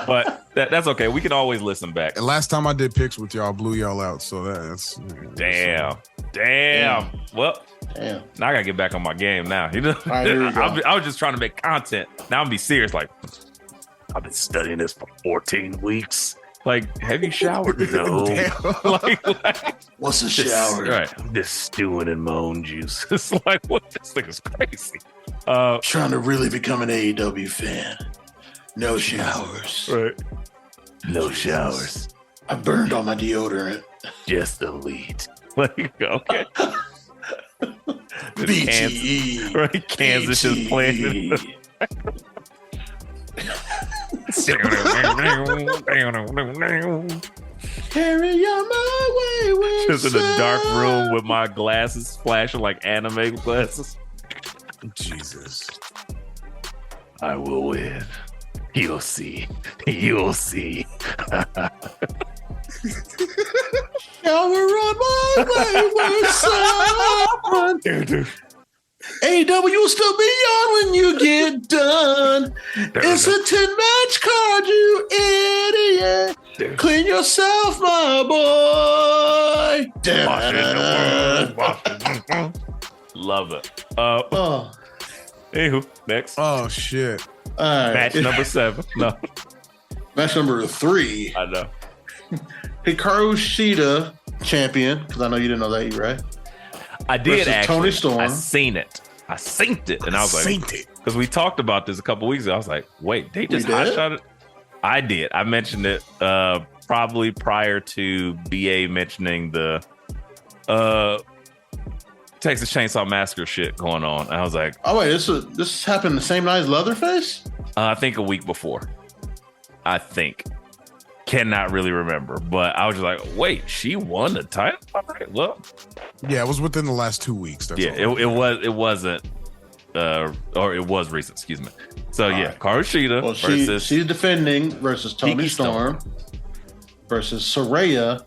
but that's okay. We can always listen back. And last time I did picks with y'all, I blew y'all out. So that's damn. Well, Damn. Now I gotta get back on my game now. You know, All right, here we go. I was just trying to make content. Now I'm be serious. Like, I've been studying this for 14 weeks. Like, have you showered? No. like, What's a shower? Right. I'm just stewing in my own juice. It's like, what? This thing is crazy. Trying to really become an AEW fan. No showers. Right. No showers. I burned all my deodorant. Just elite. Like, okay. BTE. Right? Kansas is playing. Carry on my wayward Just in a dark son. room with my glasses flashing like anime glasses. Jesus. I will win. You'll see. You'll see. Shower on my wayward son. AEW will still be on when you get done. It's a 10-match card, you idiot. Clean yourself, my boy. Love it. Oh, Anywho, next. Oh shit. all right. Match number 7. No, Match number 3. I know. Hikaru Shida, champion, because I know you didn't know that, right? I did Versus actually. Tony Storm. I seen it, and I was like, because we talked about this a couple weeks ago. I was like, wait, they just hot shot it. I did. I mentioned it probably prior to BA mentioning the Texas Chainsaw Massacre shit going on. And I was like, Oh wait, this happened the same night as Leatherface? I think a week before. I think. Cannot really remember, but I was just like, wait, she won the title? All right, well, Yeah, it was within the last 2 weeks. That's yeah, all. it wasn't, or it was recent. Excuse me. So yeah, right. Hikaru Shida Well, versus she's defending versus Tony Tiki Storm versus Saraya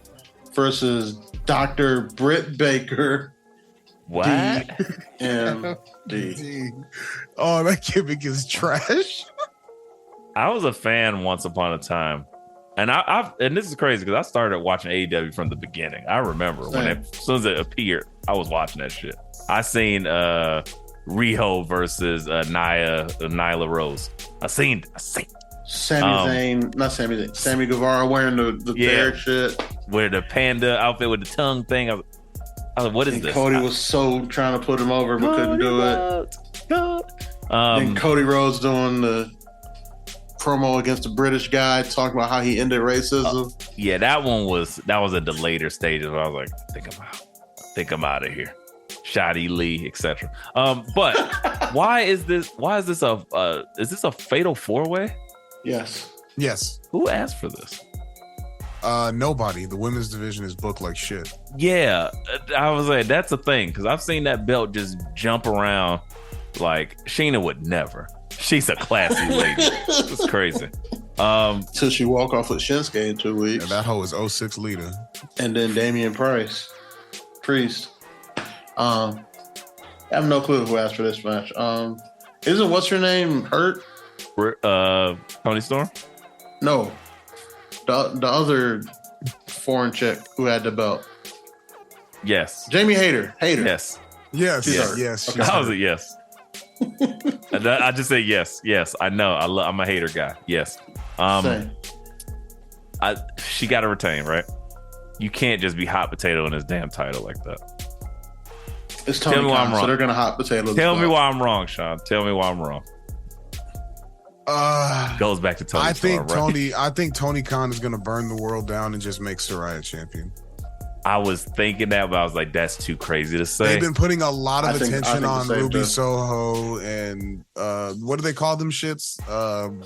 versus Dr. Britt Baker. what? DMD. Oh, that gimmick is trash. I was a fan once upon a time, and and this is crazy because I started watching AEW from the beginning. I remember when as soon as it appeared, I was watching that shit. I seen Riho versus Nyla Rose. I seen. Sami Zayn, not Sami Zayn, Sammy Guevara wearing the bear shit. With the panda outfit with the tongue thing. I was like, what is And this? Cody was so trying to put him over, but couldn't do it. And Cody Rhodes doing the promo against the British guy, talking about how he ended racism. Yeah, that was at the later stages where I was like, I think I'm out of here. Shotty Lee, etc. But why is this a fatal 4-way? Yes. Yes. Who asked for this? Nobody. The women's division is booked like shit. Yeah, I was like, that's a thing because I've seen that belt just jump around like Sheena would never. She's a classy lady. It's crazy. Till she walk off with Shinsuke in 2 weeks. And that hoe is 06 leader. And then Damian Priest. I have no clue who asked for this match. Isn't what's her name hurt? Tony Storm? No. The other foreign chick who had the belt. Yes. Jamie Hayter. Yes. Yes. She's Yes. hurt. Yes. Okay. she's I was hurt. a yes. I just say yes. Yes. I know. I'm a hater guy. Yes. Same. She got to retain, right? You can't just be hot potato in this damn title like that. It's Tell Tony me why I'm Khan, so wrong. they're gonna hot potato. Tell me why I'm wrong, Sean. Tell me why I'm wrong. Goes back to Tony. I think Storm, right? I think Tony Khan is gonna burn the world down and just make Saraya champion. I was thinking that, but I was like, that's too crazy to say. They've been putting a lot of I think attention the on same Ruby too. Soho and what do they call them shits?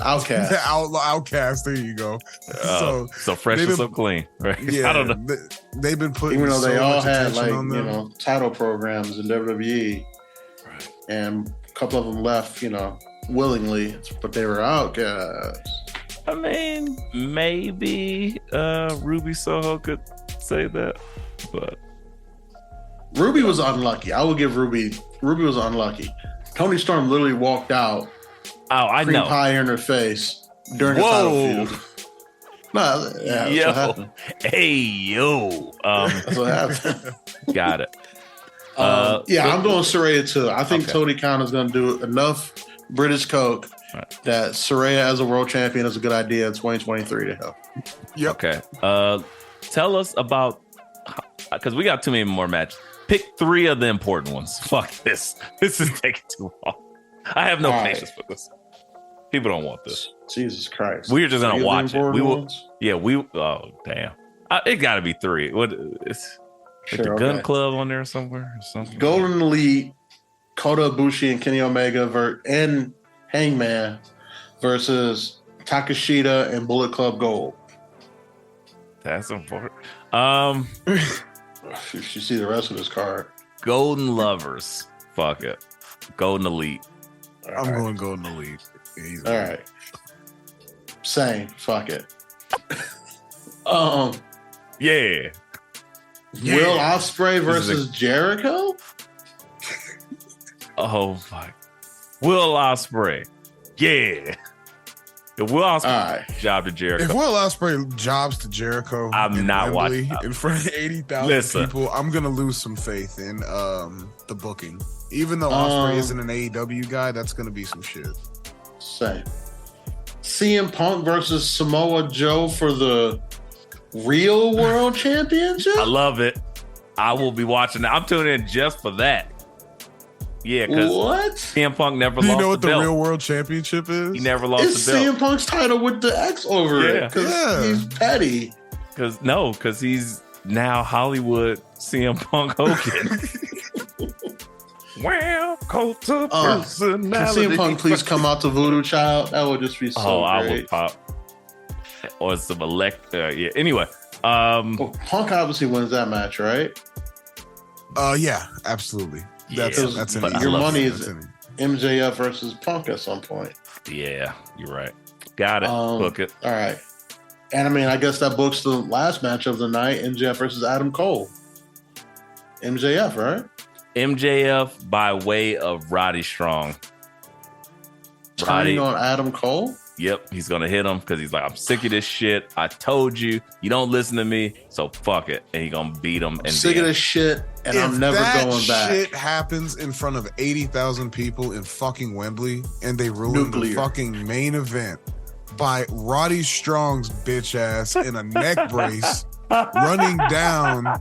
Outcast. Outcast. There you go. So fresh they've and been- so clean, right? Yeah, I don't know. They've been putting Even though they so all much had attention on them. title programs in WWE, Right. and a couple of them left, willingly, but they were outcasts. I mean, maybe Ruby Soho could say that, but Ruby was unlucky. I will give Ruby was unlucky. Tony Storm literally walked out, I cream know. pie in her face during the title feud. No, yeah, that's what happened. Hey, yo. That's what happened. Got it. I'm doing Saraya too. I think Okay. Tony Khan is going to do enough British Coke that Saraya as a world champion is a good idea in 2023 to help. Yep. Okay. Tell us about, because we got too many more matches. Pick 3 of the important ones. Fuck this. This is taking too long. I have no All patience for this. People don't want this. Jesus Christ. We're just gonna Three of the watch it. important We will. ones? Yeah, we. Oh damn! It got to be 3. What? Is the Sure, Gun okay. Club on there somewhere or something? Golden Elite, Kota Ibushi and Kenny Omega and Hangman versus Takashita and Bullet Club Gold. That's important. You should see the rest of this card. Golden Lovers. Fuck it. Golden Elite. I'm going Golden Elite. Easy. All right. Same. Fuck it. Yeah. Will Ospreay This is versus Jericho? Oh my. Will Ospreay. Yeah. If Will Ospreay All right. job to Jericho. If Will Ospreay jobs to Jericho, I'm in not Wembley, watching. in front of 80,000 Listen. people. I'm gonna lose some faith in the booking. Even though Ospreay isn't an AEW guy, that's gonna be some shit. Same. CM Punk versus Samoa Joe for the real world championship? I love it. I will be watching that. I'm tuning in just for that. Yeah, because What? CM Punk never Do you lost know what the the belt. real world championship is? He never lost It's the belt. CM Punk's title with the X over Yeah. it because Yeah. he's petty. Because he's now Hollywood CM Punk Hogan. Well, cult to Can personality. CM Punk please come out to Voodoo Child? That would just be so Oh, I great. would pop. Or some yeah. Anyway, Well, Punk obviously wins that match, right? Yeah, absolutely. That's Yeah, that's an but I easy your love money that's is an- MJF versus Punk at some point. yeah, you're right. Got it. Um, Book it. All right. And I mean, I guess that books the last match of the night, MJF versus Adam Cole. MJF, right? MJF by way of Roddy Strong. Turning on Adam Cole? Yep, he's gonna hit him because he's like, I'm sick of this shit. I told you, you don't listen to me, so fuck it. And he gonna beat him. And Sick of this shit, and I'm never that going back. shit happens in front of 80,000 people in fucking Wembley and they ruin the Nuclear. fucking main event by Roddy Strong's bitch ass in a neck brace running down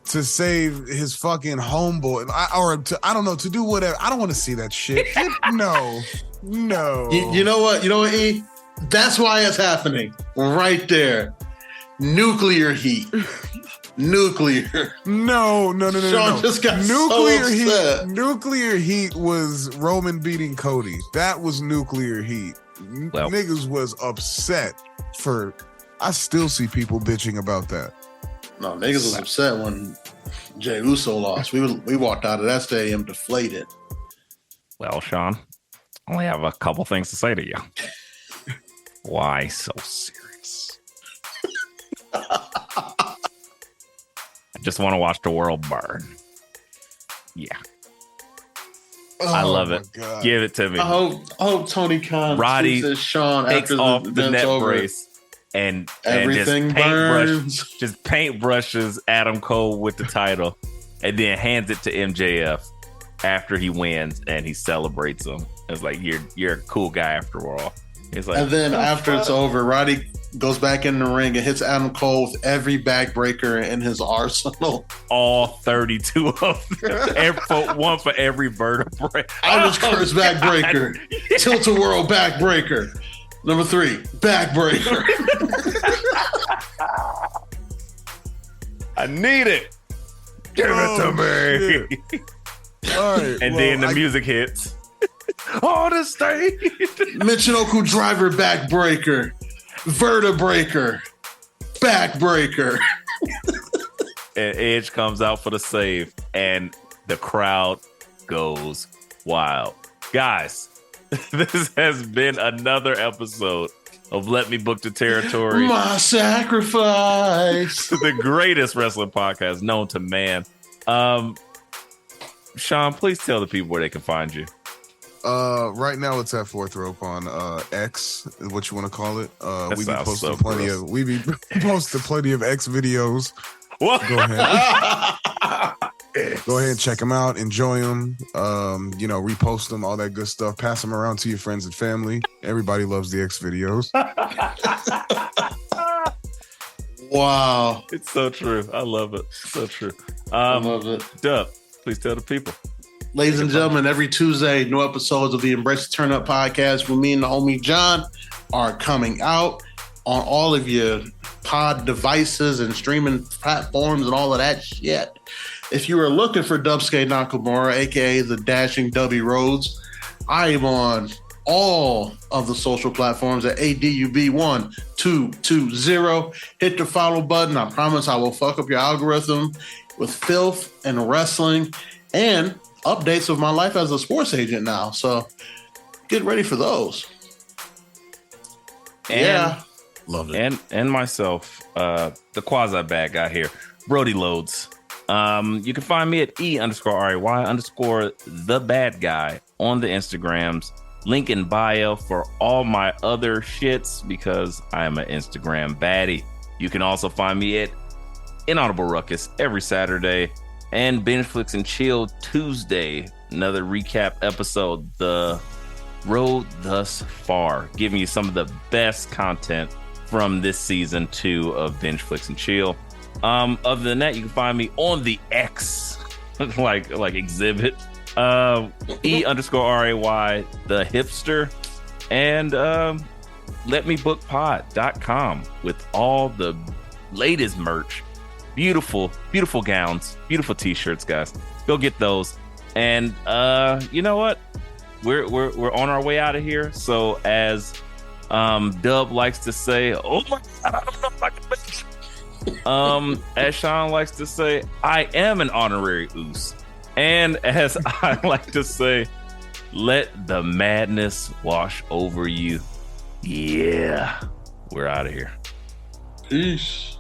to save his fucking homeboy I don't know, to do whatever. I don't want to see that shit. No. You know what? You know what, E? That's why it's happening. Right there. Nuclear heat. Nuclear. No. Sean just got nuclear so heat. upset. Nuclear heat was Roman beating Cody. That was nuclear heat. Well- Niggas was upset for. I still see people bitching about that. No, niggas was upset when Jey Uso lost. We walked out of that stadium deflated. Well, Sean, I only have a couple things to say to you. Why so serious? I just want to watch the world burn. Yeah, I love my it. God. Give it to me. I hope Tony Khan Roddy speaks as Sean Takes after off the the event's net over. brace and Everything just paintbrush, burns. just paintbrushes Adam Cole with the title, and then hands it to MJF after he wins, and he celebrates him. It's like you're a cool guy after all. It's like, And then oh, after fuck. it's over, Roddy goes back in the ring and hits Adam Cole with every backbreaker in his arsenal. all 32 of them, one for every vertebrae. Irish Oh, curse God. backbreaker. Tilt-a-whirl backbreaker. Number 3, backbreaker. I need it. Give it to me. All right. And well, then the music hits. On the stage. Michinoku driver backbreaker. Vertebreaker. Backbreaker. And Edge comes out for the save, and the crowd goes wild. Guys, this has been another episode of Let Me Book the Territory, My sacrifice. the greatest wrestling podcast known to man. Sean, please tell the people where they can find you. Right now it's at Fourth Rope on X, what you want to call it. That We be sounds posting so plenty gross. of we be posting plenty of X videos. What? Go ahead. Go ahead and check them out. Enjoy them. Repost them, all that good stuff. Pass them around to your friends and family. Everybody loves the X videos. Wow. It's so true. I love it. So true. I love it. Dub, please tell the people. Ladies and gentlemen, every Tuesday, new episodes of the Embrace the Turn Up podcast with me and the homie John are coming out on all of your pod devices and streaming platforms and all of that shit. If you are looking for Shinsuke NASkamura, aka the Dashing W Rhodes, I am on all of the social platforms at ADUB1220. Hit the follow button. I promise I will fuck up your algorithm with filth and wrestling and updates of my life as a sports agent now. So get ready for those. Love it. And myself, the quasi bad guy here, Brody Loads. You can find me at E_RAY_the bad guy on the Instagrams. Link in bio for all my other shits because I am an Instagram baddie. You can also find me at Inaudible Ruckus every Saturday and Binge Flicks and Chill Tuesday. Another recap episode, The Road Thus Far, giving you some of the best content from this season 2 of Binge Flicks and Chill. Other than that, you can find me on the X, like Exhibit, E_RAY, the hipster, and letmebookpod.com with all the latest merch. Beautiful, beautiful gowns, beautiful t-shirts, guys. Go get those. And you know what? We're on our way out of here. So as Dub likes to say, oh my God, I don't know if I can make it. As Sean likes to say, I am an honorary oos. And as I like to say, let the madness wash over you. Yeah, we're out of here. Peace.